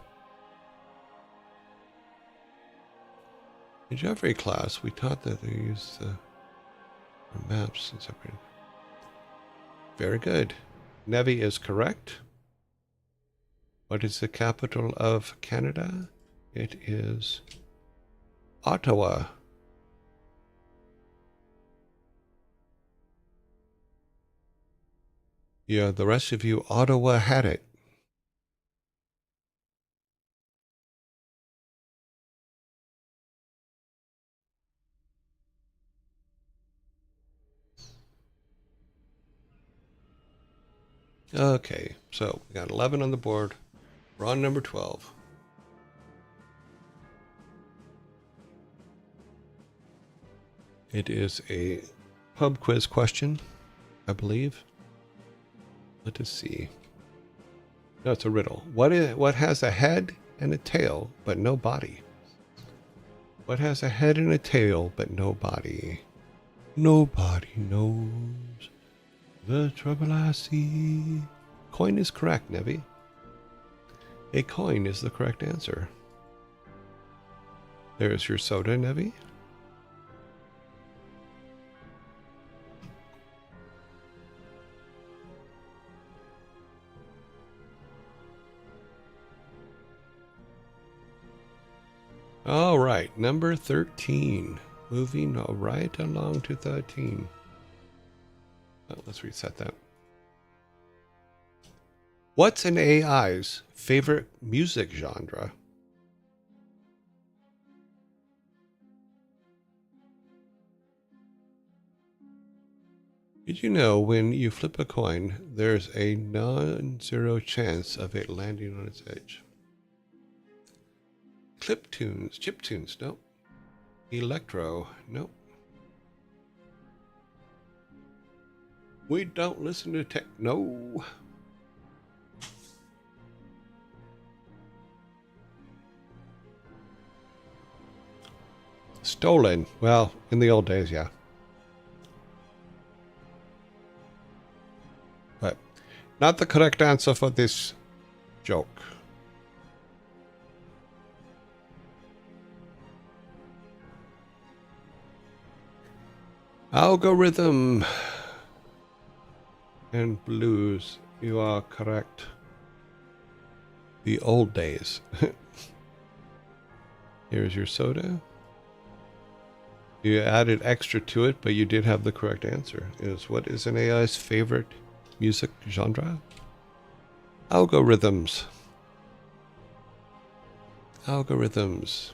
Speaker 1: In geography class, we taught that they use maps and separated. Very good. Nevi is correct. What is the capital of Canada? It is Ottawa. Yeah, the rest of you, Ottawa had it. Okay, so we got 11 on the board. We're on number 12. It is a pub quiz question, I believe. Let us see. No, it's a riddle. What has a head and a tail but no body? What has a head and a tail but no body? Nobody knows the trouble I see. Coin is correct, Nevi. A coin is the correct answer. There's your soda, Nevi. All right, number 13. Moving right along to 13. Oh, let's reset that. What's an AI's favorite music genre? Did you know when you flip a coin, there's a non-zero chance of it landing on its edge? Clip tunes, chip tunes, nope. Electro, nope. We don't listen to techno. Stolen. Well, in the old days, yeah. But not the correct answer for this joke. Algorithm and blues. You are correct. The old days. Here's your soda. You added extra to it, but you did have the correct answer. What is an AI's favorite music genre? Algorithms. Algorithms.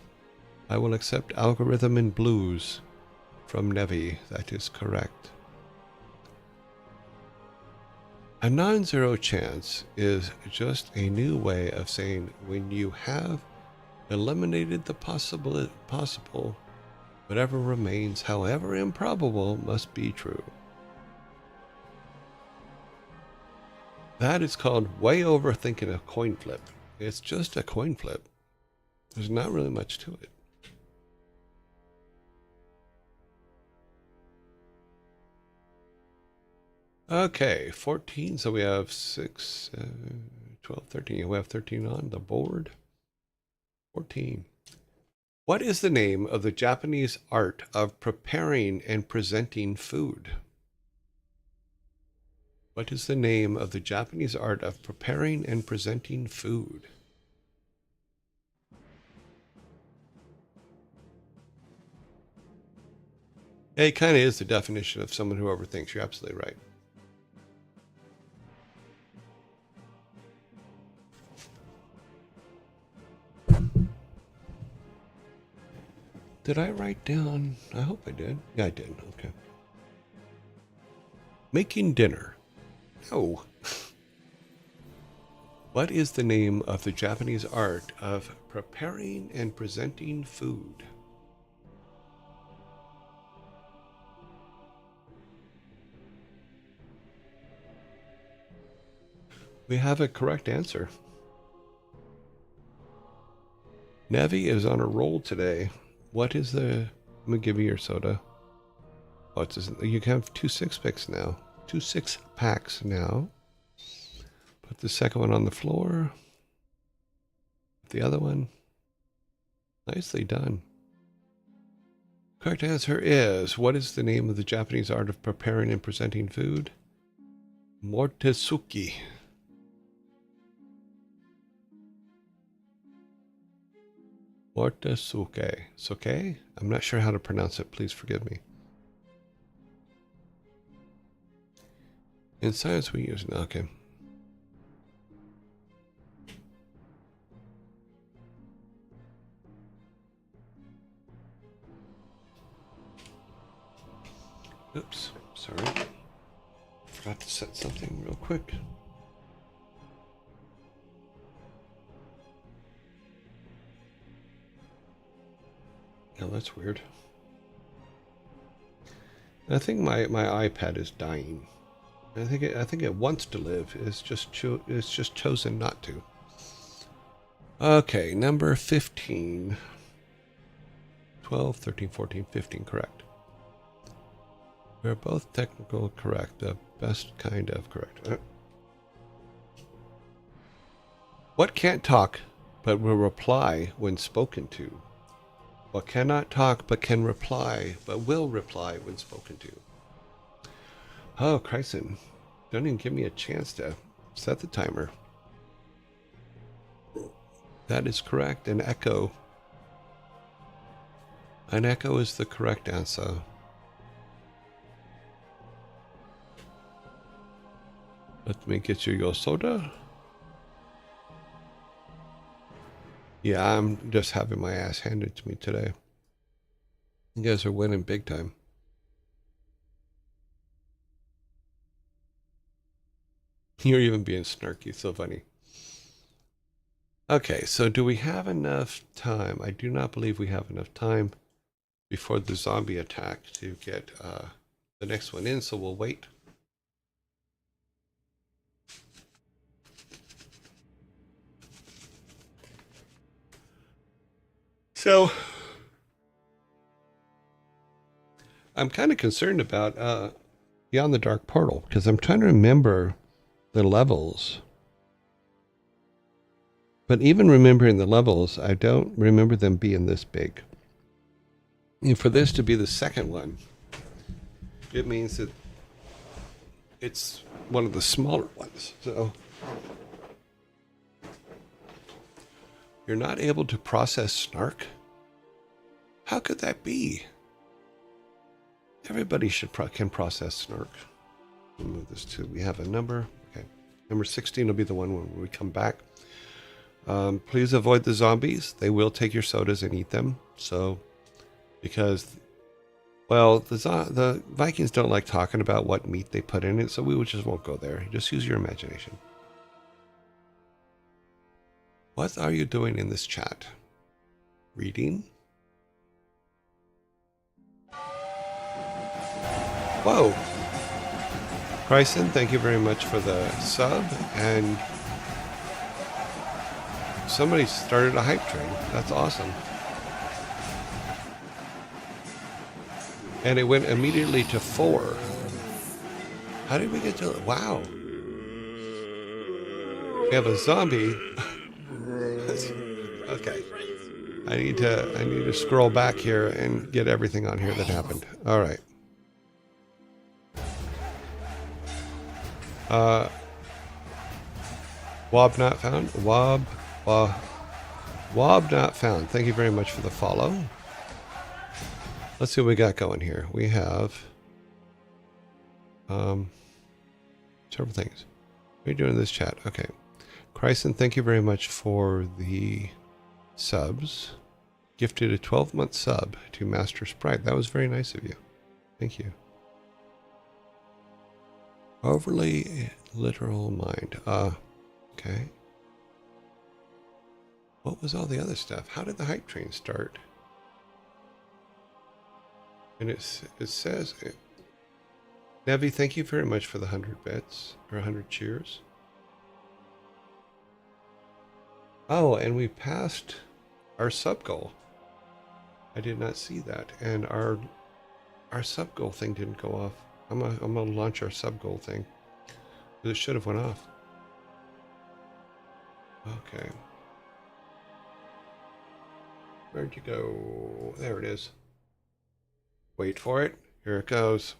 Speaker 1: I will accept algorithm and blues from Nevi. That is correct. A non-zero chance is just a new way of saying when you have eliminated the possible, whatever remains, however improbable, must be true. That is called way overthinking a coin flip. It's just a coin flip. There's not really much to it. Okay, 14. So we have 6, 12, 13. We have 13 on the board. 14. What is the name of the Japanese art of preparing and presenting food? What is the name of the Japanese art of preparing and presenting food? It kind of is the definition of someone who overthinks. You're absolutely right. Did I write down? I hope I did. Yeah, I did. Okay. Making dinner. No. What is the name of the Japanese art of preparing and presenting food? We have a correct answer. Nevi is on a roll today. What is the... I'm going to give you your soda. Oh, you can have 2 6-packs now. 2 6-packs now. Put the second one on the floor. The other one. Nicely done. Correct answer is, what is the name of the Japanese art of preparing and presenting food? Mortesuki. Mortesuke. Suke? I'm not sure how to pronounce it. Please forgive me. In science we use... Okay. Oops. Sorry. Forgot to set something real quick. Oh, that's weird. I think my iPad is dying. I think it wants to live. It's just chosen not to. Okay, number 15. 12, 13, 14, 15, correct. We're both technical correct. The best kind of correct. What can't talk but will reply when spoken to? What cannot talk but can reply but will reply when spoken to? Oh, Christen. Don't even give me a chance to set the timer. That is correct. An echo. An echo is the correct answer. Let me get you your soda. Yeah, I'm just having my ass handed to me today. You guys are winning big time. You're even being snarky. So funny. Okay, so do we have enough time? I do not believe we have enough time before the zombie attack to get the next one in, so we'll wait. So I'm kind of concerned about Beyond the Dark Portal, because I'm trying to remember the levels. But even remembering the levels, I don't remember them being this big. And for this to be the second one, it means that it's one of the smaller ones. So you're not able to process snark? How could that be? Everybody can process snark. We'll move this to, we have a number. Okay. Number 16 will be the one when we come back. Please avoid the zombies. They will take your sodas and eat them. So, because, well, the Vikings don't like talking about what meat they put in it, so we just won't go there. Just use your imagination. What are you doing in this chat? Reading? Whoa! Christen, thank you very much for the sub, and somebody started a hype train. That's awesome. And it went immediately to 4. How did we get to... Wow. We have a zombie. Okay. I need to scroll back here and get everything on here that happened. All right. Wob not found. Wob not found. Thank you very much for the follow. Let's see what we got going here. We have several things. What are you doing in this chat? Okay. Christen, thank you very much for the subs. Gifted a 12-month sub to Master Sprite. That was very nice of you. Thank you. Overly literal mind. Okay. What was all the other stuff? How did the hype train start? And it says... Nevi, thank you very much for the 100 bits, or 100 cheers. Oh, and we passed our sub goal. I did not see that, and our sub goal thing didn't go off. I'm gonna launch our sub goal thing. It should have went off. Okay. Where'd you go? There it is. Wait for it. Here it goes.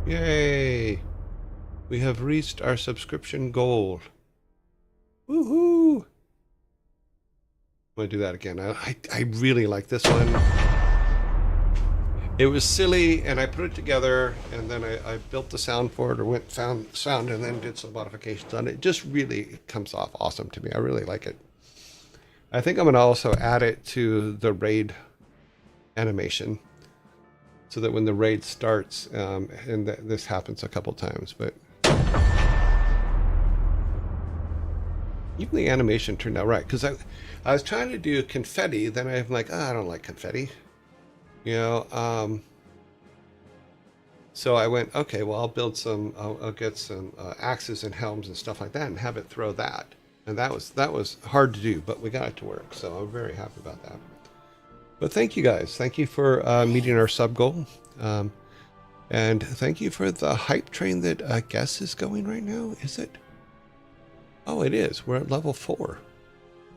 Speaker 1: Yay! We have reached our subscription goal. Woohoo! I'm gonna do that again. I really like this one. It was silly, and I put it together, and then I built the sound for it, or found sound, and then did some modifications on it. It just really comes off awesome to me. I really like it. I think I'm going to also add it to the raid animation, so that when the raid starts, and this happens a couple times, but even the animation turned out right, because I was trying to do confetti, then I'm like, oh, I don't like confetti. You know, so I went, okay, well, I'll build some, I'll get some axes and helms and stuff like that and have it throw that. And that was hard to do, but we got it to work. So I'm very happy about that. But thank you guys. Thank you for meeting our sub goal. And thank you for the hype train that I guess is going right now. Is it? Oh, it is. We're at level 4.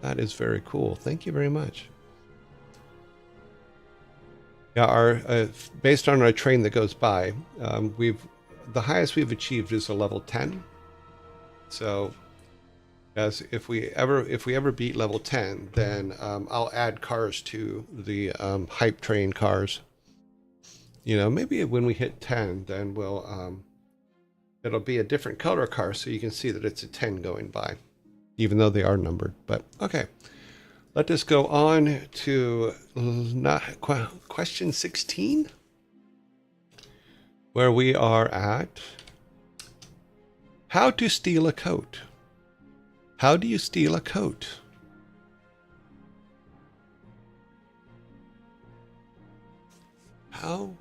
Speaker 1: That is very cool. Thank you very much. Yeah, our based on our train that goes by, the highest we've achieved is a level 10. So, as if we ever beat level 10, then I'll add cars to the hype train cars. You know, maybe when we hit 10, then we'll it'll be a different color car, so you can see that it's a 10 going by, even though they are numbered. But okay. Let us go on to question 16, where we are at how to steal a coat. How do you steal a coat? How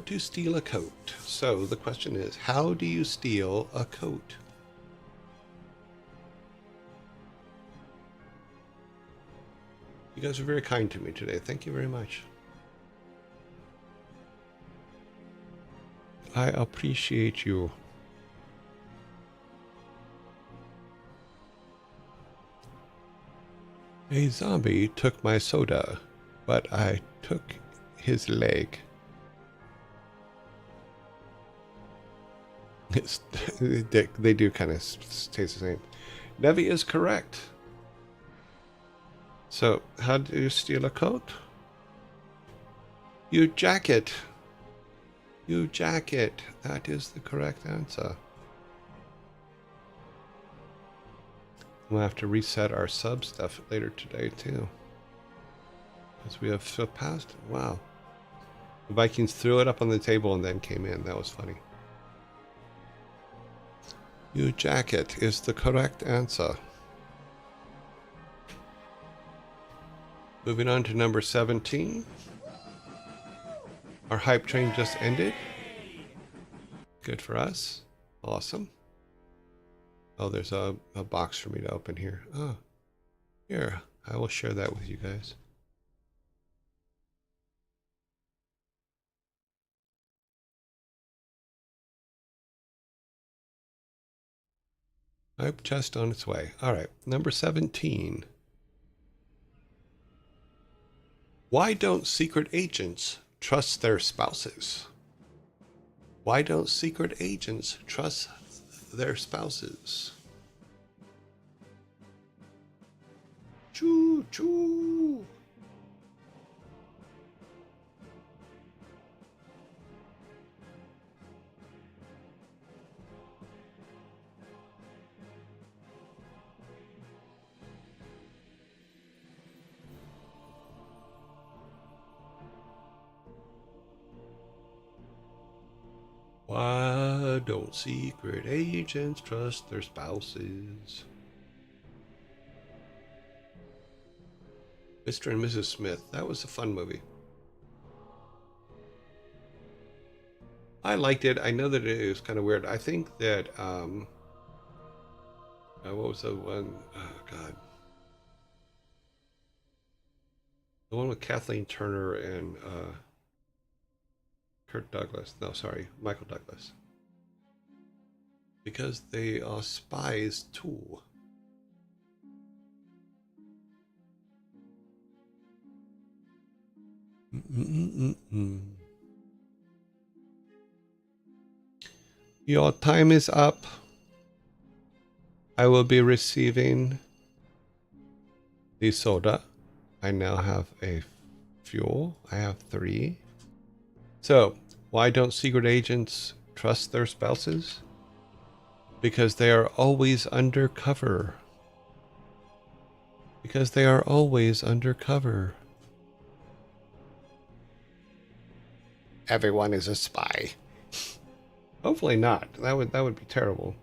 Speaker 1: to steal a coat. So the question is, how do you steal a coat? You guys are very kind to me today. Thank you very much. I appreciate you. A zombie took my soda, but I took his leg. They do kind of taste the same. Nevi is correct. So, how do you steal a coat? You jack it. You jack it. That is the correct answer. We'll have to reset our sub stuff later today, too. Because we have surpassed. Wow. The Vikings threw it up on the table and then came in. That was funny. You jack it is the correct answer. Moving on to number 17. Our hype train just ended. Good for us. Awesome. Oh, there's a box for me to open here. Oh, here. I will share that with you guys. Hype chest on its way. All right, number 17. Why don't secret agents trust their spouses? Why don't secret agents trust their spouses? Choo choo. Why don't secret agents trust their spouses? Mr. and Mrs. Smith. That was a fun movie. I liked it. I know that it was kind of weird. I think that What was the one? Oh, God. The one with Kathleen Turner and Kurt Douglas. No, sorry, Michael Douglas. Because they are spies too. Your time is up. I will be receiving the soda. I now have a fuel. I have 3. So, why don't secret agents trust their spouses? Because they are always undercover. Because they are always undercover. Everyone is a spy. Hopefully not. That would be terrible.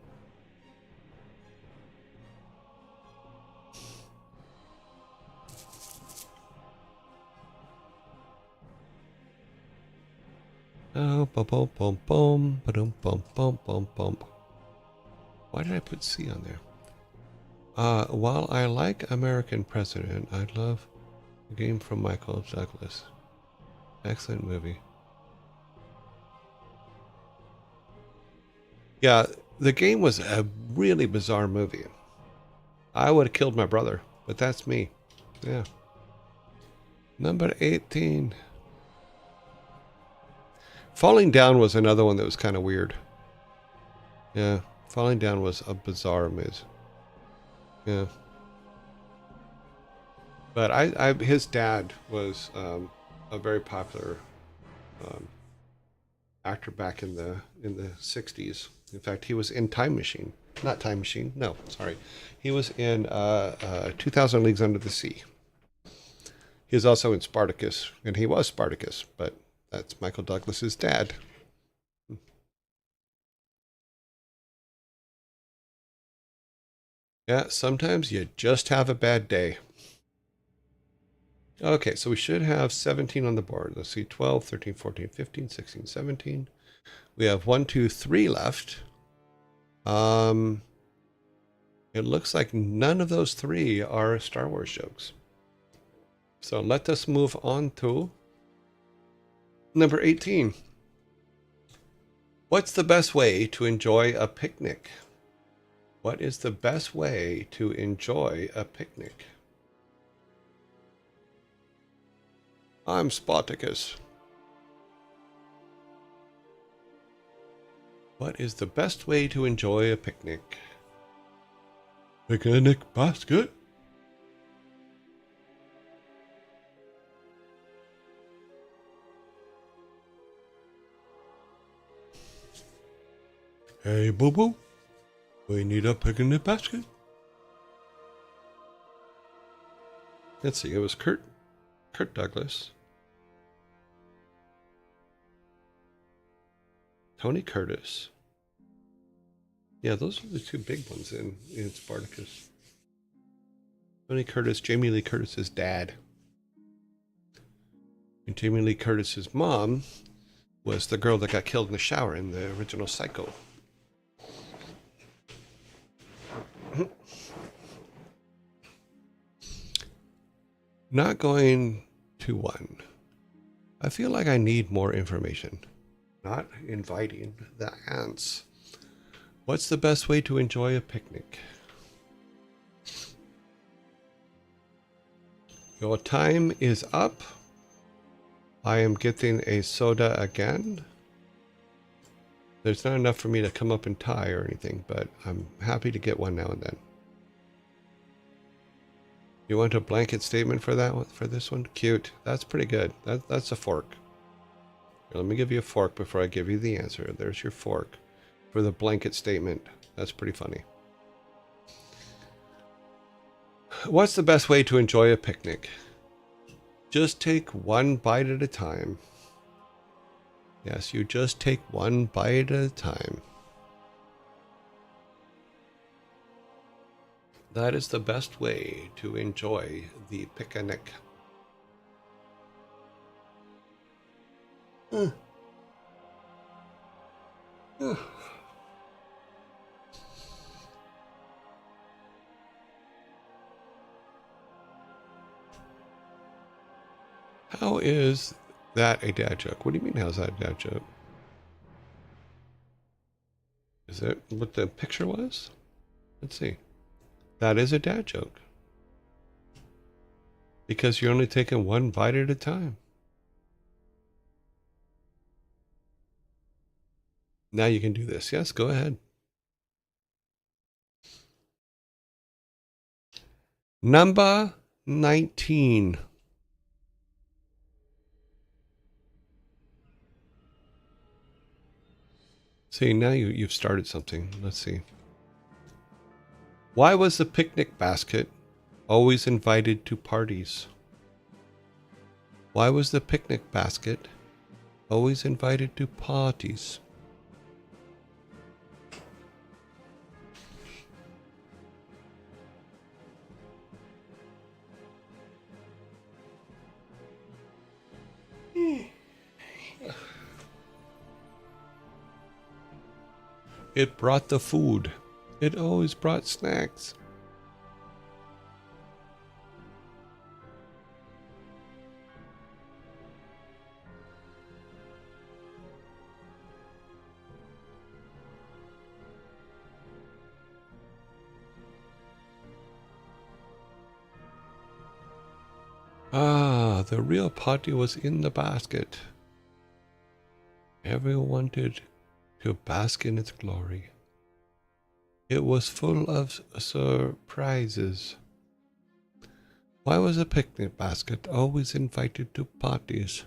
Speaker 1: Oh, bum bum bum bum bum bum bum bum bum. Why did I put C on there? While I like American President, I love the game from Michael Douglas. Excellent movie. Yeah, the game was a really bizarre movie. I would have killed my brother, but that's me. Yeah. Number 18. Falling Down was another one that was kind of weird. Yeah, Falling Down was a bizarre maze. Yeah. But his dad was a very popular um, actor back in the 60s. In fact, he was in Time Machine. Not Time Machine. No, sorry. He was in 2000 Leagues Under the Sea. He was also in Spartacus, and he was Spartacus, but that's Michael Douglas's dad. Yeah, sometimes you just have a bad day. Okay, so we should have 17 on the board. Let's see, 12, 13, 14, 15, 16, 17. We have 1, 2, 3 left. It looks like none of those 3 are Star Wars jokes. So let us move on to number 18. What's the best way to enjoy a picnic? What is the best way to enjoy a picnic? I'm Spartacus. What is the best way to enjoy a picnic? Picnic basket? Hey, boo boo. We need a picnic basket. Let's see, it was Kurt Douglas, Tony Curtis. Yeah, those are the 2 big ones in Spartacus. Tony Curtis, Jamie Lee Curtis's dad. And Jamie Lee Curtis's mom was the girl that got killed in the shower in the original Psycho. Not going to 1. I feel like I need more information. Not inviting the ants. What's the best way to enjoy a picnic? Your time is up. I am getting a soda again. There's not enough for me to come up and tie or anything, but I'm happy to get one now and then. You want a blanket statement for that one, for this one? Cute. That's pretty good. That's a fork. Here, let me give you a fork before I give you the answer. There's your fork for the blanket statement. That's pretty funny. What's the best way to enjoy a picnic? Just take one bite at a time. Yes, you just take one bite at a time. That is the best way to enjoy the picnic. How is that a dad joke? What do you mean, how's that a dad joke? Is it what the picture was? Let's see. That is a dad joke. Because you're only taking one bite at a time. Now you can do this. Yes, go ahead. Number 19. See, now you've started something. Let's see. Why was the picnic basket always invited to parties? Why was the picnic basket always invited to parties? It brought the food. It always brought snacks. Ah, the real party was in the basket. Everyone wanted to bask in its glory. It was full of surprises. Why was a picnic basket always invited to parties?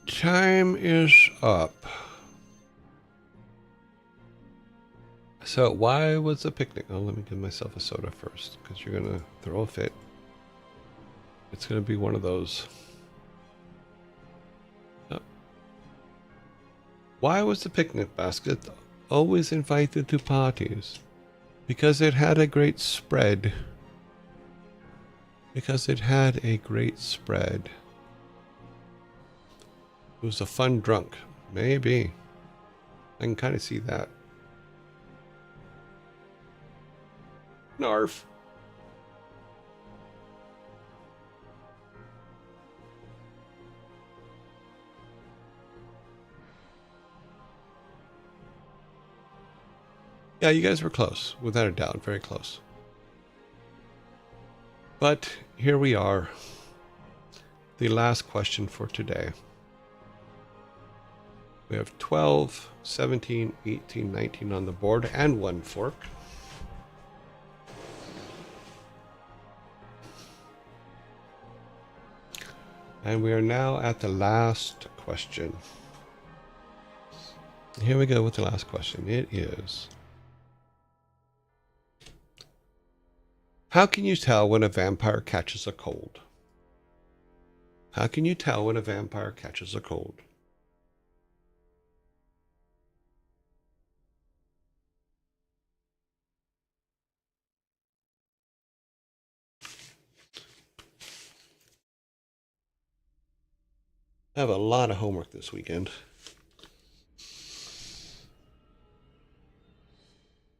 Speaker 1: Time is up. So why was the picnic? Oh, let me give myself a soda first, because you're going to throw a fit. It's going to be one of those. Oh. Why was the picnic basket always invited to parties? Because it had a great spread. Because it had a great spread. It was a fun drunk. Maybe. I can kind of see that. Narf. Yeah, you guys were close. Without a doubt, very close. But here we are. The last question for today. We have 12, 17, 18, 19 on the board and one fork. And we are now at the last question. Here we go with the last question. It is, how can you tell when a vampire catches a cold? How can you tell when a vampire catches a cold? I have a lot of homework this weekend.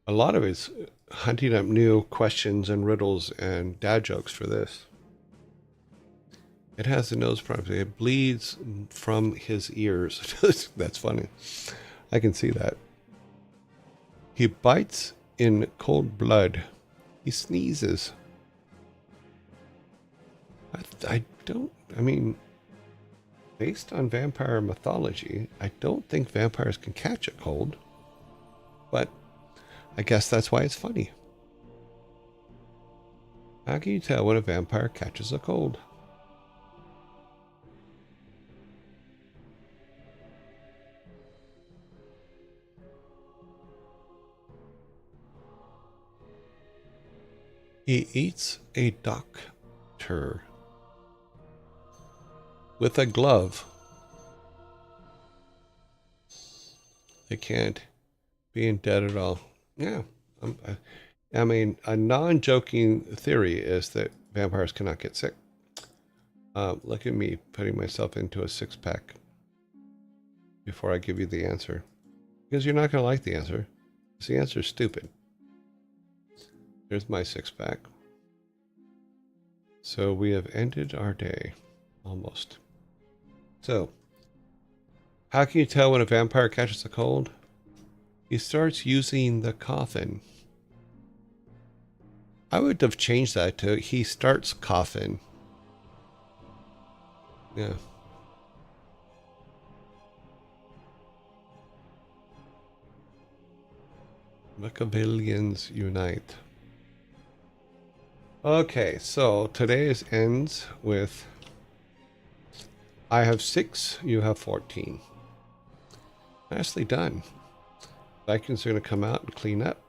Speaker 1: A lot of it's hunting up new questions and riddles and dad jokes for this. It has the nose problem. It bleeds from his ears. That's funny. I can see that. He bites in cold blood. He sneezes. I mean, based on vampire mythology, I don't think vampires can catch a cold. But I guess that's why it's funny. How can you tell when a vampire catches a cold? He eats a doctor with a glove. They can't be in debt at all. Yeah. I mean, a non-joking theory is that vampires cannot get sick. Look at me putting myself into a six-pack before I give you the answer. Because you're not going to like the answer. Because the answer is stupid. Here's my six-pack. So we have ended our day. Almost. So, how can you tell when a vampire catches a cold? He starts using the coffin. I would have changed that to he starts coughing. Yeah. Machiavellians unite. Okay, so today's ends with I have 6, you have 14. Nicely done. Vikings are going to come out and clean up.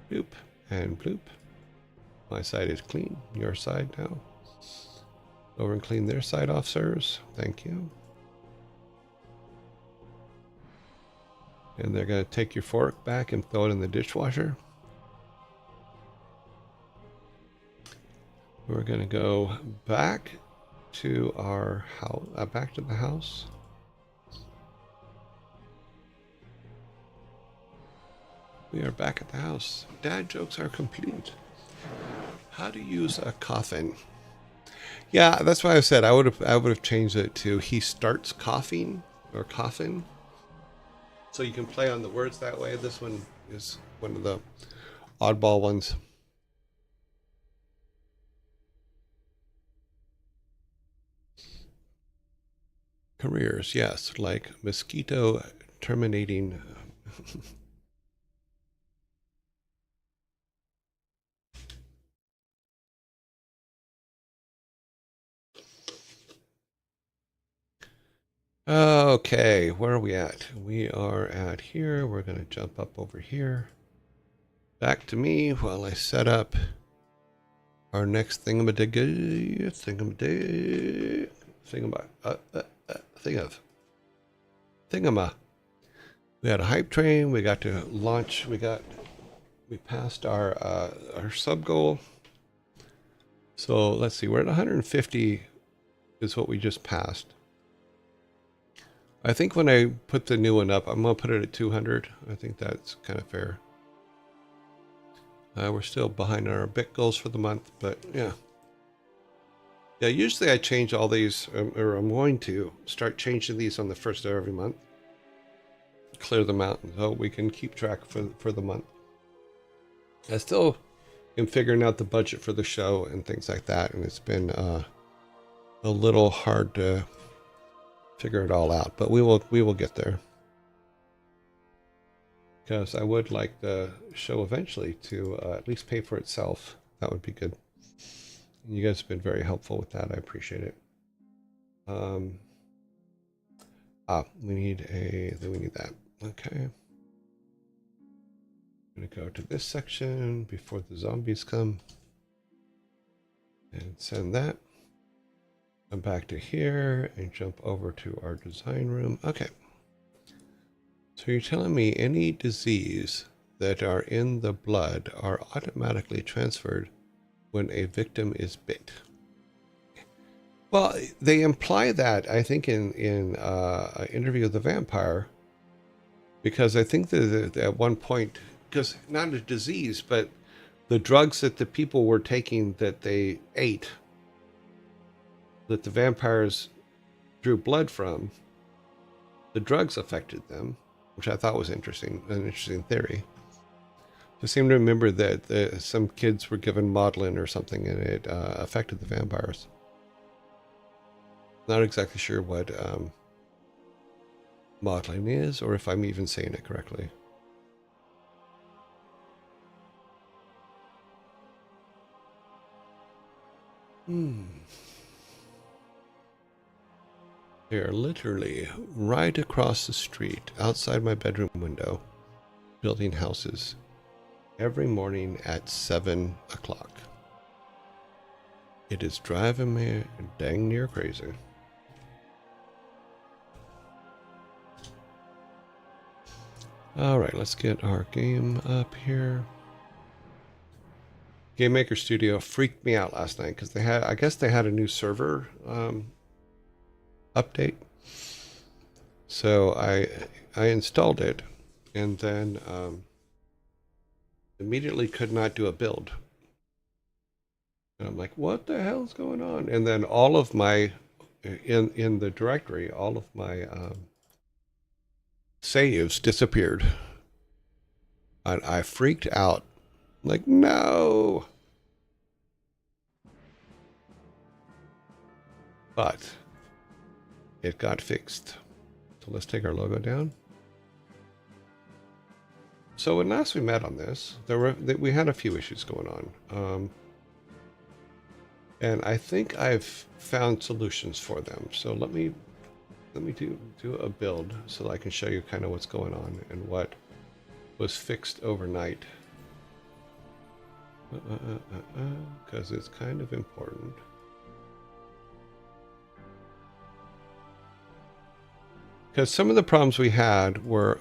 Speaker 1: Bloop and bloop. My side is clean. Your side now. Over and clean their side off, sirs. Thank you. And they're going to take your fork back and throw it in the dishwasher. We're going to go back to our house, back to the house. We are back at the house. Dad jokes are complete. How to use a coffin? Yeah, that's why I said I would have changed it to he starts coughing or coffin. So you can play on the words that way. This one is one of the oddball ones. Careers, yes, like mosquito terminating. Okay, where are we at? We are at here. We're going to jump up over here. Back to me while I set up our next thingamadig, thingama. We had a hype train. We got to launch. We passed our sub goal. So let's see. We're at 150 is what we just passed. I think when I put the new one up, I'm going to put it at 200. I think that's kind of fair. We're still behind on our bit goals for the month, but yeah. Yeah, usually I change all these, or I'm going to start changing these on the first of every month. Clear them out so we can keep track for the month. I still am figuring out the budget for the show and things like that, and it's been a little hard to figure it all out, but we will get there. Because I would like the show eventually to at least pay for itself. That would be good. And you guys have been very helpful with that. I appreciate it. We need that. Okay. I'm gonna go to this section before the zombies come. And send that. Come back to here and jump over to our design room. Okay. So you're telling me any disease that are in the blood are automatically transferred when a victim is bit. Well, they imply that, I think, in an interview with the vampire, because I think that at one point, because not a disease, but the drugs that the people were taking that they ate, that the vampires drew blood from, the drugs affected them, which I thought was interesting, an interesting theory. I seem to remember that some kids were given maudlin or something, and it affected the vampires. Not exactly sure what maudlin is, or if I'm even saying it correctly. They're literally right across the street, outside my bedroom window, building houses every morning at 7 o'clock. It is driving me dang near crazy. All right, let's get our game up here. Game Maker Studio freaked me out last night because I guess they had a new server update. So I installed it and then immediately could not do a build. And I'm like, what the hell's going on? And then all of my, in the directory, all of my saves disappeared. And I freaked out. Like, no. But it got fixed. So let's take our logo down. So when last we met on this, we had a few issues going on. And I think I've found solutions for them. So let me do a build so that I can show you kind of what's going on and what was fixed overnight. Because it's kind of important. Because some of the problems we had were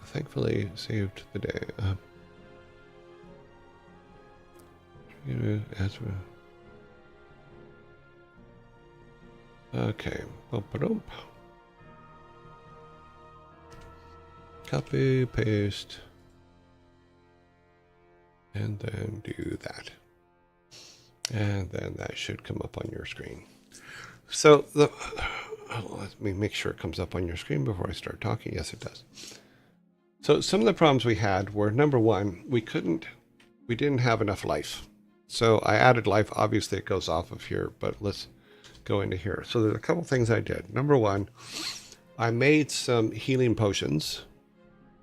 Speaker 1: thankfully saved the day. Okay. Copy, paste, and then do that. And then that should come up on your screen. So let me make sure it comes up on your screen before I start talking. Yes, it does. So some of the problems we had were, number one, we didn't have enough life. So I added life. Obviously it goes off of here, but let's go into here. So there's a couple things I did. Number one, I made some healing potions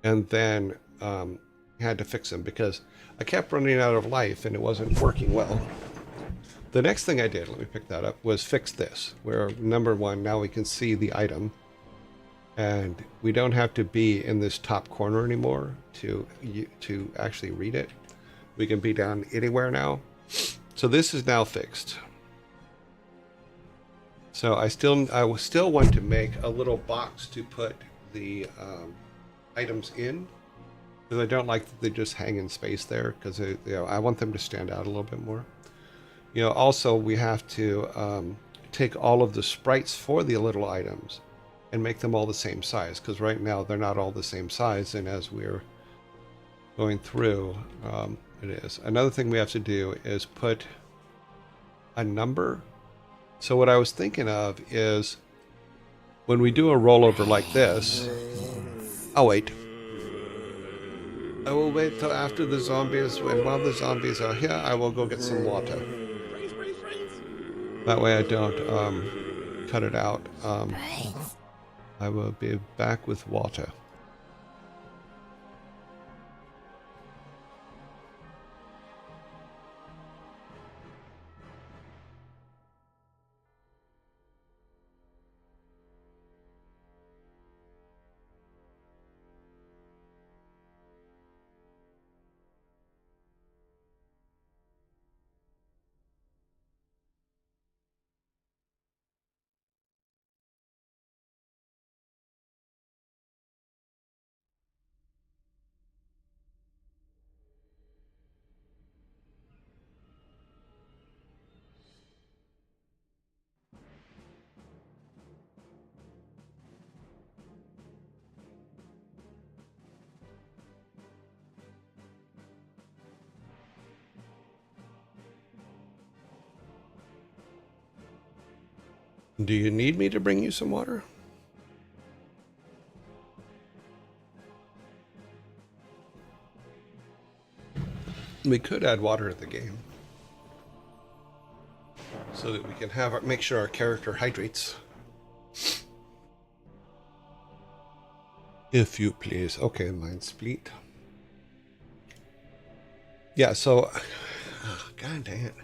Speaker 1: and then had to fix them because I kept running out of life and it wasn't working well. The next thing I did, let me pick that up, was fix this, where number one, now we can see the item and we don't have to be in this top corner anymore to actually read it. We can be down anywhere now. So this is now fixed. So I still want to make a little box to put the items in, because I don't like that they just hang in space there, because I want them to stand out a little bit more. Also we have to take all of the sprites for the little items and make them all the same size, because right now they're not all the same size, and as we're going through, it is. Another thing we have to do is put a number. So what I was thinking of is when we do a rollover like this, I'll wait. I will wait till after the zombies, and while the zombies are here, I will go get some water. That way I don't cut it out. I will be back with water. Do you need me to bring you some water? We could add water at the game so that we can make sure our character hydrates. If you please. Okay, mind split. Yeah, so god dang it.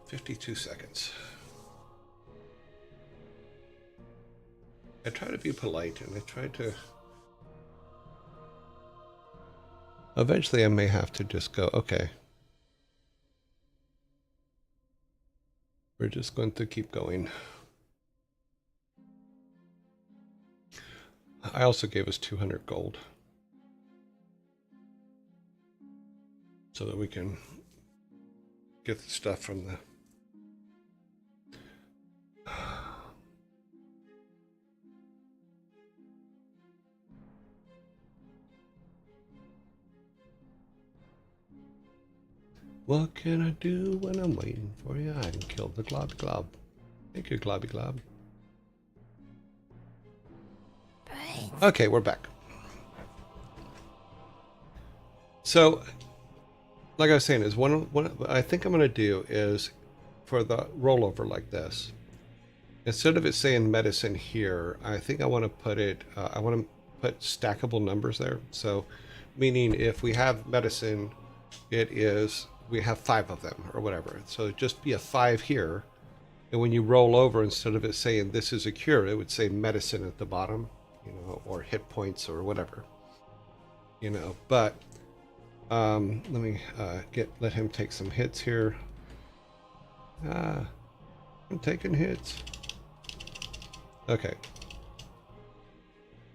Speaker 1: 52 seconds. I try to be polite and I try to... Eventually I may have to just go, okay. We're just going to keep going. I also gave us 200 gold. So that we can get the stuff from the... What can I do when I'm waiting for you? I can kill the glob glob. Thank you, globby glob. Okay, we're back. So, like I was saying, is one what I think I'm going to do is for the rollover like this. Instead of it saying medicine here, I think I want to put it. I want to put stackable numbers there. So, meaning if we have medicine, it is we have 5 of them or whatever. So just be a 5 here, and when you roll over, instead of it saying this is a cure, it would say medicine at the bottom, you know, or hit points or whatever, you know. But let me let him take some hits here. I'm taking hits. Okay.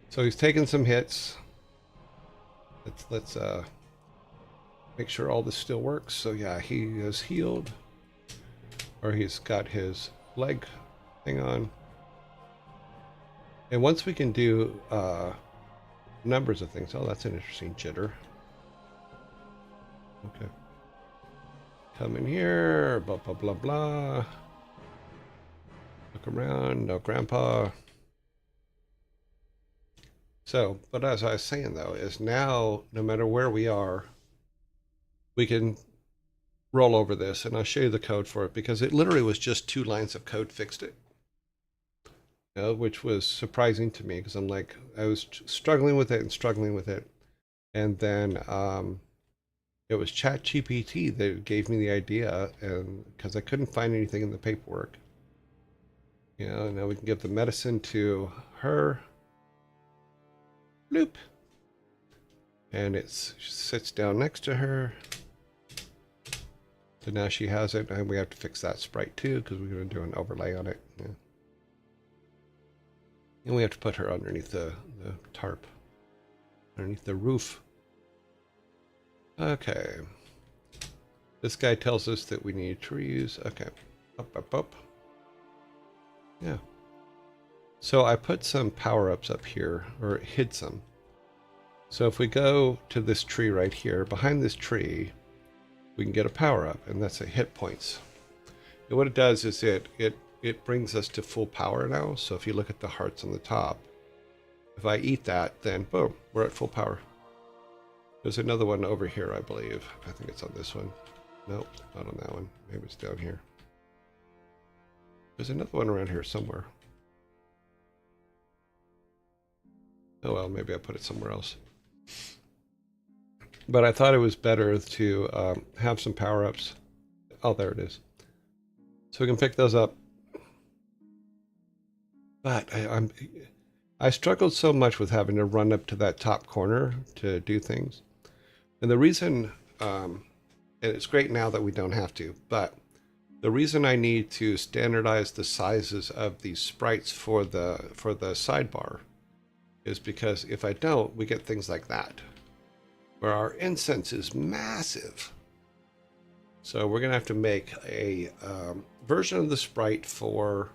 Speaker 1: So he's taking some hits. Let's make sure all this still works. So yeah, he is healed, or he's got his leg thing on. And once we can do numbers of things, oh, that's an interesting jitter. Okay. Come in here, blah, blah, blah, blah. Look around, no grandpa. So, but as I was saying though, is now, no matter where we are, we can roll over this, and I'll show you the code for it, because it literally was just 2 lines of code fixed it. You know, which was surprising to me, because I'm like, I was struggling with it and struggling with it. And then it was ChatGPT that gave me the idea, and because I couldn't find anything in the paperwork. You know, now we can give the medicine to her. Bloop. And it sits down next to her. So now she has it, and we have to fix that sprite too, because we're going to do an overlay on it. Yeah. And we have to put her underneath the tarp, underneath the roof. Okay. This guy tells us that we need trees. Okay. Up, up, up. Yeah. So I put some power-ups up here, or hid some. So if we go to this tree right here, behind this tree, we can get a power-up, and that's a hit points. And what it does is it brings us to full power now. So if you look at the hearts on the top, if I eat that, then boom, we're at full power. There's another one over here, I believe. I think it's on this one. Nope, not on that one. Maybe it's down here. There's another one around here somewhere. Oh well, maybe I put it somewhere else. But I thought it was better to have some power-ups. Oh, there it is. So we can pick those up. But I struggled so much with having to run up to that top corner to do things. And the reason, and it's great now that we don't have to, but the reason I need to standardize the sizes of these sprites for the sidebar is because if I don't, we get things like that, where our incense is massive. So we're going to have to make a version of the sprite for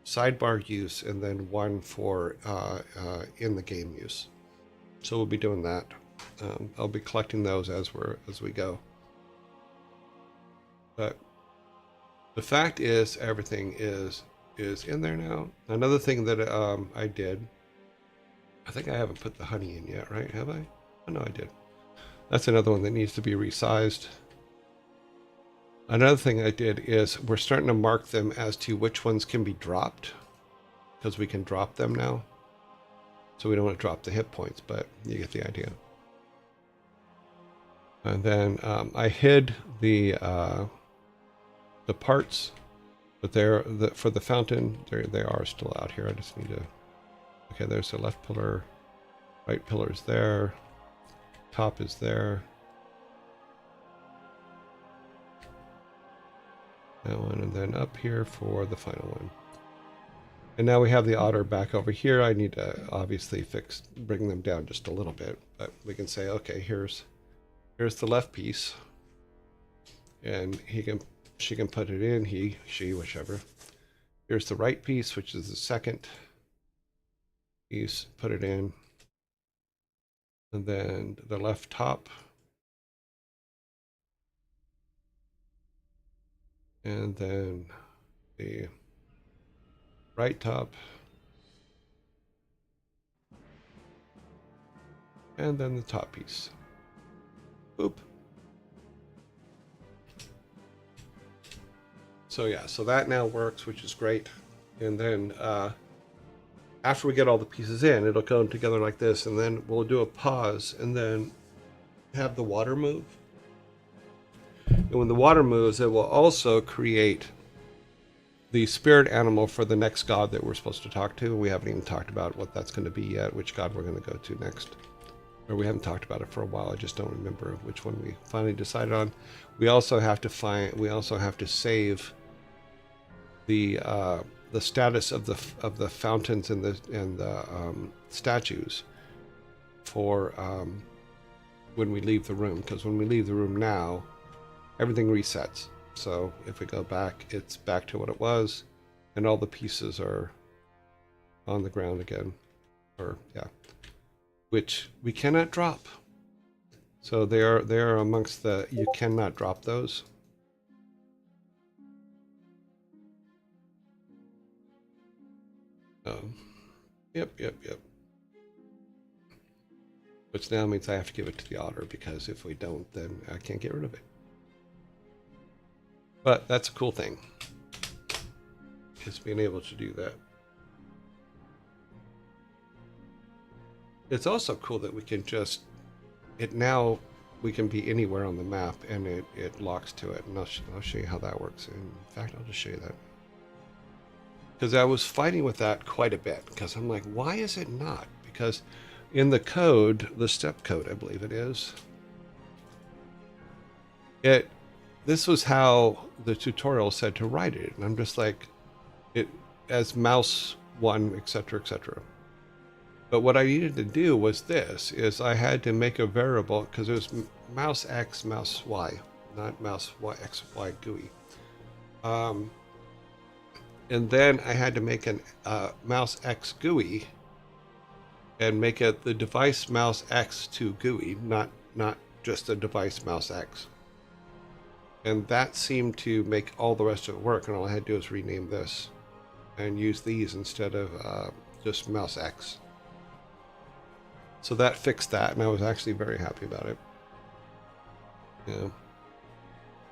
Speaker 1: sidebar use, and then one for in the game use. So we'll be doing that. I'll be collecting those as we go. But the fact is, everything is in there now. Another thing that I did, I think I haven't put the honey in yet, right? Have I? Oh no, I did. That's another one that needs to be resized. Another thing I did is we're starting to mark them as to which ones can be dropped, because we can drop them now. So we don't want to drop the hit points, but you get the idea. And then I hid the parts, but for the fountain, they are still out here. I just need to. Okay, there's the left pillar, right pillar's there, top is there. That one, and then up here for the final one. And now we have the otter back over here. I need to obviously bring them down just a little bit, but we can say, okay, here's the left piece. and she can put it in, she, whichever. Here's the right piece, which is the second piece, put it in. And then the left top. And then the right top. And then the top piece. Boop. So yeah, so that now works, which is great. And then after we get all the pieces in, it'll go together like this, and then we'll do a pause and then have the water move. And when the water moves, it will also create the spirit animal for the next god that we're supposed to talk to. We haven't even talked about what that's going to be yet, which god we're going to go to next. Or we haven't talked about it for a while. I just don't remember which one we finally decided on. We also have to save the status of the fountains and the statues for when we leave the room, because when we leave the room now, everything resets. So if we go back, it's back to what it was, and all the pieces are on the ground again, or yeah, which we cannot drop. So they are amongst the, you cannot drop those. Yep. Which now means I have to give it to the otter, because if we don't, then I can't get rid of it. But that's a cool thing, is being able to do that. It's also cool that we can just, now we can be anywhere on the map and it locks to it. And I'll show you how that works. In fact, I'll just show you that. Because I was fighting with that quite a bit, because I'm like, why is it not? Because in the code, the step code, I believe it is, this was how the tutorial said to write it. And I'm just like, it as mouse 1, etc., etc. But what I needed to do was this, is I had to make a variable, because it was mouse X, mouse Y, not mouse Y, X, Y GUI. And then I had to make an mouse X GUI and make it the device mouse X to GUI, not just the device mouse X. And that seemed to make all the rest of it work, and all I had to do is rename this and use these instead of just mouse X. So that fixed that, and I was actually very happy about it. Yeah.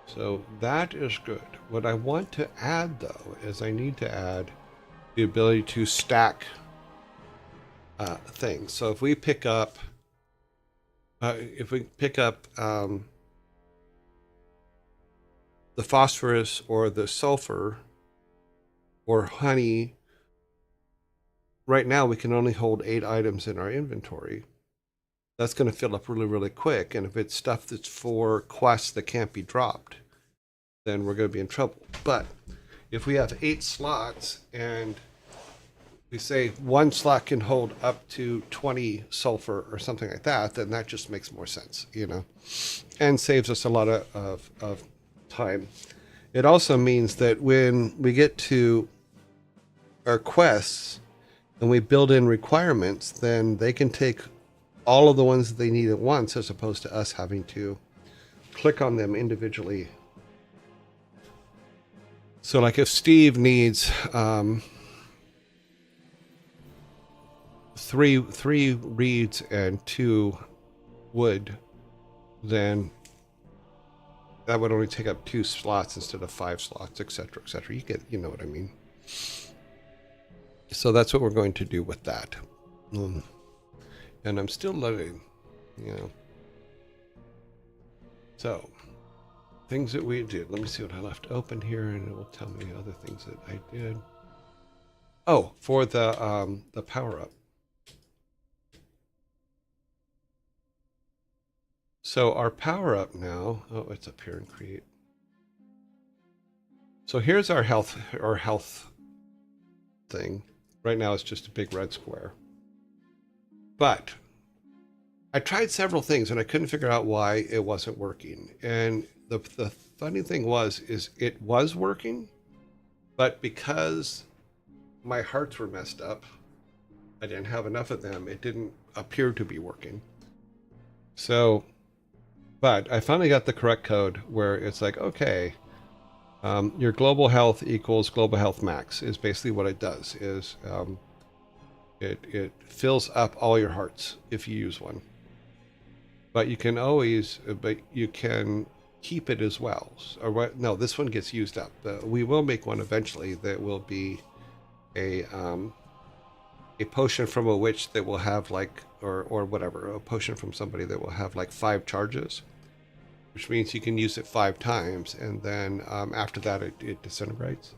Speaker 1: So that is good. What I want to add, though, is I need to add the ability to stack things. So if we pick up, the phosphorus or the sulfur or honey, right now we can only hold 8 items in our inventory. That's going to fill up really, really quick. And if it's stuff that's for quests that can't be dropped, then we're going to be in trouble. But if we have 8 slots and we say one slot can hold up to 20 sulfur or something like that, then that just makes more sense, you know, and saves us a lot of time. It also means that when we get to our quests and we build in requirements, then they can take all of the ones that they need at once, as opposed to us having to click on them individually. So like if Steve needs 3 reeds and 2 wood, then that would only take up 2 slots instead of 5 slots, etc., etc. You know what I mean. So that's what we're going to do with that. And I'm still letting, you know. So, things that we did. Let me see what I left open here, and it will tell me other things that I did. Oh, for the power up. So our power up now. Oh, it's up here in create. So here's our health thing. Right now it's just a big red square. But I tried several things and I couldn't figure out why it wasn't working. And the funny thing is it was working, but because my hearts were messed up, I didn't have enough of them. It didn't appear to be working. So, but I finally got the correct code where it's like, okay, your global health equals global health max is basically what it does. Is it fills up all your hearts if you use one. But you can always, but you can keep it as well. Or what? No, this one gets used up. We will make one eventually that will be a potion from a witch that will have like, or whatever, a potion from somebody that will have like 5 charges, which means you can use it 5 times, and then after that it disintegrates.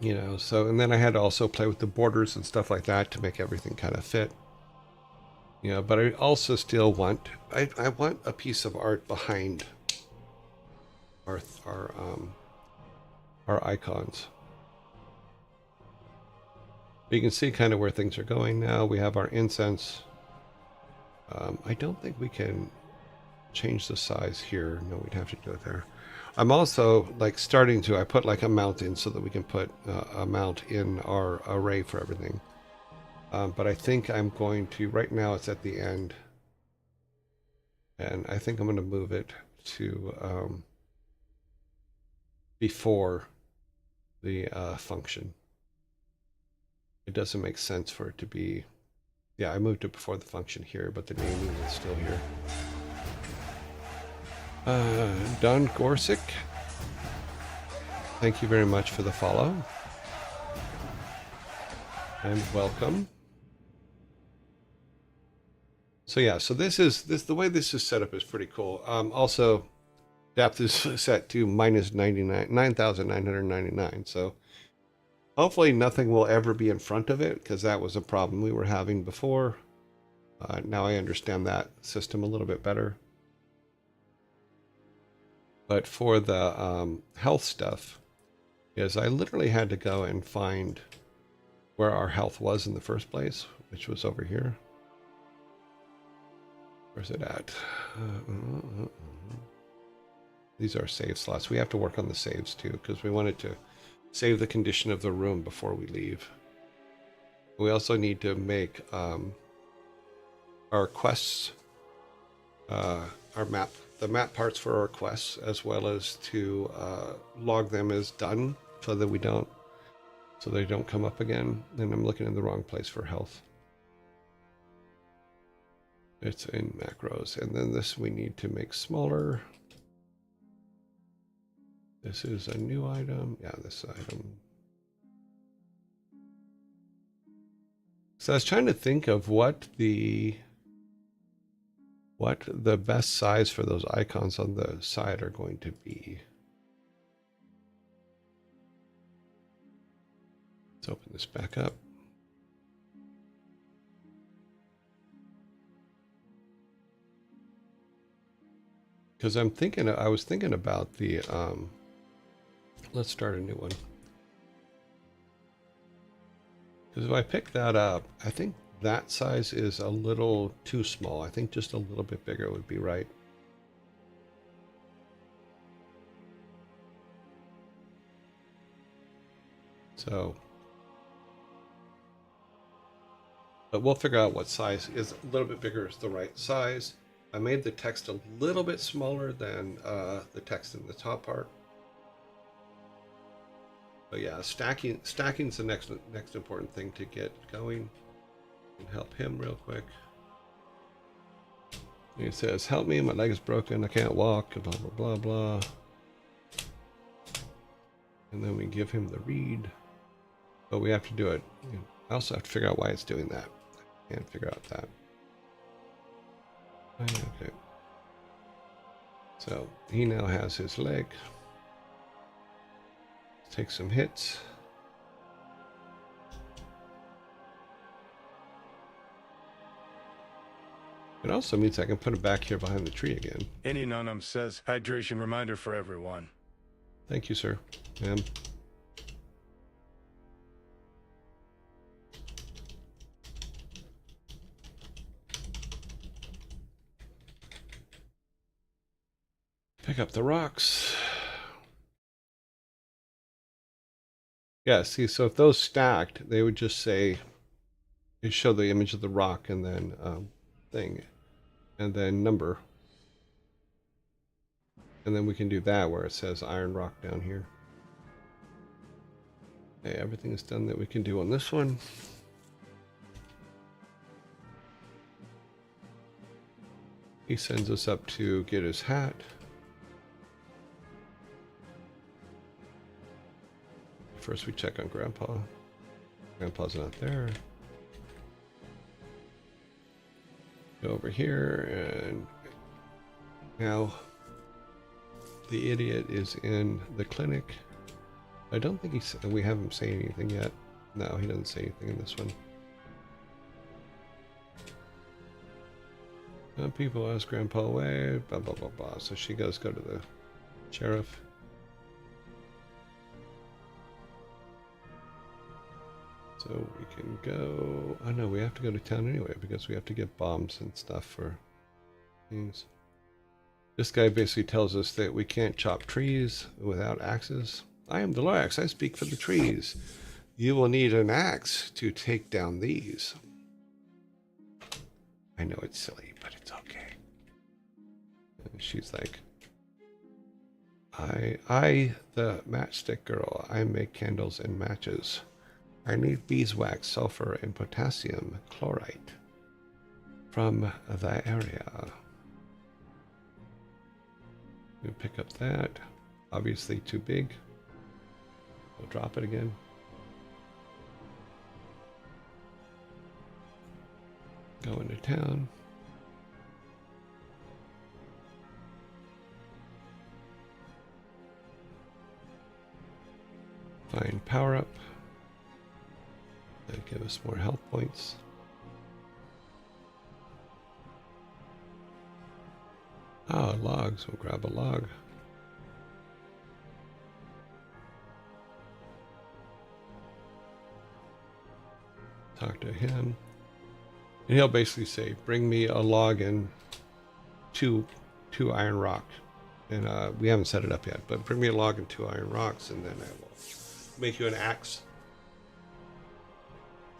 Speaker 1: You know, so, and then I had to also play with the borders and stuff like that to make everything kind of fit. You know, but I also still want, I want a piece of art behind our icons. You can see kind of where things are going now. We have our incense. I don't think we can change the size here. No, we'd have to do it there. I'm also like starting to, I put like a mount in so that we can put a mount in our array for everything. But I think I'm going to, right now it's at the end. And I think I'm going to move it to before the function. It doesn't make sense for it to be, yeah, I moved it before the function here, but the naming is still here. Don Gorsick, thank you very much for the follow. And welcome. So yeah, so this the way this is set up is pretty cool. Also, depth is set to minus 9,999. So hopefully nothing will ever be in front of it, because that was a problem we were having before. Now I understand that system a little bit better. But for the health stuff, is I literally had to go and find where our health was in the first place, which was over here. Where's it at? These are save slots. We have to work on the saves too, because we wanted to save the condition of the room before we leave. We also need to make our quests, our map, the map parts for our quests, as well as to log them as done, so that we don't, so they don't come up again. And I'm looking in the wrong place for health. It's in macros, and then this we need to make smaller. This is a new item. Yeah, this item. So I was trying to think of what the best size for those icons on the side are going to be. Let's open this back up. Because I was thinking about the, let's start a new one. Because if I pick that up, I think that size is a little too small. I think just a little bit bigger would be right. So, but we'll figure out what size is a little bit bigger is the right size. I made the text a little bit smaller than the text in the top part. But yeah, stacking's the next important thing to get going. And help him real quick. He says, "Help me, my leg is broken, I can't walk," blah blah blah blah. And then we give him the read. But we have to do it. I also have to figure out why it's doing that. I can't figure out that. Okay. So he now has his leg. Let's take some hits. It also means I can put it back here behind the tree again.
Speaker 2: Indian Unum says, hydration reminder for everyone.
Speaker 1: Thank you, sir. Ma'am. Pick up the rocks. Yeah, see, so if those stacked, they would just say, it show the image of the rock and then thing, and then number. And then we can do that where it says iron rock down here. Okay, everything is done that we can do on this one. He sends us up to get his hat. First we check on Grandpa. Grandpa's not there. Go over here and now the idiot is in the clinic. I don't think we have him say anything yet. No, he doesn't say anything in this one. People ask Grandpa away, blah, blah, blah, blah. So she goes go to the sheriff. So we can go... Oh no, we have to go to town anyway because we have to get bombs and stuff for things. This guy basically tells us that we can't chop trees without axes. I am the Lorax. I speak for the trees. You will need an axe to take down these. I know it's silly, but it's okay. And she's like, I, the matchstick girl, I make candles and matches. I need beeswax, sulfur, and potassium chloride from the area. We'll pick up that. Obviously too big. We'll drop it again. Go into town. Find power up. That'll give us more health points. Ah, logs. We'll grab a log. Talk to him. And he'll basically say, bring me a log and two iron rock. And we haven't set it up yet, but bring me a log and 2 iron rocks, and then I will make you an axe.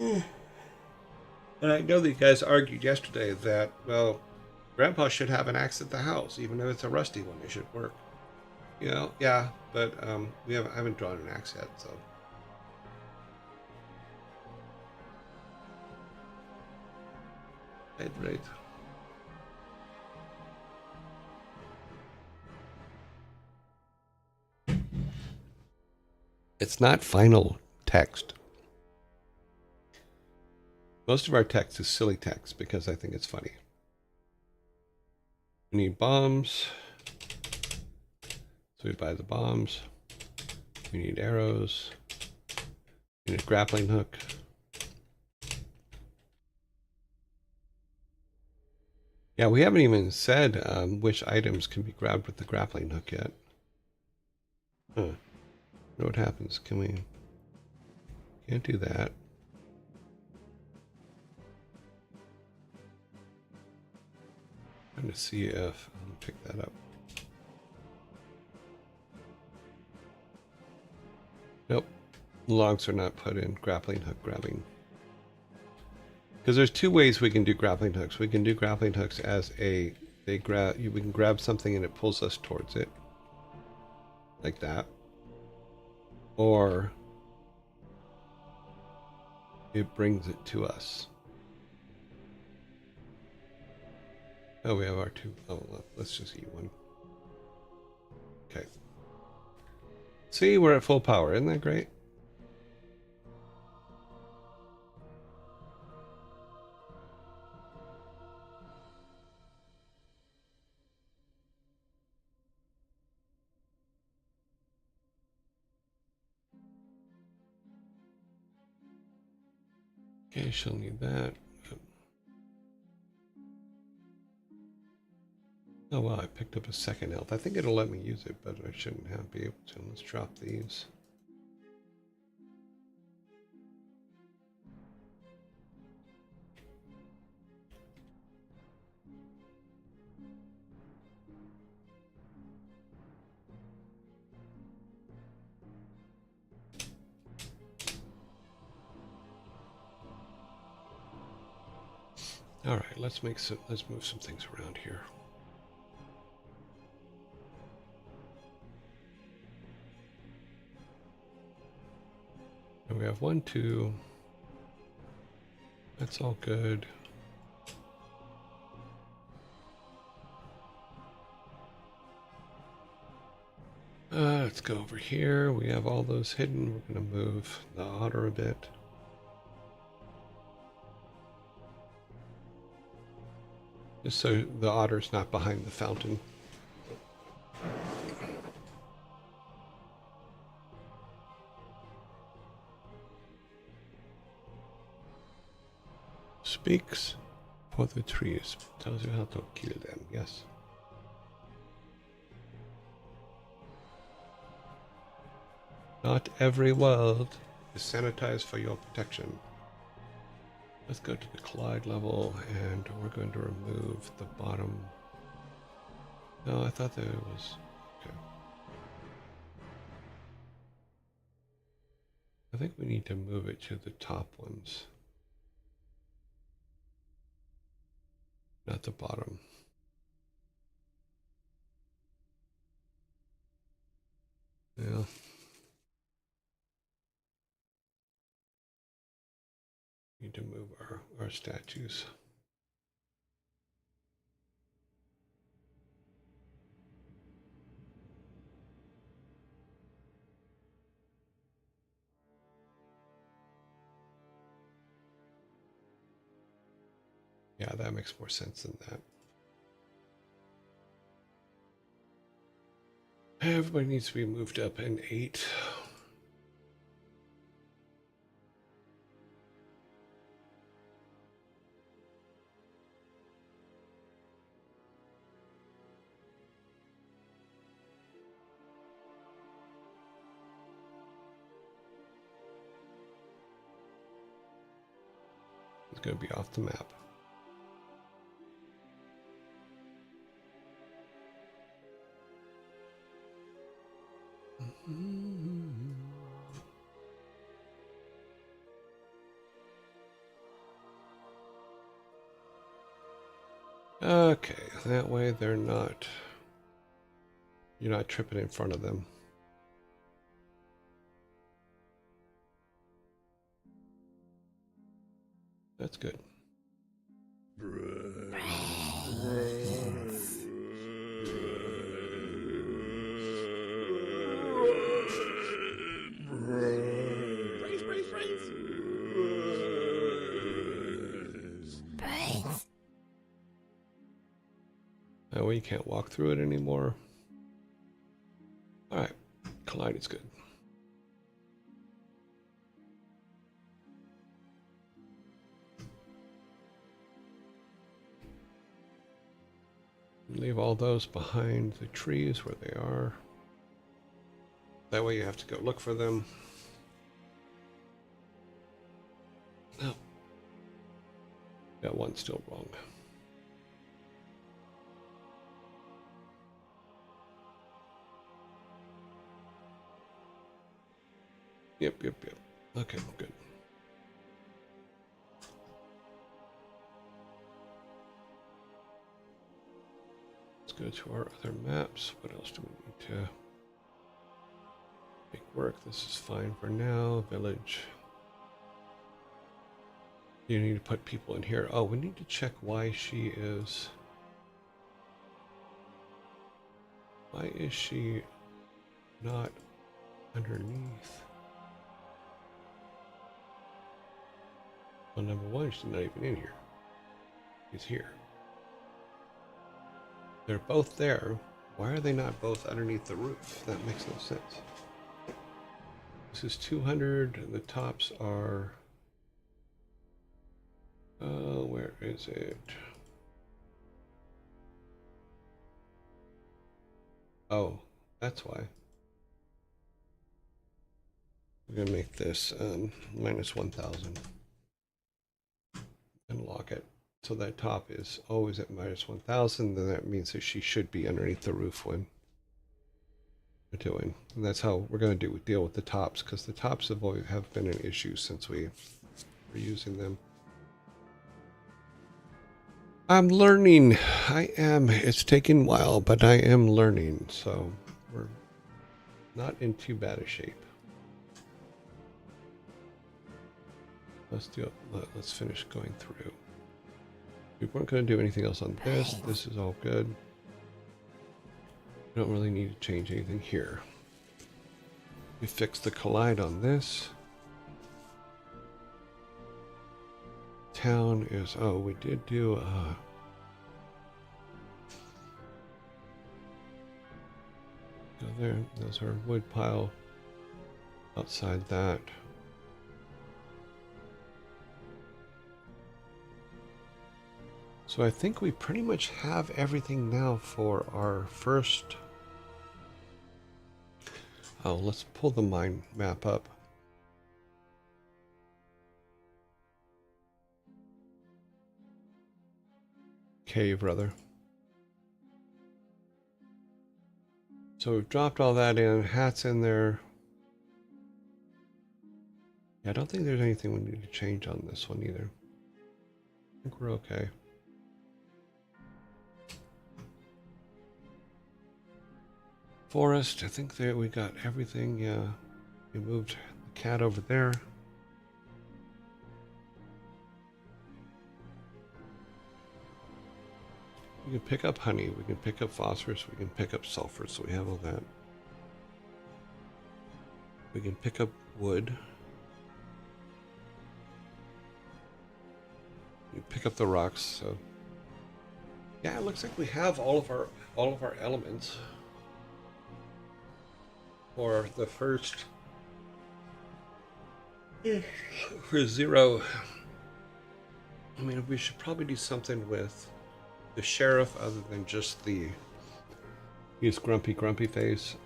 Speaker 1: And I know that you guys argued yesterday that, well, Grandpa should have an axe at the house, even if it's a rusty one. It should work. You know, yeah, but I haven't drawn an axe yet, so. Right. It's not final text. Most of our text is silly text because I think it's funny. We need bombs. So we buy the bombs. We need arrows. We need a grappling hook. Yeah, we haven't even said which items can be grabbed with the grappling hook yet. Huh. Know what happens? Can we... Can't do that. Trying to see if... I'll pick that up. Nope. Logs are not put in grappling hook grabbing. Because there's 2 ways we can do grappling hooks. We can do grappling hooks as we can grab something and it pulls us towards it. Like that. Or it brings it to us. Oh, we have our 2. Oh, well, let's just eat one. Okay. See, we're at full power. Isn't that great? Okay, she'll need that. Oh wow, I picked up a 2nd health. I think it'll let me use it, but I shouldn't be able to. Let's drop these. All right, let's move some things around here. And we have 1, 2. That's all good. Let's go over here. We have all those hidden. We're going to move the otter a bit. Just so the otter's not behind the fountain. Speaks for the trees. Tells you how to kill them. Yes. Not every world is sanitized for your protection. Let's go to the collide level, and we're going to remove the bottom. No, I thought that it was... Okay. I think we need to move it to the top ones. Not the bottom. Yeah. Need to move our statues. Yeah, that makes more sense than that. Everybody needs to be moved up in 8. It's going to be off the map. Okay, that way they're not... You're not tripping in front of them. That's good. That way you can't walk through it anymore. Alright, collide is good. Leave all those behind the trees where they are. That way you have to go look for them. No. Got one still wrong. Yep. Okay, good. Let's go to our other maps. What else do we need to make work? This is fine for now. Village. You need to put people in here. Oh, we need to check why she is... Why is she not underneath? Well, number one, she's not even in here. She's here. They're both there. Why are they not both underneath the roof? That makes no sense. This is 200. The tops are... where is it? Oh, that's why. We're gonna make this minus 1,000 and lock it. So that top is always at minus 1,000. Then that means that she should be underneath the roof when we're doing. And that's how we're going to deal with the tops, because the tops have been an issue since we were using them. I'm learning. I am. It's taking a while, but I am learning. So we're not in too bad a shape. Let's do it. Let's finish going through. We weren't going to do anything else on this. This is all good. We don't really need to change anything here. We fixed the collide on this. Town is, oh, we did do go there. There's our wood pile outside that. So I think we pretty much have everything now for our first. Oh, let's pull the mine map up. Cave, rather. So we've dropped all that in. Hats in there. Yeah, I don't think there's anything we need to change on this one either. I think we're okay. Forest, I think that we got everything. Yeah, we moved the cat over there. We can pick up honey, we can pick up phosphorus, we can pick up sulfur, so we have all that. We can pick up wood. We pick up the rocks, so yeah, it looks like we have all of our elements for the first for 0. I mean, we should probably do something with the sheriff other than just his grumpy face.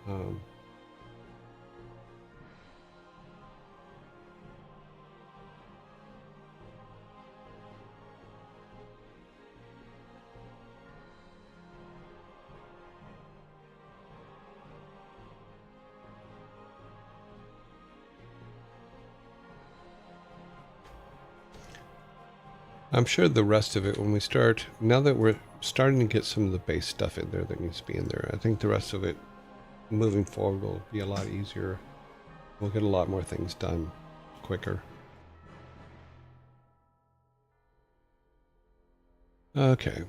Speaker 1: I'm sure the rest of it, when we start, now that we're starting to get some of the base stuff in there that needs to be in there, I think the rest of it moving forward will be a lot easier. We'll get a lot more things done quicker. Okay.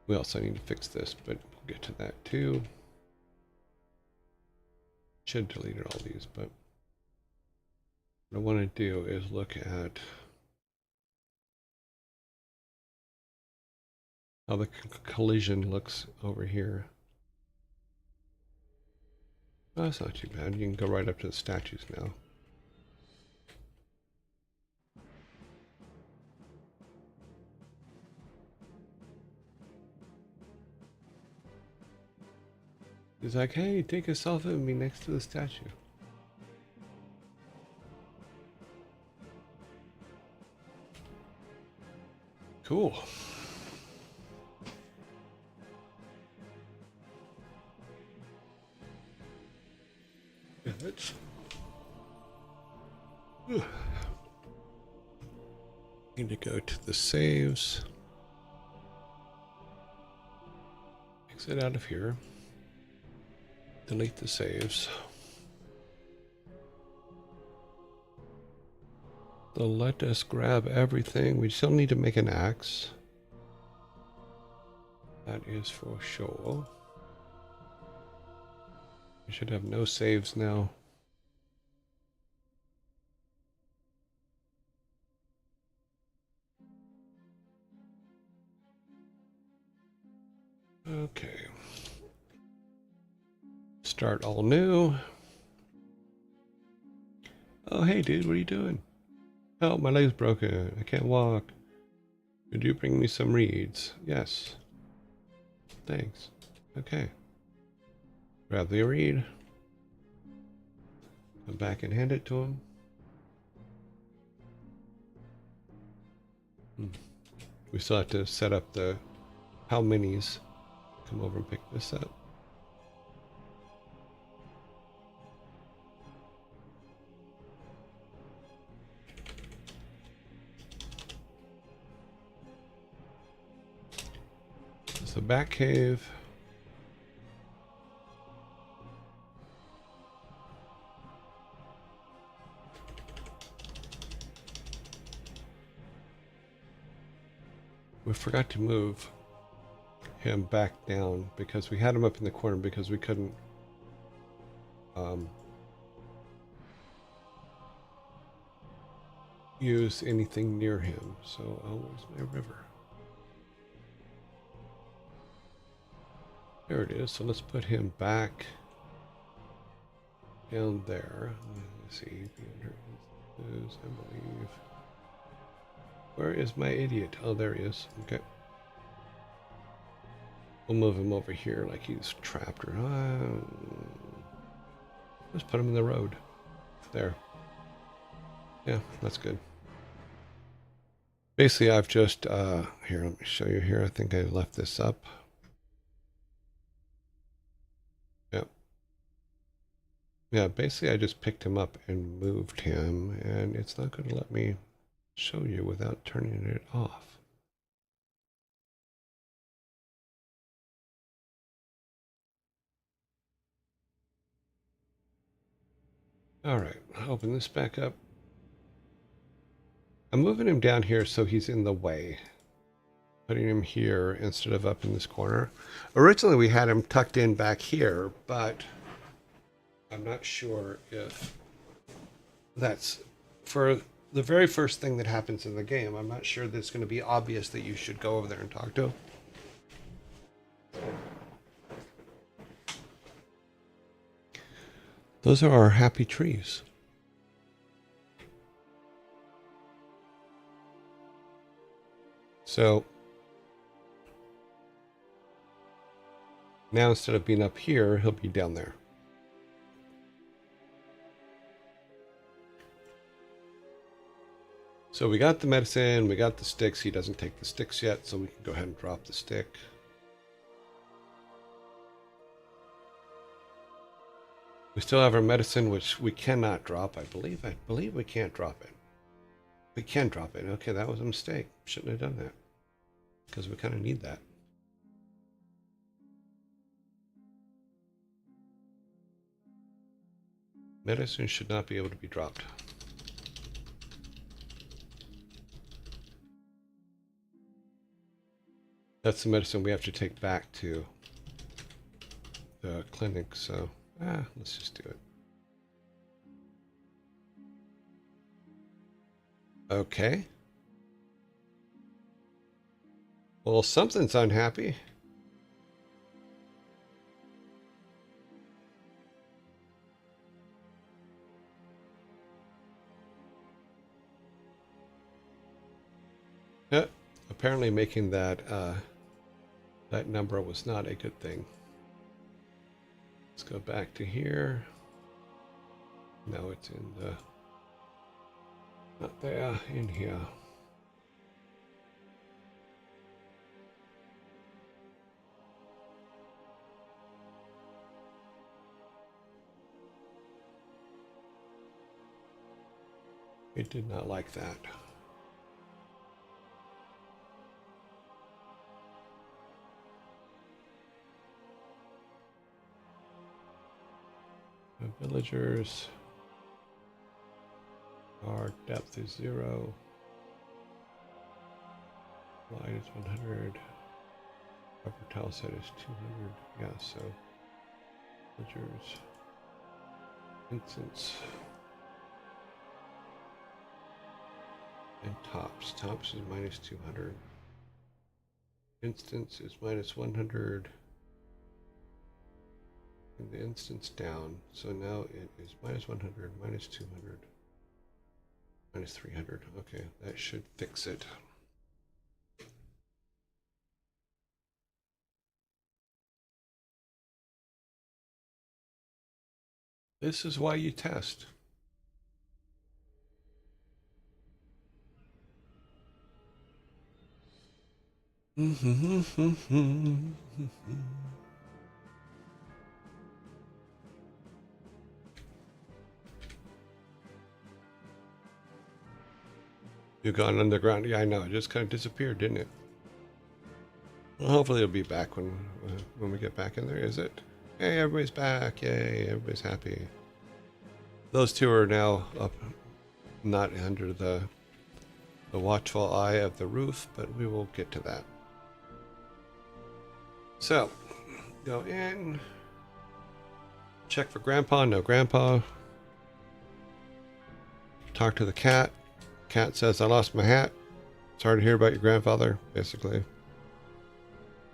Speaker 1: We also need to fix this, but we'll get to that too. Should have deleted all these, but what I want to do is look at how the collision looks over here. Oh, that's not too bad. You can go right up to the statues now. He's like, hey, take a selfie of me next to the statue. Cool. Yeah, let's need to go to the saves. Exit out of here. Delete the saves. So let us grab everything. We still need to make an axe. That is for sure. We should have no saves now. Okay. Start all new. Oh, hey, dude, what are you doing? Oh, my leg's broken. I can't walk. Could you bring me some reeds? Yes. Thanks. Okay. Grab the reed. Come back and hand it to him. We still have to set up the how many's. Come over and pick this up. So back cave. We forgot to move him back down because we had him up in the corner because we couldn't use anything near him. So, where's my river? There it is. So let's put him back down there. Let's see. I believe. Where is my idiot? Oh, there he is. Okay. We'll move him over here like he's trapped or let's put him in the road. There. Yeah, that's good. Basically, I've just, here, let me show you here. I think I left this up. Yep. Yeah, basically I just picked him up and moved him, and it's not going to let me show you without turning it off. All right, open this back up. I'm moving him down here so he's in the way. Putting him here instead of up in this corner. Originally we had him tucked in back here, but I'm not sure if that's for the very first thing that happens in the game. I'm not sure that it's going to be obvious that you should go over there and talk to him. Those are our happy trees. So now instead of being up here, he'll be down there. So we got the medicine, we got the sticks. He doesn't take the sticks yet, so we can go ahead and drop the stick. We still have our medicine, which we cannot drop. I believe we can't drop it. We can drop it. Okay, that was a mistake. Shouldn't have done that. Because we kind of need that. Medicine should not be able to be dropped. That's the medicine we have to take back to the clinic, so let's just do it. Okay. Well, something's unhappy. Yeah, apparently making that that number was not a good thing. Let's go back to here. No, it's in the not there, in here. It did not like that. The villagers. Our depth is 0. Light is 100. Upper tile set is 200. Yeah, so villagers. Instance. And tops. Tops is minus 200. Instance is minus 100. And the instance down. So now it is minus 100, minus 200. Minus 300. Okay, that should fix it. This is why you test. You've gone underground. Yeah, I know. It just kind of disappeared, didn't it? Well, hopefully it'll be back when we get back in there. Is it? Hey, everybody's back! Yay! Everybody's happy. Those two are now up, not under the watchful eye of the roof, but we will get to that. So, go in. Check for Grandpa. No Grandpa. Talk to the cat. Cat says, "I lost my hat. Sorry to hear about your grandfather." Basically.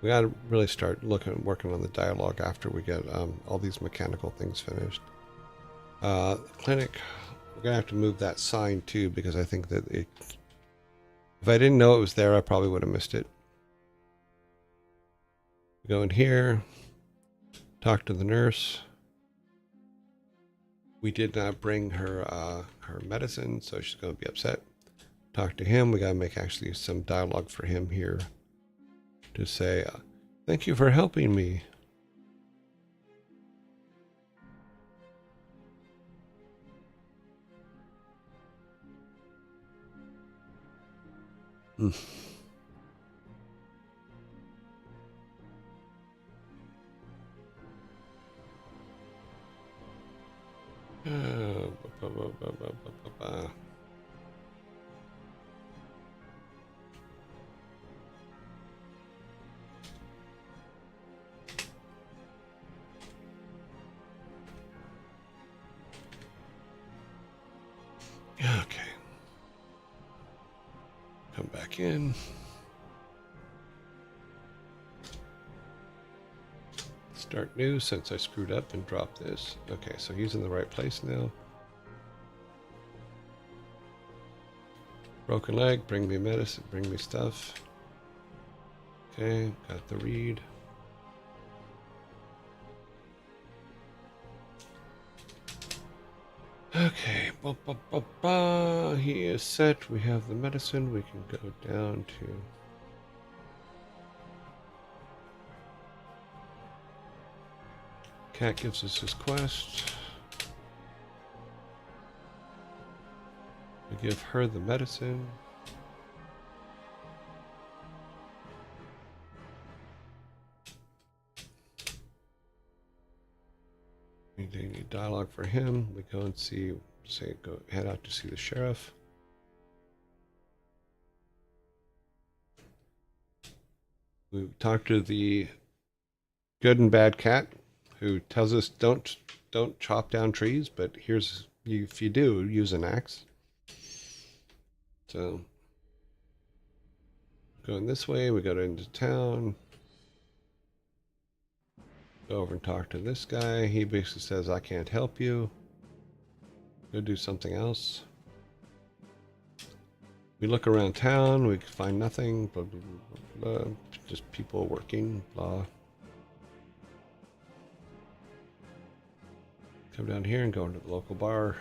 Speaker 1: We got to really start working on the dialogue after we get all these mechanical things finished. Clinic, we're gonna have to move that sign too, because I think that if I didn't know it was there, I probably would have missed it. Go in here, talk to the nurse. We did not bring her her medicine, so she's gonna be upset. Talk to him. We gotta make actually some dialogue for him here. To say, thank you for helping me. Ba, ba, ba, ba, ba, ba, ba. Okay. Come back in. Start new since I screwed up and dropped this. Okay, so he's in the right place now. Broken leg, bring me medicine, bring me stuff. Okay, got the read. Okay, ba, ba, ba, ba. He is set. We have the medicine. We can go down to... Cat gives us his quest. We give her the medicine. We need dialogue for him. We go and see, go head out to see the sheriff. We talk to the good and bad cat, who tells us don't chop down trees, but here's if you do, use an axe. So going this way, we go into town. Go over and talk to this guy. He basically says, I can't help you. Go do something else. We look around town, we find nothing, blah, blah, blah, blah. Just people working, blah. Come down here and go into the local bar.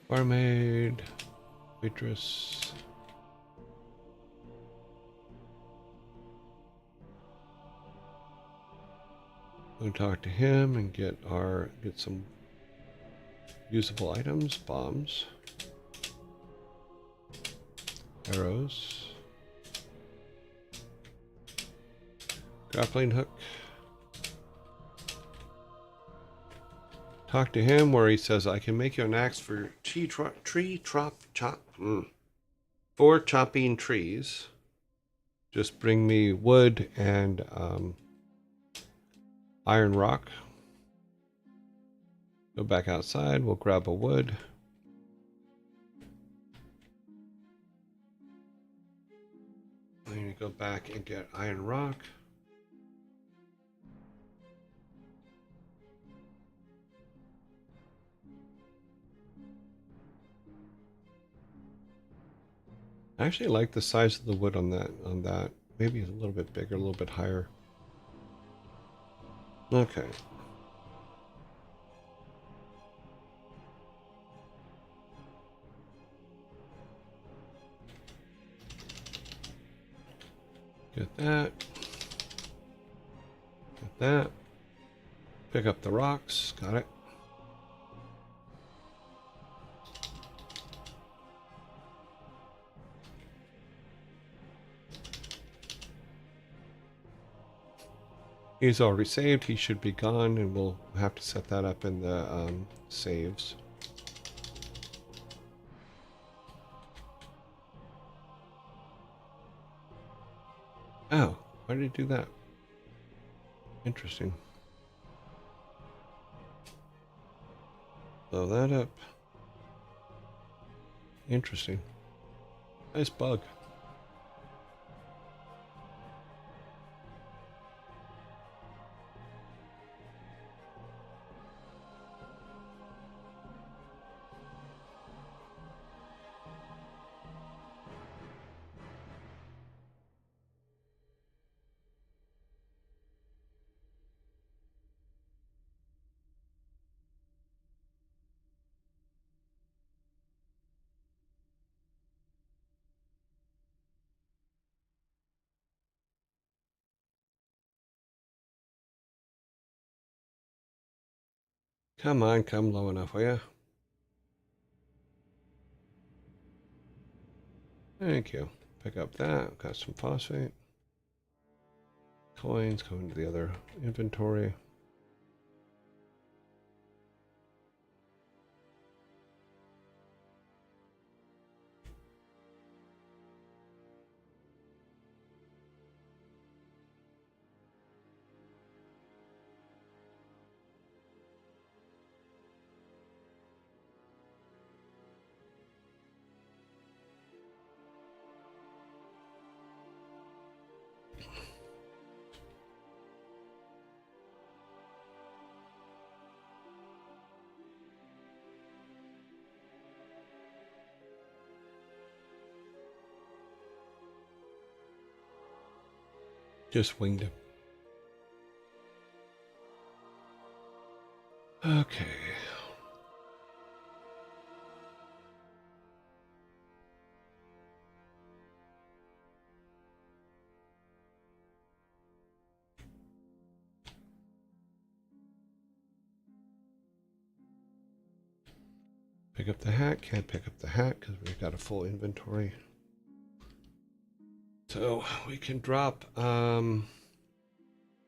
Speaker 1: Barmaid, waitress. Go talk to him and get some usable items, bombs, arrows, grappling hook. Talk to him where he says, I can make you an axe for for chopping trees. Just bring me wood and iron rock. Go back outside, we'll grab a wood. I need to go back and get iron rock. I actually like the size of the wood on that. Maybe a little bit bigger, a little bit higher. Okay. Get that. Get that. Pick up the rocks. Got it. He's already saved. He should be gone, and we'll have to set that up in the saves. Oh, why did he do that? Interesting. Blow that up. Interesting. Nice bug. Come on, come low enough, will ya? Thank you. Pick up that. Got some phosphate. Coins go into the other inventory. Just winged him. Okay. Pick up the hat. Can't pick up the hat because we've got a full inventory. So we can drop, don't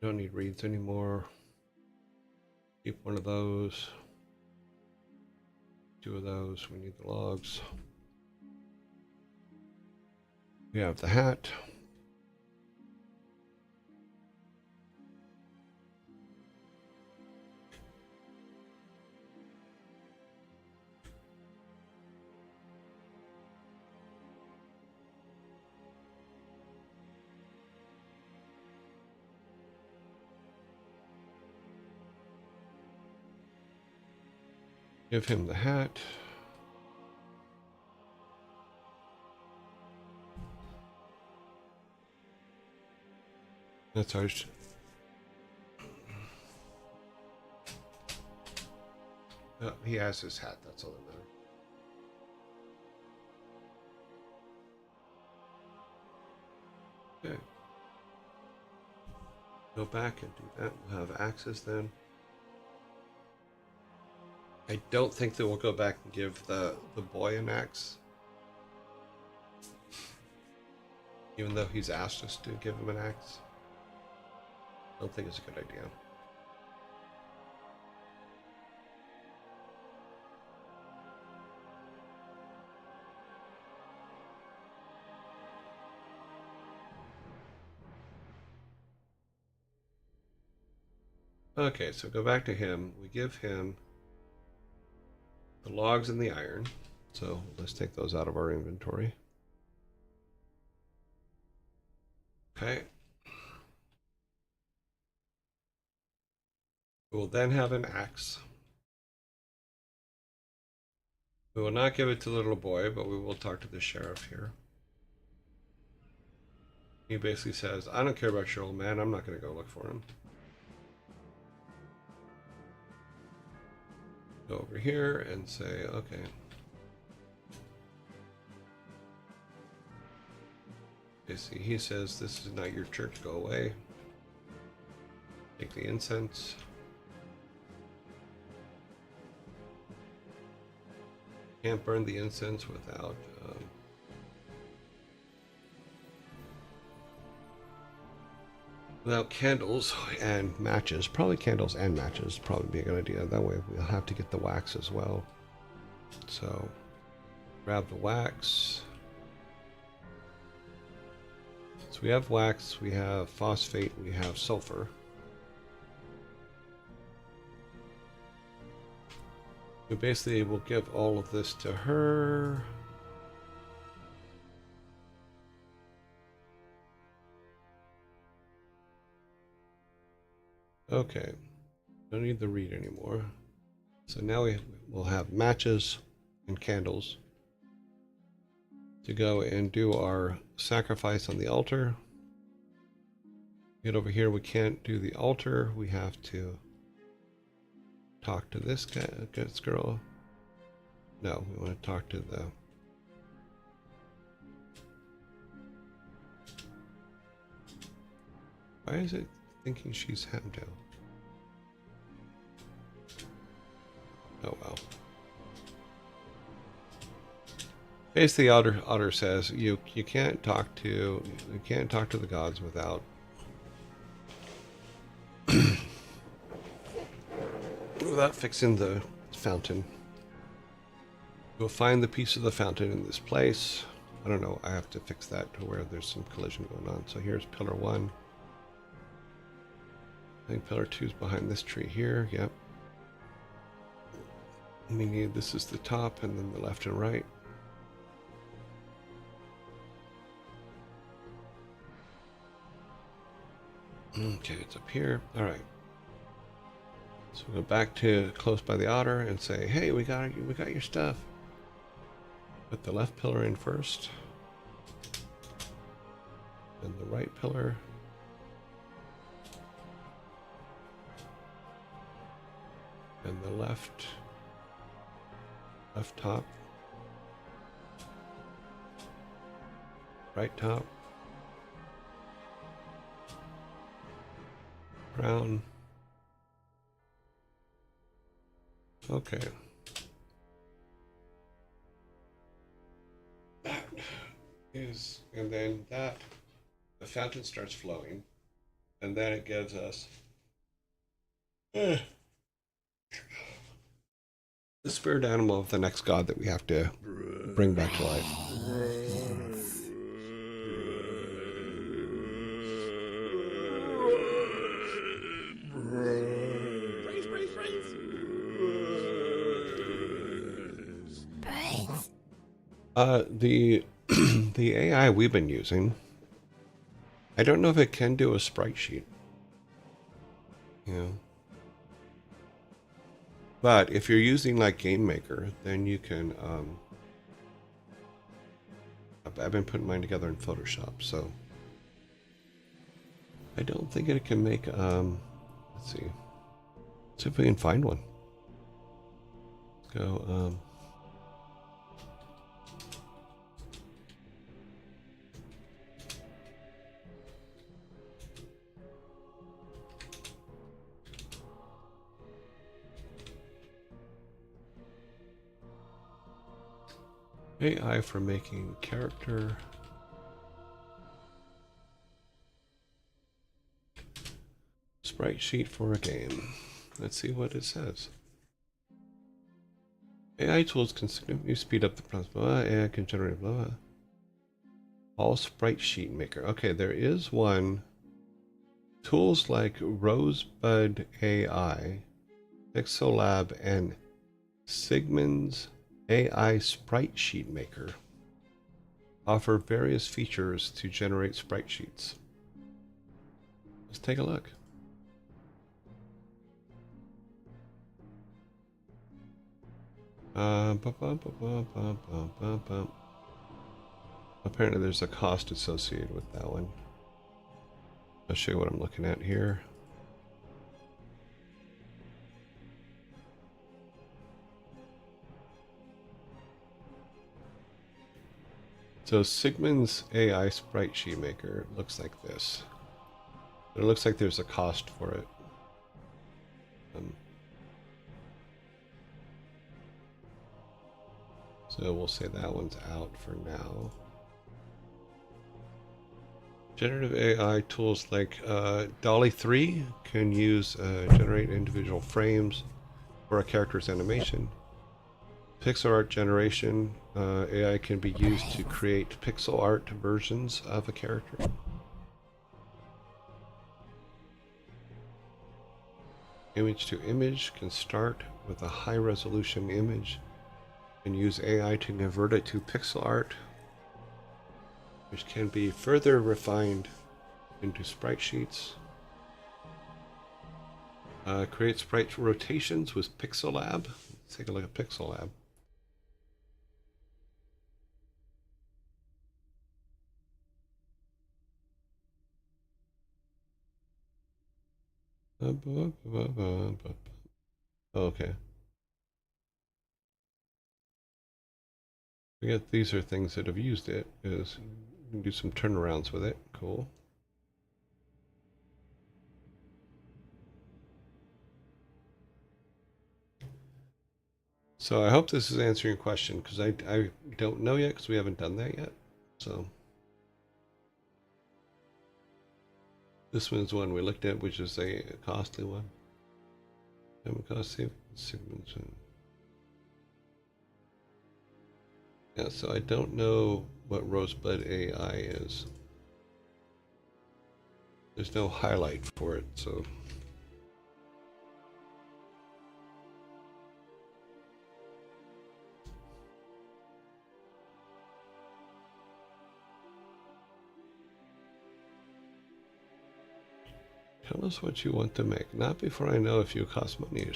Speaker 1: need reeds anymore. Keep one of those. 2 of those. We need the logs. We have the hat. Give him the hat. That's ours. Oh, he has his hat. That's all that matters. Okay. Go back and do that. We'll have access then. I don't think that we'll go back and give the boy an axe. Even though he's asked us to give him an axe. I don't think it's a good idea. Okay, so go back to him. We give him the logs and the iron. So let's take those out of our inventory. Okay. We will then have an axe. We will not give it to the little boy, but we will talk to the sheriff here. He basically says, I don't care about your old man. I'm not going to go look for him. Go over here and say, okay. Basically, he says, this is not your church. Go away. Take the incense. Can't burn the incense without without candles and matches. Probably candles and matches probably be a good idea. That way we'll have to get the wax as well. So grab the wax. So we have wax, we have phosphate, we have sulfur. We basically will give all of this to her. Okay, don't need the reed anymore. So now we'll have matches and candles to go and do our sacrifice on the altar. Get over here, we can't do the altar. We have to talk to this girl. No, we want to talk to the... Why is it thinking she's Hamdale? Oh well. Basically, Otter says you can't talk to the gods without without fixing the fountain. You'll find the piece of the fountain in this place. I don't know. I have to fix that to where there's some collision going on. So here's pillar 1. I think pillar 2 is behind this tree here. Yep. We need, this is the top and then the left and right. Okay, it's up here. All right. So we'll go back to close by the otter and say, hey, we got your stuff. Put the left pillar in first. And the right pillar. And the left top. Right top. Brown. Okay. That is, and then the fountain starts flowing, and then it gives us the spirit animal of the next god that we have to bring back to life. The the AI we've been using, I don't know if it can do a sprite sheet. Yeah. But if you're using like Game Maker, then you can. I've been putting mine together in Photoshop, so I don't think it can make. Let's see. Let's see if we can find one. Let's go. AI for making character. Sprite sheet for a game. Let's see what it says. AI tools can significantly speed up the process. AI can generate blah, blah. All sprite sheet maker. Okay, there is one. Tools like Rosebud AI, Pixelab, and Sigmund's AI Sprite Sheet Maker offer various features to generate sprite sheets. Let's take a look. Apparently there's a cost associated with that one. I'll show you what I'm looking at here. So Sigmund's AI Sprite Sheet Maker looks like this. It looks like there's a cost for it. So we'll say that one's out for now. Generative AI tools like Dolly 3 can use generate individual frames for a character's animation. Pixel art generation, AI can be used to create pixel art versions of a character. Image to image can start with a high resolution image and use AI to convert it to pixel art, which can be further refined into sprite sheets. Create sprite rotations with Pixel Lab. Let's take a look at Pixel Lab. Okay. I guess these are things that have used it. Is you can do some turnarounds with it. Cool. So I hope this is answering your question, because I don't know yet, because we haven't done that yet. So this one's one we looked at, which is a costly one. Yeah, so I don't know what Rosebud AI is. There's no highlight for it, so. Tell us what you want to make, not before I know if you cost money.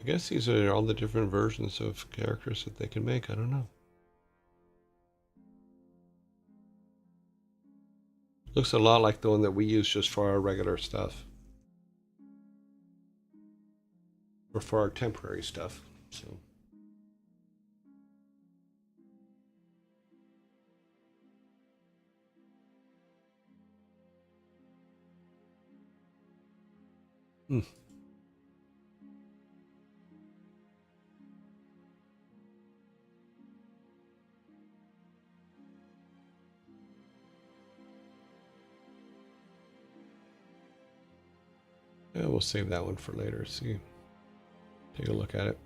Speaker 1: I guess these are all the different versions of characters that they can make. I don't know. Looks a lot like the one that we use just for our regular stuff. Or for our temporary stuff. So. Yeah, we'll save that one for later. See, take a look at it.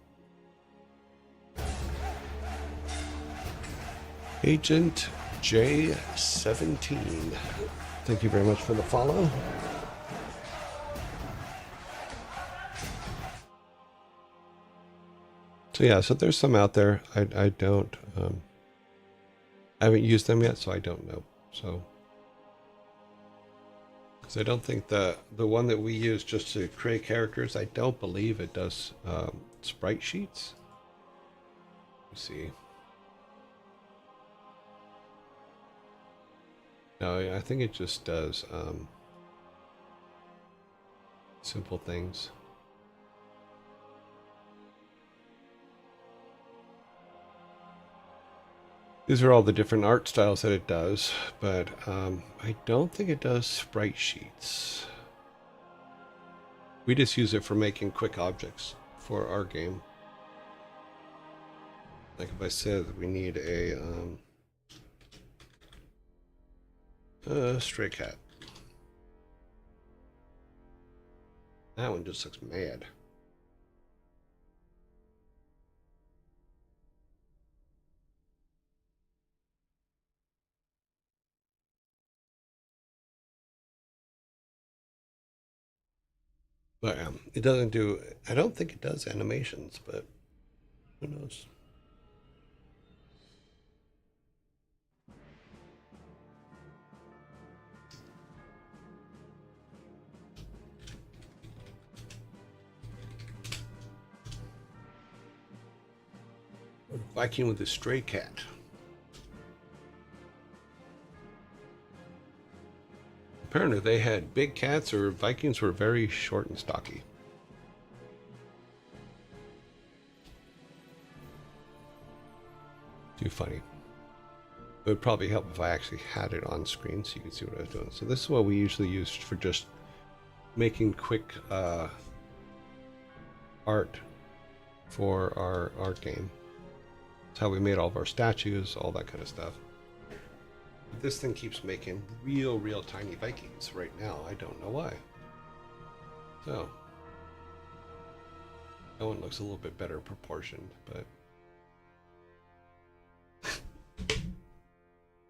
Speaker 1: Agent J17. Thank you very much for the follow. So yeah, so there's some out there. I don't, I haven't used them yet, so I don't know. So, because I don't think the one that we use just to create characters, I don't believe it does sprite sheets. Let's see. No, I think it just does simple things. These are all the different art styles that it does, but I don't think it does sprite sheets. We just use it for making quick objects for our game. Like if I said we need a stray cat. That one just looks mad. But it doesn't do, I don't think it does animations, but who knows? Viking with a stray cat. Apparently they had big cats, or Vikings were very short and stocky. Too funny. It would probably help if I actually had it on screen so you could see what I was doing. So this is what we usually use for just making quick art for our art game. That's how we made all of our statues, all that kind of stuff. But this thing keeps making real tiny Vikings right now. I don't know why. So that one looks a little bit better proportioned, but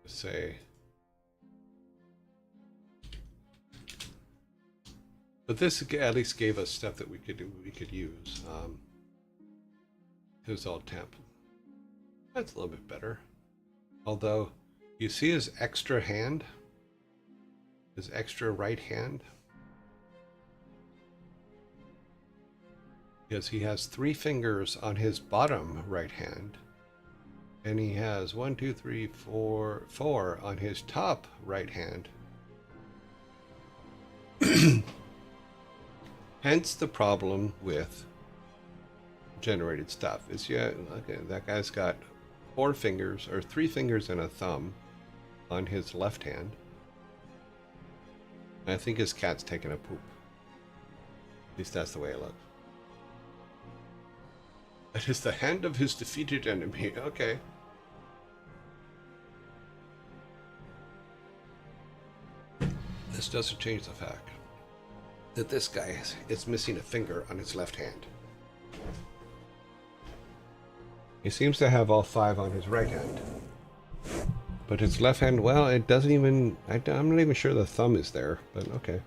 Speaker 1: say. But this at least gave us stuff that we could use. It was all temp. That's a little bit better. Although, you see his extra hand? His extra right hand? Because he has 3 fingers on his bottom right hand. And he has 4 on his top right hand. Hence the problem with generated stuff is okay, that guy's got 4 fingers or 3 fingers and a thumb on his left hand. And I think his cat's taking a poop. At least that's the way it looks. That is the hand of his defeated enemy. Okay. This doesn't change the fact that this guy is missing a finger on his left hand. He seems to have all 5 on his right hand. But his left hand, well, it doesn't even... I'm not even sure the thumb is there, but okay.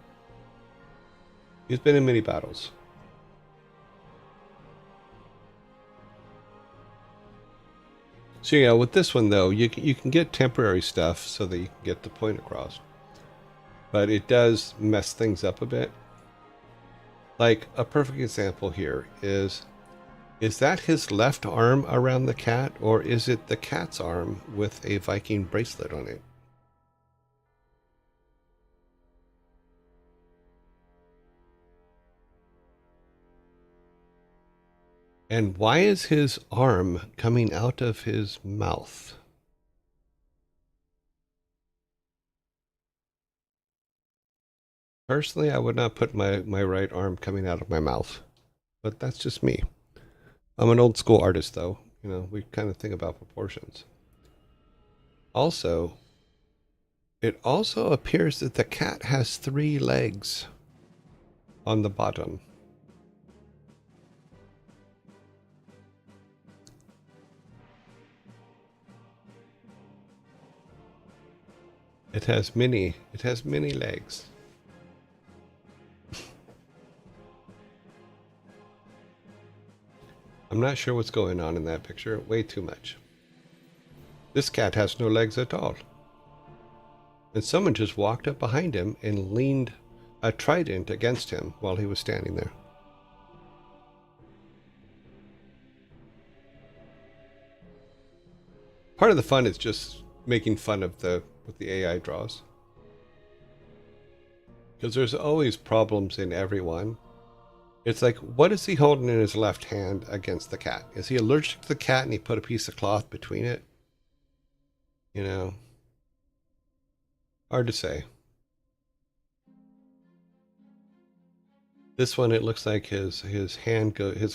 Speaker 1: He's been in many battles. So yeah, with this one though, you can get temporary stuff so that you can get the point across. But it does mess things up a bit. Like, a perfect example here is that his left arm around the cat, or is it the cat's arm with a Viking bracelet on it? And why is his arm coming out of his mouth? Personally, I would not put my right arm coming out of my mouth, but that's just me. I'm an old school artist though. You know, we kind of think about proportions. Also, it also appears that the cat has 3 legs on the bottom. It has many legs. I'm not sure what's going on in that picture. Way too much. This cat has no legs at all. And someone just walked up behind him and leaned a trident against him while he was standing there. Part of the fun is just making fun of what the AI draws. Because there's always problems in everyone. It's like, what is he holding in his left hand against the cat? Is he allergic to the cat and he put a piece of cloth between it? You know, hard to say. This one, it looks like his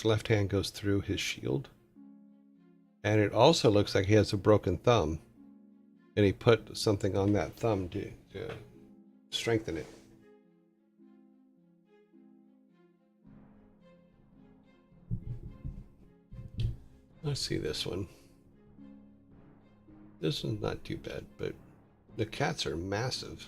Speaker 1: left hand goes through his shield. And it also looks like he has a broken thumb. And he put something on that thumb to strengthen it. Let's see this one. This one's not too bad, but the cats are massive.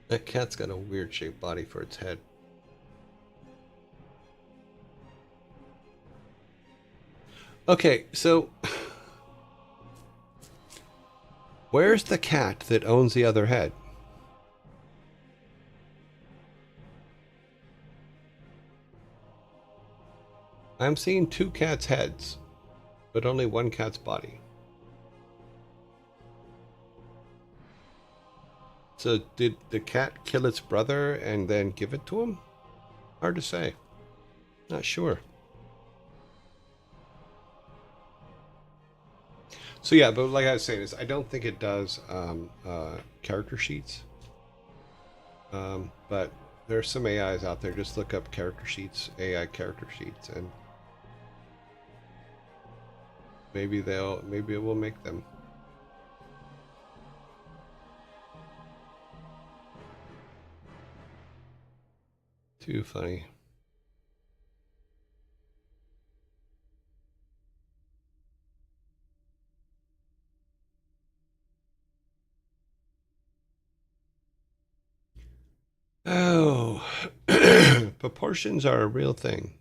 Speaker 1: That cat's got a weird shaped body for its head. Okay, so where's the cat that owns the other head? I'm seeing 2 cats' heads, but only 1 cat's body. So did the cat kill its brother and then give it to him? Hard to say. Not sure. So yeah, but like I was saying, is I don't think it does character sheets. But there's some AIs out there. Just look up character sheets, AI character sheets, and maybe it will make them. Too funny. Oh, proportions are a real thing.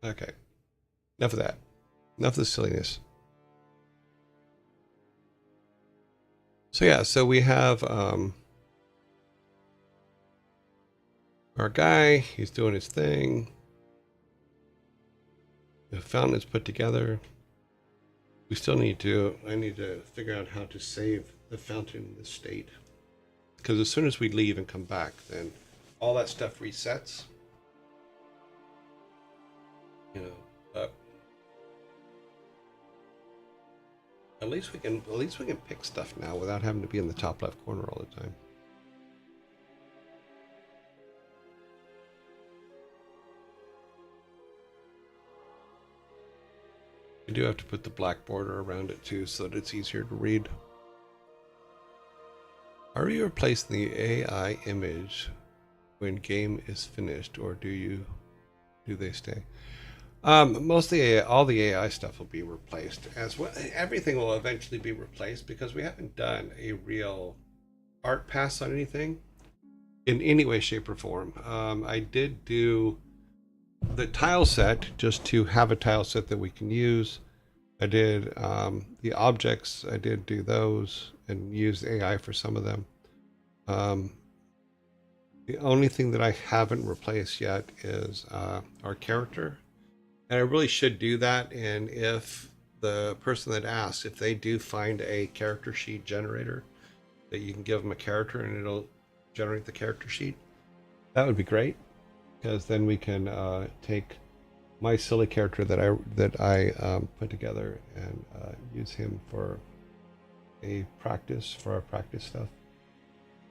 Speaker 1: Okay, enough of that. Enough of the silliness. So yeah, so we have our guy. He's doing his thing. The fountain is put together. We still need to. I need to figure out how to save the fountain in this state. Because as soon as we leave and come back, then all that stuff resets. You know, but at least we can pick stuff now without having to be in the top left corner all the time. We do have to put the black border around it too, so that it's easier to read. Are you replacing the AI image when game is finished, or do they stay? Mostly all the AI stuff will be replaced as well. Everything will eventually be replaced because we haven't done a real art pass on anything in any way, shape, or form. I did do the tile set just to have a tile set that we can use. I did the objects. I did do those and use AI for some of them. The only thing that I haven't replaced yet is our character. And I really should do that. And if the person that asks, if they do find a character sheet generator, that you can give them a character and it'll generate the character sheet, that would be great. Because then we can take my silly character that I put together and use him for our practice stuff.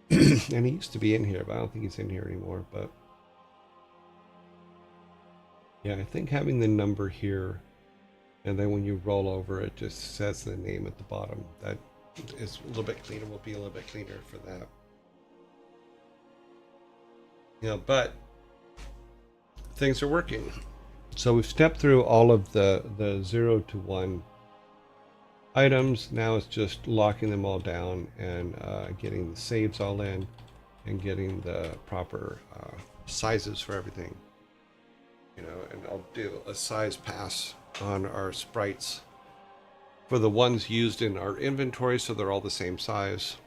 Speaker 1: And he used to be in here, but I don't think he's in here anymore. But yeah, I think having the number here, and then when you roll over, it just says the name at the bottom. That is a little bit cleaner. Will be a little bit cleaner for that. You know, but things are working. So we've stepped through all of the 0 to 1 items. Now it's just locking them all down and getting the saves all in and getting the proper sizes for everything. You know, and I'll do a size pass on our sprites for the ones used in our inventory, so they're all the same size.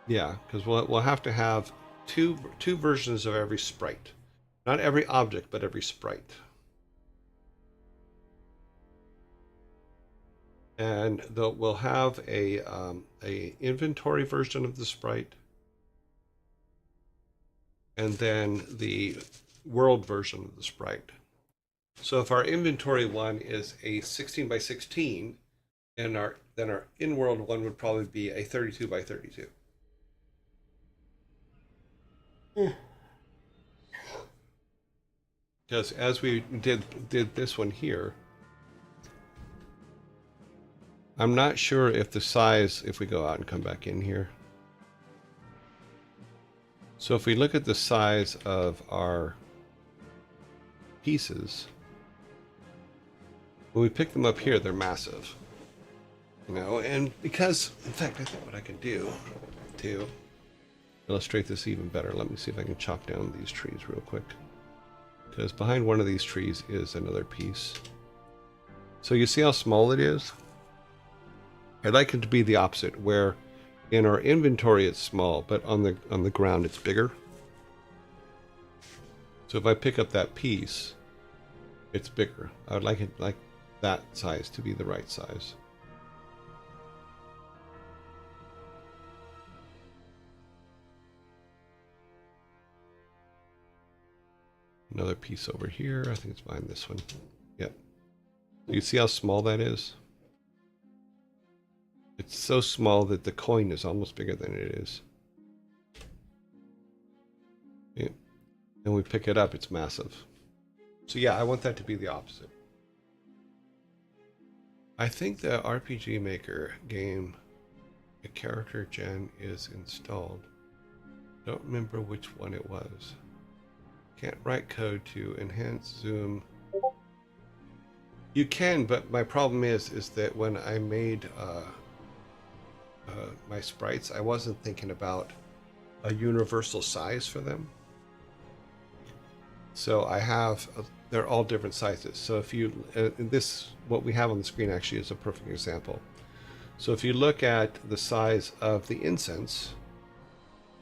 Speaker 1: Yeah, because we'll have to have two versions of every sprite, not every object, but every sprite. And we'll have a inventory version of the sprite, and then the world version of the sprite. So if our inventory one is a 16 by 16, and then our in-world one would probably be a 32 by 32. Because as we did this one here, I'm not sure if the size, if we go out and come back in here. So if we look at the size of our pieces, when we pick them up here, they're massive. You know, and because, in fact, I think what I can do to illustrate this even better, let me see if I can chop down these trees real quick. Because behind one of these trees is another piece. So you see how small it is? I'd like it to be the opposite, where in our inventory it's small, but on the ground it's bigger. So if I pick up that piece, it's bigger. I would like it like that size to be the right size. Another piece over here. I think it's behind this one. Yep. You see how small that is? It's so small that the coin is almost bigger than it is. Yeah. And we pick it up, it's massive. So yeah, I want that to be the opposite. I think the RPG Maker game, the character gen is installed. Don't remember which one it was. Can't write code to enhance zoom. You can, but my problem is that when I made my sprites, I wasn't thinking about a universal size for them. So I have, they're all different sizes. So if you, what we have on the screen actually is a perfect example. So if you look at the size of the incense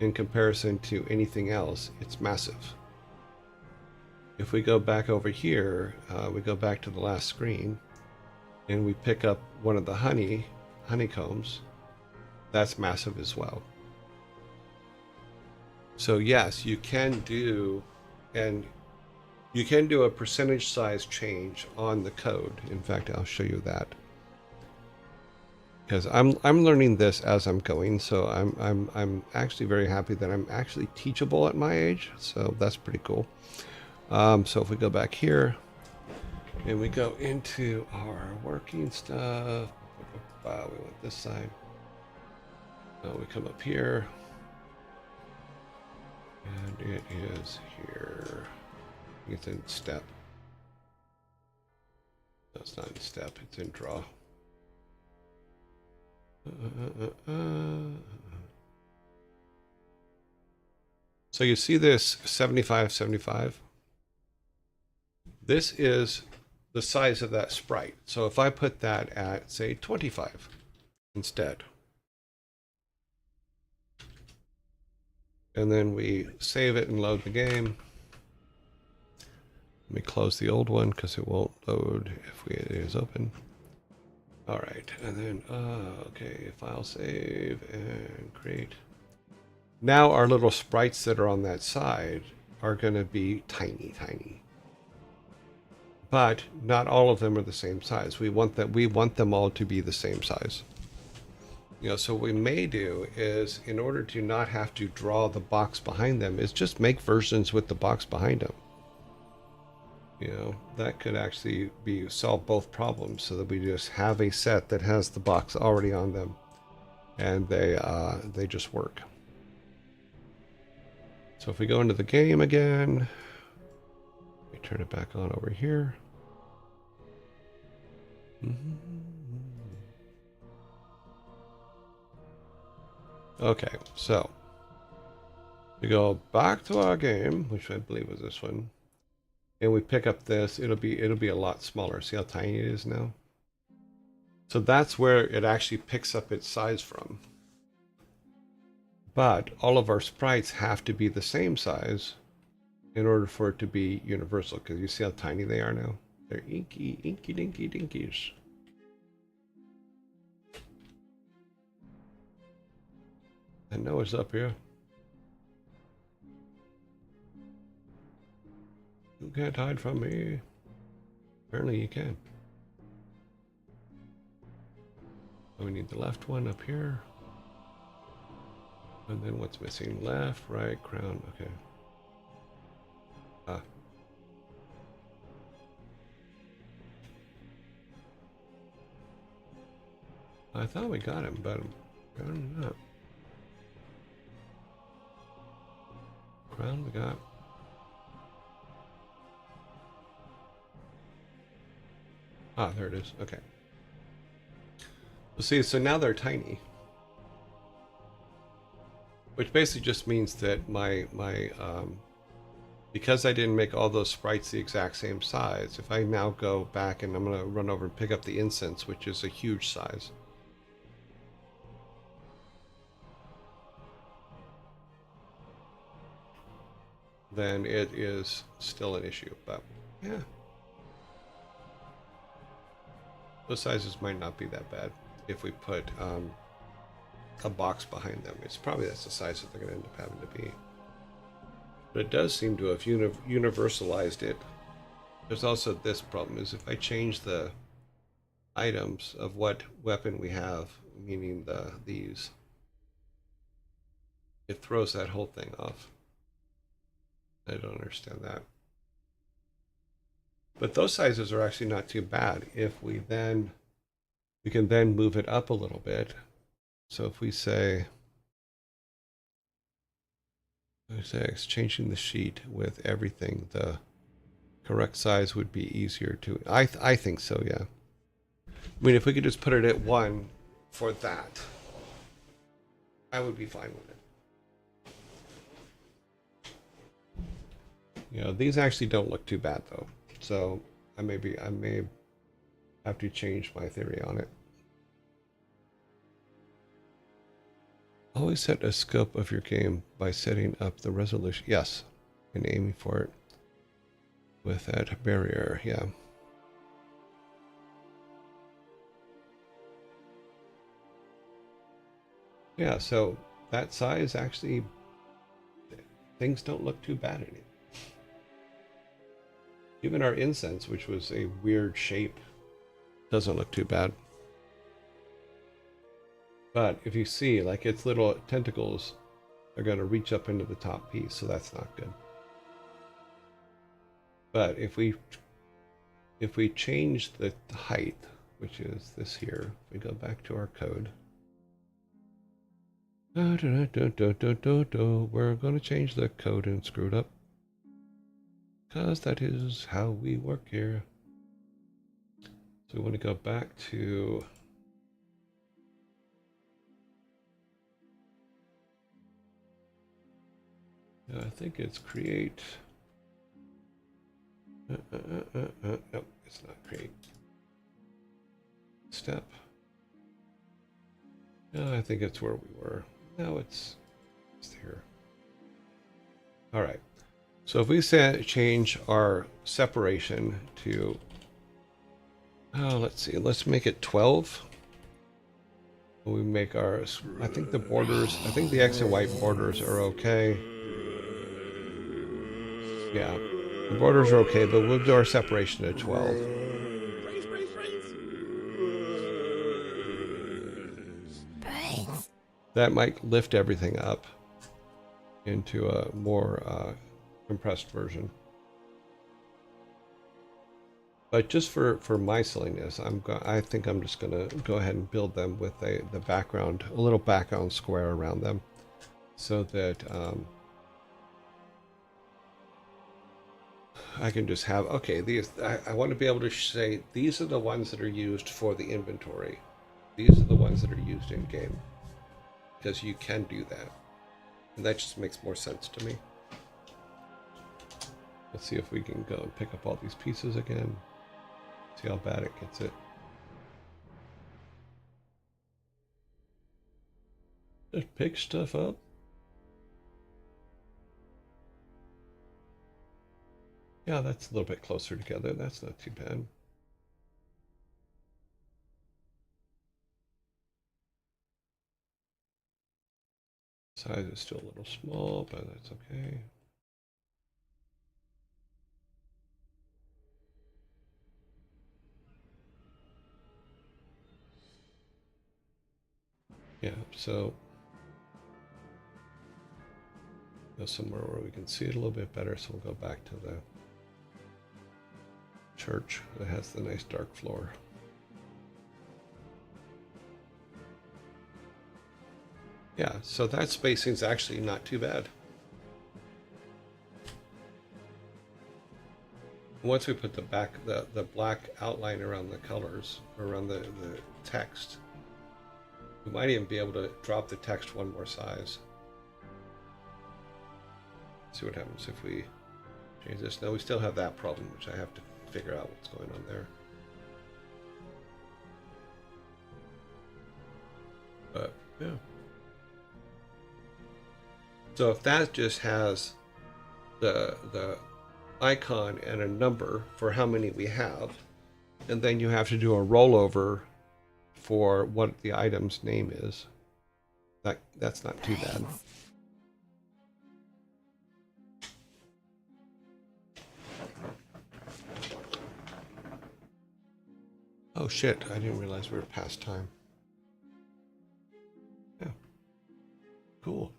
Speaker 1: in comparison to anything else, it's massive. If we go back over here, we go back to the last screen, and we pick up one of the honeycombs, that's massive as well. So yes, you can do, and you can do a percentage size change on the code. In fact, I'll show you that, because I'm learning this as I'm going. So I'm actually very happy that I'm actually teachable at my age. So that's pretty cool. So if we go back here and we go into our working stuff, we want this side. We come up here, and it is here. It's in step. No, it's not in step. It's in draw. So you see this 75, 75. This is the size of that sprite. So if I put that at, say, 25 instead, and then we save it and load the game. Let me close the old one because it won't load if it is open. All right, and then, okay, file save and create. Now our little sprites that are on that side are going to be tiny, tiny. But not all of them are the same size. We want them all to be the same size. You know, so what we may do is, in order to not have to draw the box behind them, is just make versions with the box behind them. You know, that could actually solve both problems, so that we just have a set that has the box already on them, and they just work. So if we go into the game again, we turn it back on over here. Okay, so we go back to our game, which I believe was this one, and we pick up this. It'll be a lot smaller. See how tiny it is now? So that's where it actually picks up its size from. But all of our sprites have to be the same size in order for it to be universal, because you see how tiny they are now? They're inky, inky, dinky, dinkies. And Noah's up here. You can't hide from me. Apparently you can. So we need the left one up here. And then what's missing? Left, right, crown. Okay. Ah. I thought we got him, but apparently not. Crown we got. Ah, there it is. Okay. Well, see, so now they're tiny, which basically just means that because I didn't make all those sprites the exact same size, if I now go back and I'm going to run over and pick up the incense, which is a huge size. then it is still an issue. But yeah, those sizes might not be that bad if we put a box behind them. It's probably that's the size that they're going to end up having to be. But it does seem to have universalized it. There's also this problem is if I change the items of what weapon we have, meaning these, it throws that whole thing off. I don't understand that. But those sizes are actually not too bad. If we can then move it up a little bit. So if we say exchanging the sheet with everything, the correct size would be easier to. I think so, yeah. I mean, if we could just put it at 1 for that, I would be fine with it. You know, these actually don't look too bad though. So I may have to change my theory on it. Always set a scope of your game by setting up the resolution. Yes, and aiming for it with that barrier. Yeah. Yeah, so that size actually, things don't look too bad in it. Even our incense, which was a weird shape, doesn't look too bad. But if you see, like its little tentacles are going to reach up into the top piece, so that's not good. But if we change the height, which is this here, if we go back to our code, we're going to change the code and screw it up. Because that is how we work here. So we want to go back to I think it's create. Nope, it's not create. Step. No, I think it's where we were. No, it's here. All right. So if we change our separation to, let's see, let's make it 12. We make our, I think the borders, I think the X and white borders are okay. Yeah, the borders are okay, but we'll do our separation to 12. That might lift everything up into a more compressed version. But just for my silliness, I think I'm just gonna go ahead and build them with the background, a little background square around them, so that I can just have, okay, these, I want to be able to say these are the ones that are used for the inventory. These are the ones that are used in game, because you can do that, and that just makes more sense to me. Let's see if we can go and pick up all these pieces again. See how bad it gets it. Just pick stuff up. Yeah, that's a little bit closer together. That's not too bad. Size is still a little small, but that's okay. Yeah, so go somewhere where we can see it a little bit better. So we'll go back to the church that has the nice dark floor. Yeah, so that spacing is actually not too bad. Once we put the black outline around the colors, around the text, we might even be able to drop the text one more size. See what happens if we change this. Now we still have that problem, which I have to figure out what's going on there. But yeah. So if that just has the icon and a number for how many we have, and then you have to do a rollover for what the item's name is. That's not too bad. Oh shit, I didn't realize we were past time. Yeah. Cool.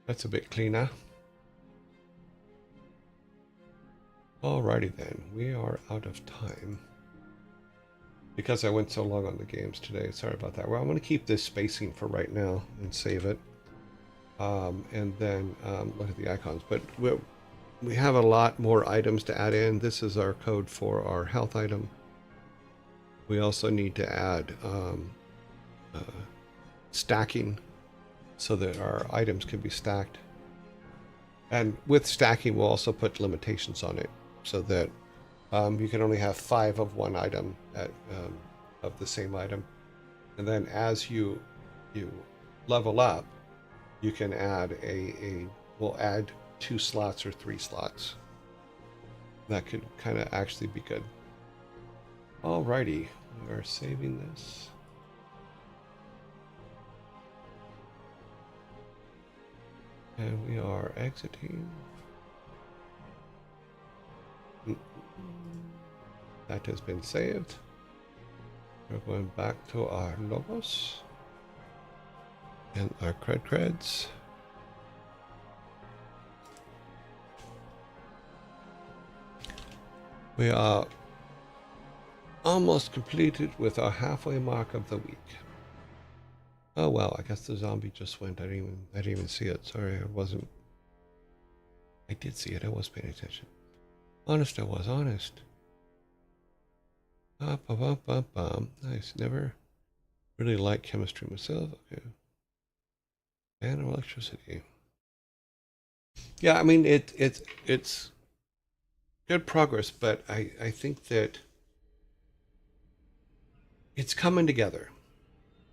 Speaker 1: That's a bit cleaner. Alrighty then, we are out of time. Because I went so long on the games today, sorry about that. Well, I'm going to keep this spacing for right now and save it. And then look at the icons. But we have a lot more items to add in. This is our code for our health item. We also need to add stacking so that our items can be stacked. And with stacking, we'll also put limitations on it so that you can only have 5 of one item of the same item. And then as you level up, you can add we'll add 2 slots or 3 slots. That could kind of actually be good. Alrighty, we are saving this. And we are exiting. That has been saved. We're going back to our logos and our creds. We are almost completed with our halfway mark of the week. Oh well, I guess the zombie just went. I didn't even see it. Sorry, I did see it. I was paying attention. Honest, I was honest. Nice. Never really liked chemistry myself. Okay. And electricity. Yeah, I mean it's good progress, but I think that it's coming together.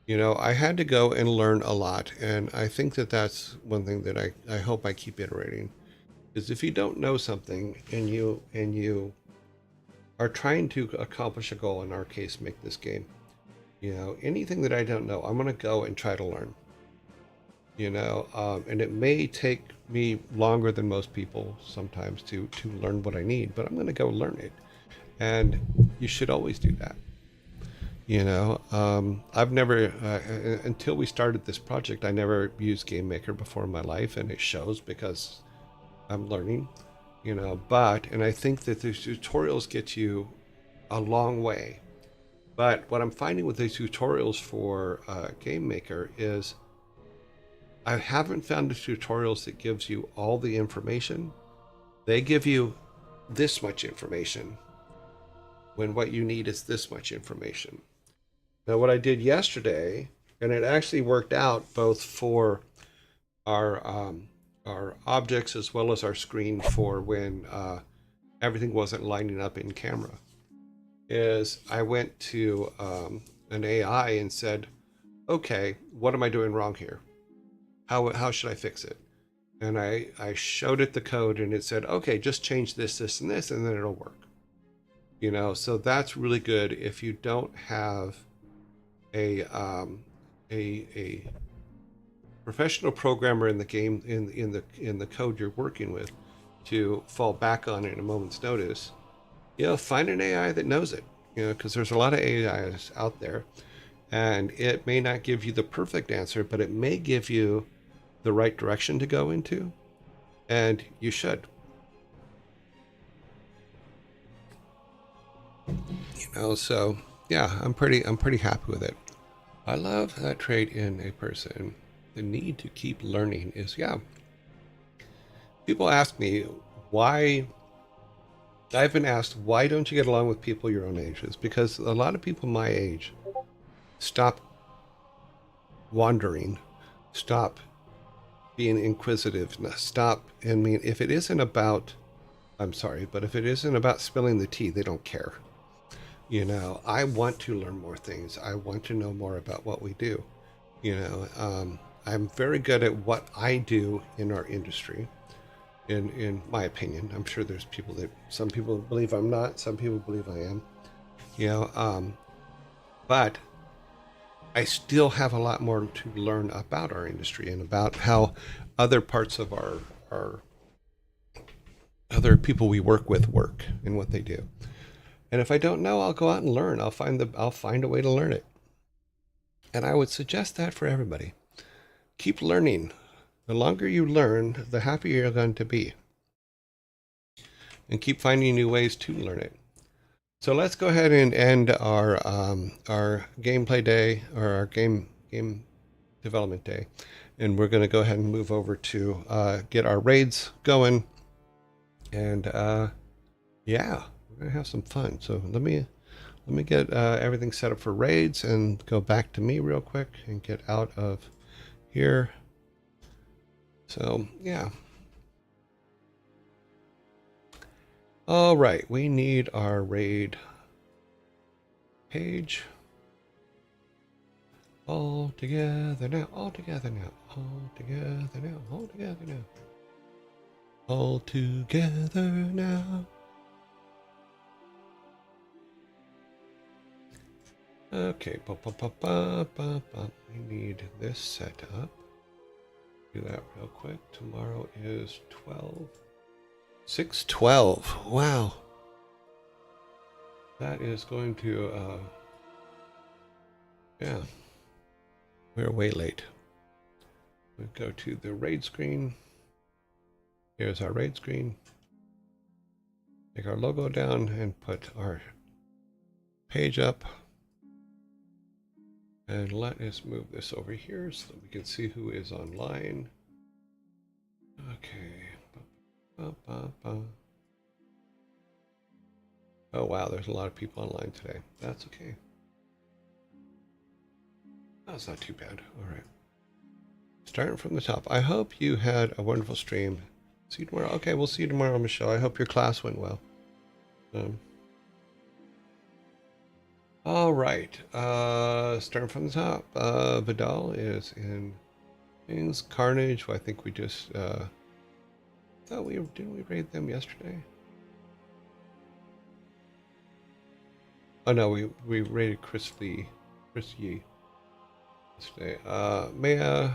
Speaker 1: You know, I had to go and learn a lot, and I think that that's one thing that I hope I keep iterating. Is if you don't know something and you are trying to accomplish a goal, in our case, make this game, you know, anything that I don't know, I'm going to go and try to learn, you know, and it may take me longer than most people sometimes to learn what I need, but I'm going to go learn it. And you should always do that. You know, I've never, until we started this project, I never used Game Maker before in my life, and it shows because I'm learning. You know, and I think that the tutorials get you a long way. But what I'm finding with these tutorials for Game Maker is I haven't found the tutorials that gives you all the information. They give you this much information when what you need is this much information. Now, what I did yesterday, and it actually worked out both for our objects as well as our screen for when everything wasn't lining up in camera, is I went to an AI and said, okay, what am I doing wrong here? How should I fix it? And I showed it the code, and it said, okay, just change this, this, and this, and then it'll work. You know, so that's really good if you don't have a professional programmer in the game, in the code you're working with, to fall back on at a moment's notice. You know, find an AI that knows it. You know, because there's a lot of AIs out there, and it may not give you the perfect answer, but it may give you the right direction to go into, and you should. You know, so yeah, I'm pretty happy with it. I love that trait in a person. The need to keep learning is, yeah. People ask me why. I've been asked, why don't you get along with people your own age? It's because a lot of people my age stop wandering, stop being inquisitive, stop. I mean, if it isn't about, I'm sorry, but if it isn't about spilling the tea, they don't care. You know, I want to learn more things. I want to know more about what we do. You know, I'm very good at what I do in our industry. in my opinion. I'm sure there's people that, some people believe I'm not, some people believe I am. You know, but I still have a lot more to learn about our industry and about how other parts of our other people we work with work and what they do. And if I don't know, I'll go out and learn. I'll find a way to learn it. And I would suggest that for everybody. Keep learning. The longer you learn, the happier you're going to be. And keep finding new ways to learn it. So let's go ahead and end our gameplay day, or our game development day, and we're going to go ahead and move over to get our raids going. And yeah, we're gonna have some fun. So let me get everything set up for raids and go back to me real quick and get out of here. So yeah. All right, we need our raid page. All together now, all together now, all together now, all together now. All together now. Okay, we need this set up. Do that real quick. Tomorrow is 6/12. Wow. That is going to, yeah. We're way late. We go to the raid screen. Here's our raid screen. Take our logo down and put our page up. And let us move this over here so that we can see who is online. Okay. Oh wow, there's a lot of people online today. That's okay. That's not too bad. All right. Starting from the top. I hope you had a wonderful stream. See you tomorrow. Okay, we'll see you tomorrow, Michelle. I hope your class went well. All right. Starting from the top. Vidal is in things. Carnage. Well, I think we just thought didn't we raid them yesterday? Oh no, we raided Chris Yee yesterday. Maya.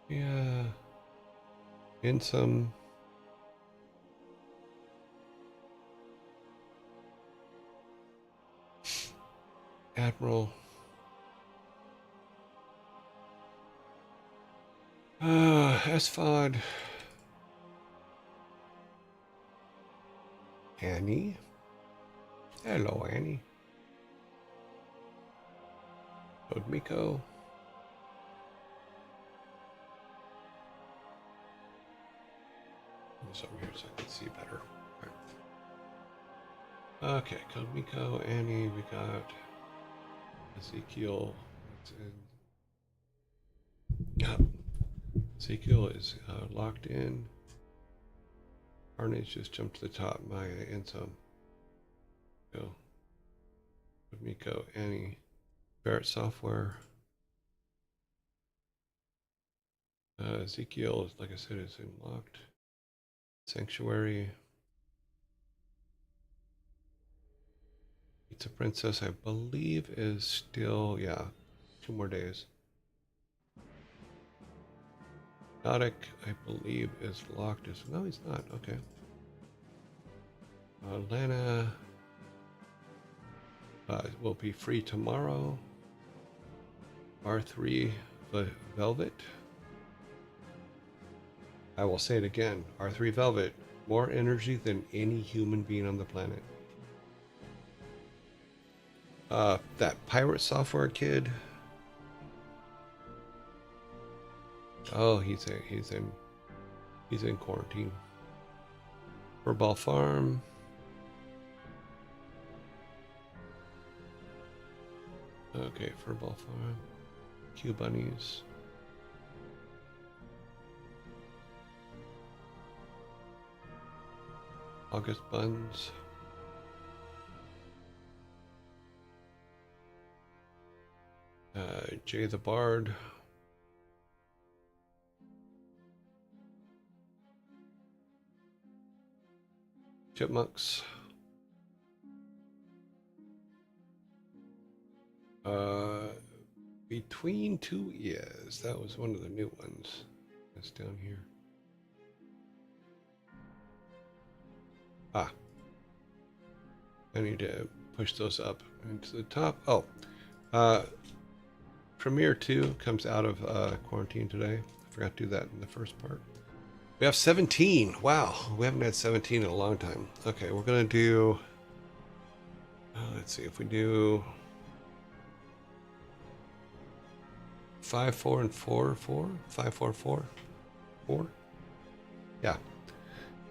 Speaker 1: Yeah. In some. Admiral. Esfod. Annie. Hello, Annie. Odmiko. This over here so I can see better. Right. Okay, Kodmiko, Annie, we got Ezekiel. Yep. Ezekiel is locked in. Carnage just jumped to the top. Maya and some. Go. Kodmiko, Annie. Barrett Software. Ezekiel, like I said, is in locked. Sanctuary. Pizza Princess, I believe, is still, yeah, 2 more days. Nautic, I believe, is locked. No, he's not. Okay. Lana will be free tomorrow. R3 Velvet. I will say it again. R3 Velvet, more energy than any human being on the planet. That pirate software kid. Oh, he's in quarantine. Furball Farm. Okay, Furball Farm. Q Bunnies. August Buns. Jay the Bard. chipmunks. Between two ears. That was one of the new ones. That's down here. Ah. I need to push those up into the top. Oh. Premiere 2 comes out of quarantine today. I forgot to do that in the first part. We have 17. Wow. We haven't had 17 in a long time. Okay, we're going to do... let's see if we do... 5, 4, and 4, 4? 5, 4, 4? 4? Yeah.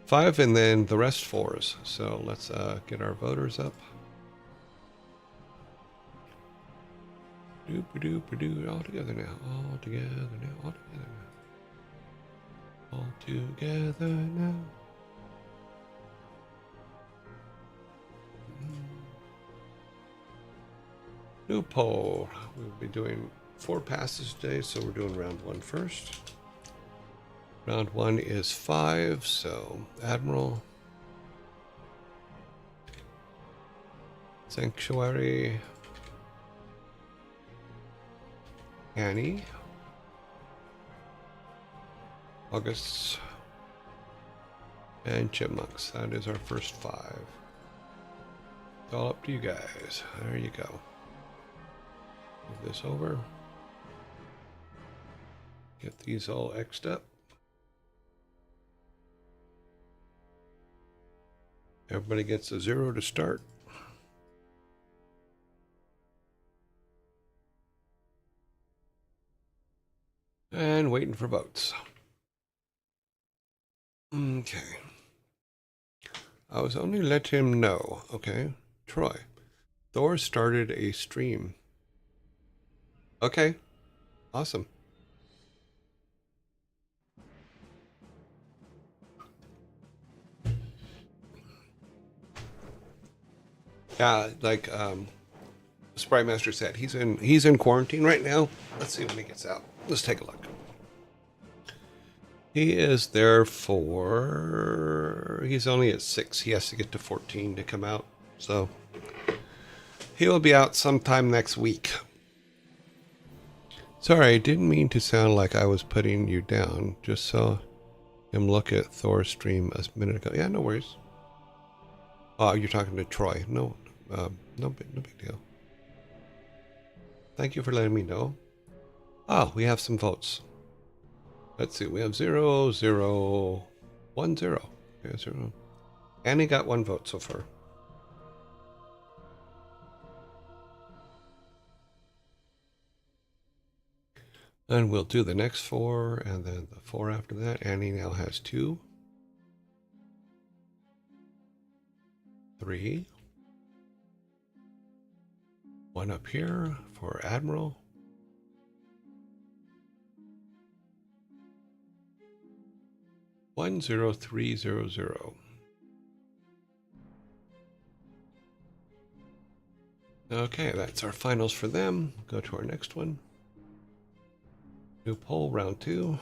Speaker 1: 5 and then the rest 4s. So let's get our voters up. Doop-a-doop-a-doo. All together now. All together now. All together now. All together now. New poll. We'll be doing 4 passes today, so we're doing round 1 first. Round 1 is 5, so Admiral, Sanctuary, Annie, August, and Chipmunks. That is our first 5. It's all up to you guys. There you go. Move this over. Get these all X'd up. Everybody gets a 0 to start. And waiting for votes. Okay. I was only let him know. Okay. Troy. Thor started a stream. Okay. Awesome. Yeah, like Sprite Master said, he's in quarantine right now. Let's see when he gets out. Let's take a look. He is there for... He's only at 6. He has to get to 14 to come out. So he will be out sometime next week. Sorry, I didn't mean to sound like I was putting you down. Just saw him look at Thor's stream a minute ago. Yeah, no worries. Oh, you're talking to Troy. No, no big deal. Thank you for letting me know. Oh, we have some votes. Let's see. We have 0, 0, 1, 0. Okay, 0. Annie got 1 vote so far. And we'll do the next 4, and then the 4 after that. Annie now has 2. 3. 1 up here for Admiral. 10300. Okay, that's our finals for them. Go to our next one. New poll, round 2.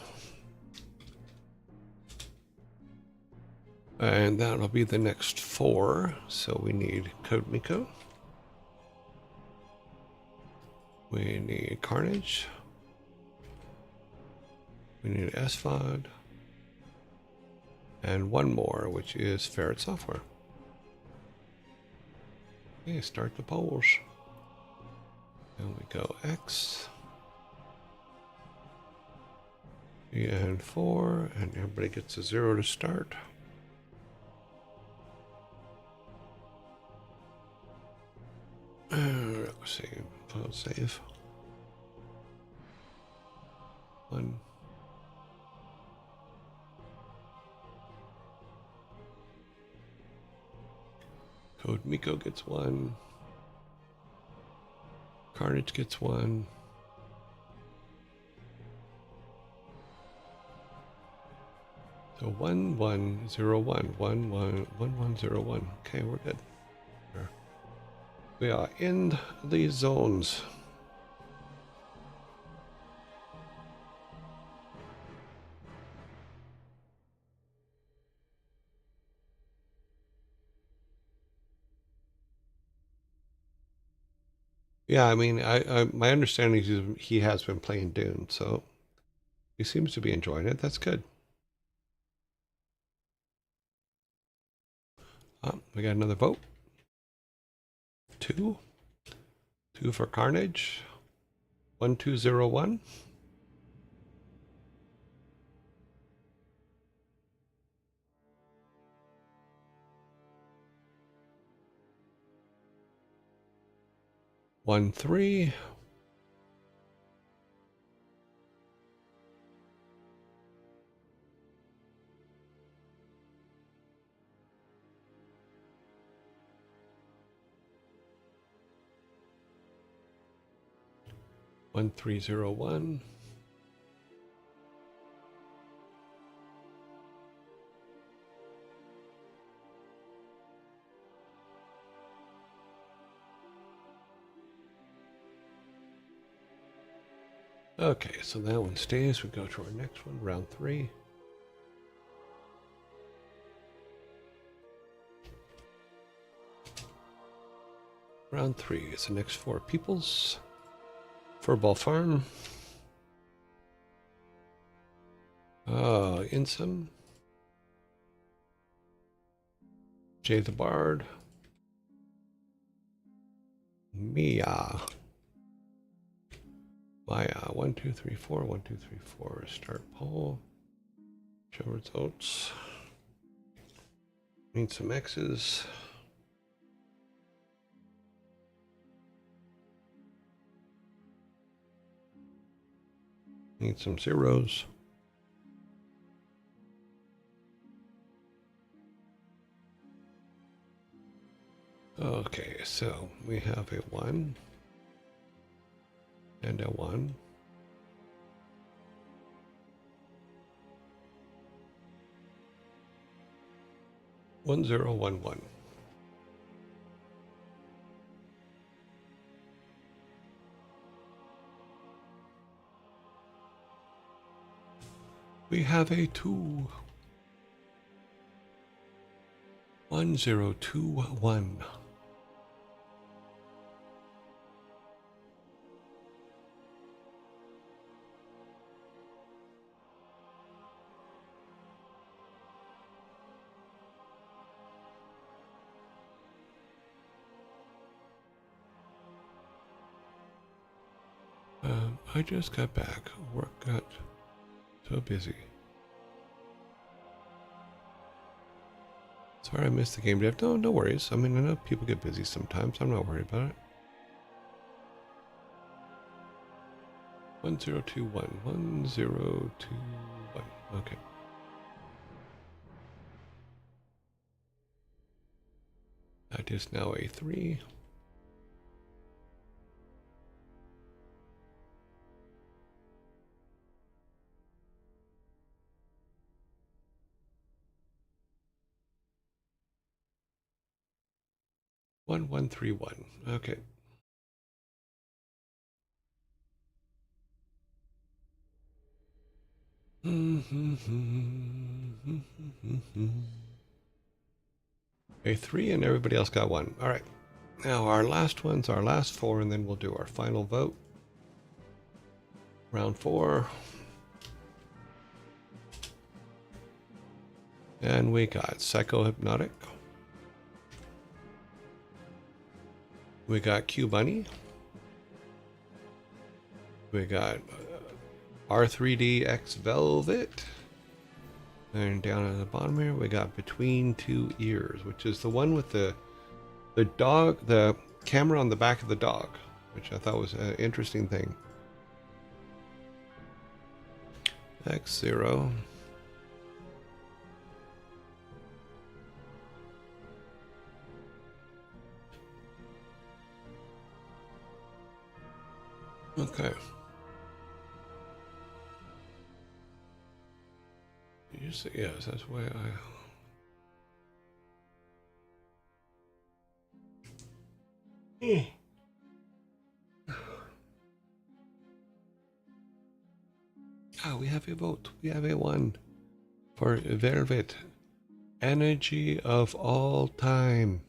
Speaker 1: And that'll be the next 4. So we need Code Miko. We need Carnage. We need SVOD. And 1 more, which is Ferret Software. Okay, start the polls. And we go X. And 4, and everybody gets a 0 to start. Let's see, file save. 1. Code Miko gets 1. Carnage gets 1. So 1101. 1101. Okay, we're good. We are in the zones. Yeah, I mean, my understanding is he has been playing Dune, so he seems to be enjoying it. That's good. We got another vote. Two. Two for Carnage. 1201. One three. One 1301. Okay, so that one stays. We go to our next one, round 3. Round 3 is the next 4 peoples. Furball Farm. Insum. Jay the Bard. Mia. Maya. 1 2 3 4. 1 2 3 4. Start poll. Show results. Need some X's. Need some zeros. Okay, so we have a 1 and a 1. One zero one one. We have a 2. 1021. I just got back. Work got so busy. Sorry I missed the game dev. No, no worries. I mean, I know people get busy sometimes. I'm not worried about it. 1021. 1021. Okay. That is now a 3. One 131. Okay. A 3 and everybody else got 1. All right. Now our last one's our last 4, and then we'll do our final vote. Round 4. And we got Psychohypnotic. We got Q Bunny. We got R3DX Velvet. And down at the bottom here, we got Between Two Ears, which is the one with the dog, the camera on the back of the dog, which I thought was an interesting thing. X0. Okay. You say yes, that's why I... Ah, we have a vote. We have a 1 for Velvet. Energy of all time.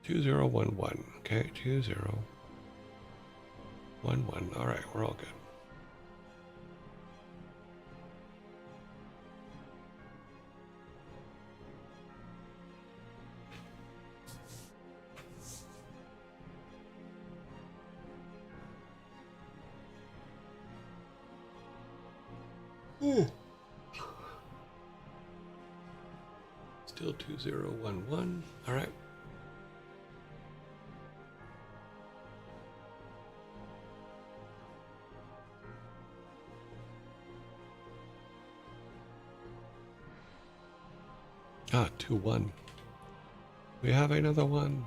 Speaker 1: 2011. Okay, 2011. All right, we're all good. Still 2011. All right. Ah, 2-1. We have another one.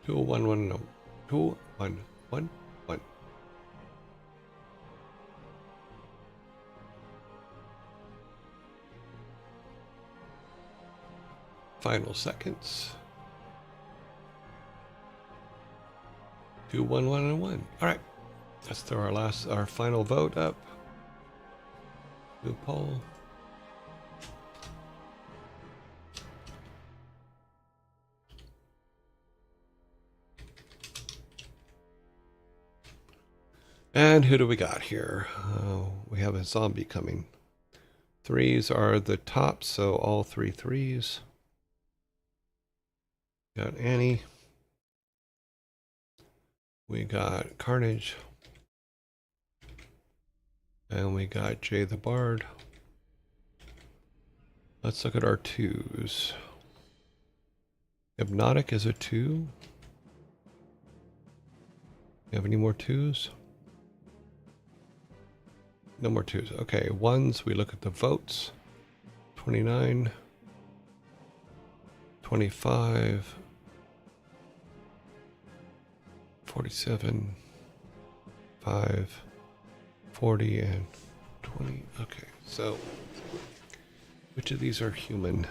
Speaker 1: 2-1-1. No. 2-1-1-1. Final seconds. 2-1-1-1. All right. Let's throw our final vote up. New poll. And who do we got here? We have a zombie coming. Threes are the top, so all 3 threes. Got Annie. We got Carnage. And we got Jay the Bard. Let's look at our 2s. Hypnotic is a 2. You have any more 2s? No more 2s. Okay, 1s, we look at the votes. 29. 25. 47. 5. 40 and 20. Okay, so which of these are human?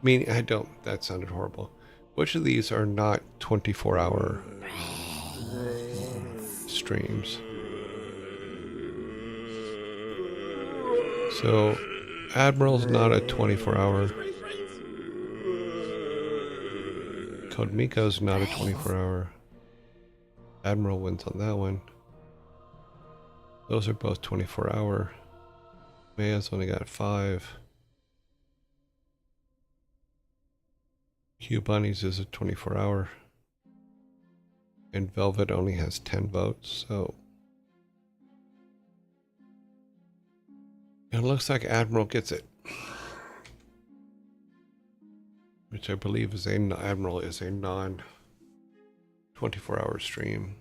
Speaker 1: Meaning, I don't, that sounded horrible. Which of these are not 24-hour streams? So, Admiral's not a 24-hour. Code Miko's not a 24-hour. Admiral wins on that one. Those are both 24-hour. Maya's only got 5. Q Bunnies is a 24-hour. And Velvet only has 10 votes, so it looks like Admiral gets it. Which I believe is Admiral is a non 24-hour stream.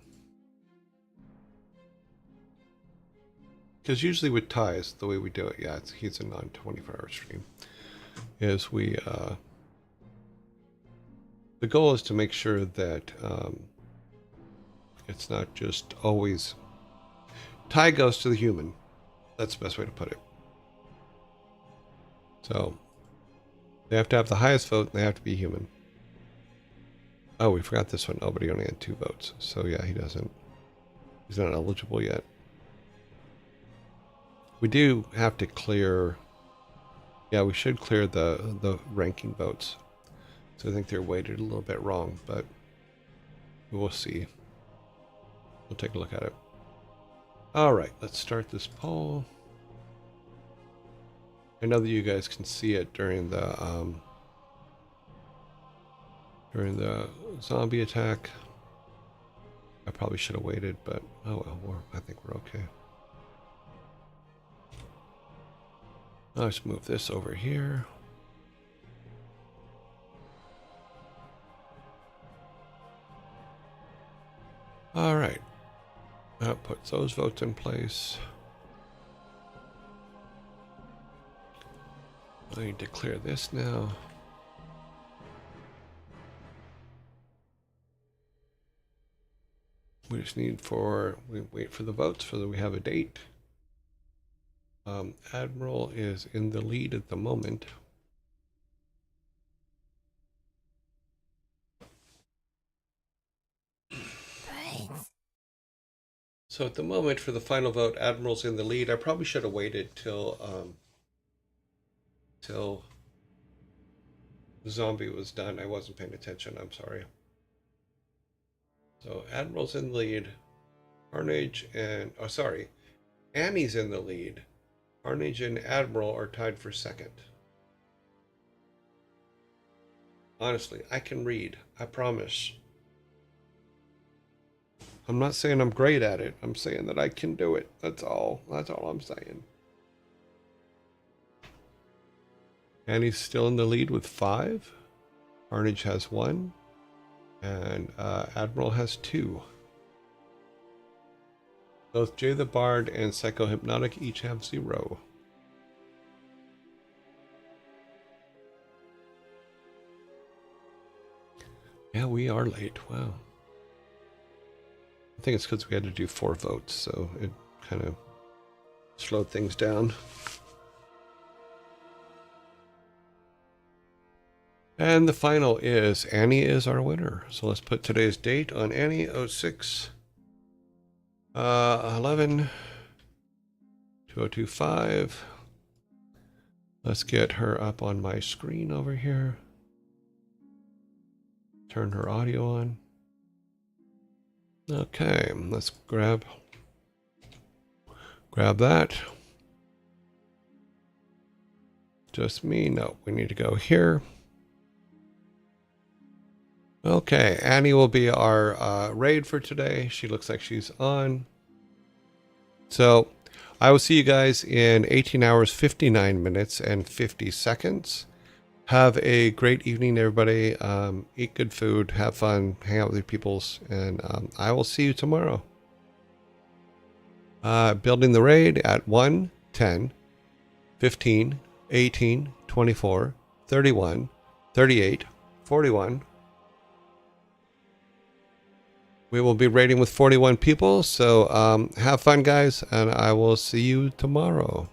Speaker 1: Because usually with ties, the way we do it, yeah, he's a non 24-hour stream. Is we the goal is to make sure that it's not just always tie goes to the human. That's the best way to put it. So they have to have the highest vote and they have to be human. Oh, we forgot this one. Oh, but he only had 2 votes. So yeah, he's not eligible yet. We do have to clear, yeah, we should clear the ranking votes. So I think they're weighted a little bit wrong, but we'll see. We'll take a look at it. All right, let's start this poll. I know that you guys can see it during the zombie attack. I probably should have waited, but oh well, I think we're okay. Let's move this over here. All right. That puts those votes in place. I need to clear this now. We just need we wait for the votes so that we have a date. Admiral is in the lead at the moment. So at the moment for the final vote, Admiral's in the lead. I probably should have waited till zombie was done. I wasn't paying attention. I'm sorry. So Admiral's in the lead. Carnage and... Oh, sorry. Annie's in the lead. Carnage and Admiral are tied for second. Honestly, I can read. I promise. I'm not saying I'm great at it. I'm saying that I can do it. That's all. That's all I'm saying. Annie's still in the lead with 5. Carnage has 1. And Admiral has 2. Both Jay the Bard and Psychohypnotic each have 0. Yeah, we are late. Wow. I think it's because we had to do 4 votes, so it kind of slowed things down. And the final is Annie is our winner. So let's put today's date on Annie 06 11 2025. Let's get her up on my screen over here. Turn her audio on. Okay, let's grab that. Just me? No, we need to go here. Okay, Annie will be our raid for today. She looks like she's on. So I will see you guys in 18 hours, 59 minutes, and 50 seconds. Have a great evening, everybody. Eat good food, have fun, hang out with your peoples, and I will see you tomorrow. Building the raid at 1, 10, 15, 18, 24, 31, 38, 41. We will be raiding with 41 people, so have fun, guys, and I will see you tomorrow.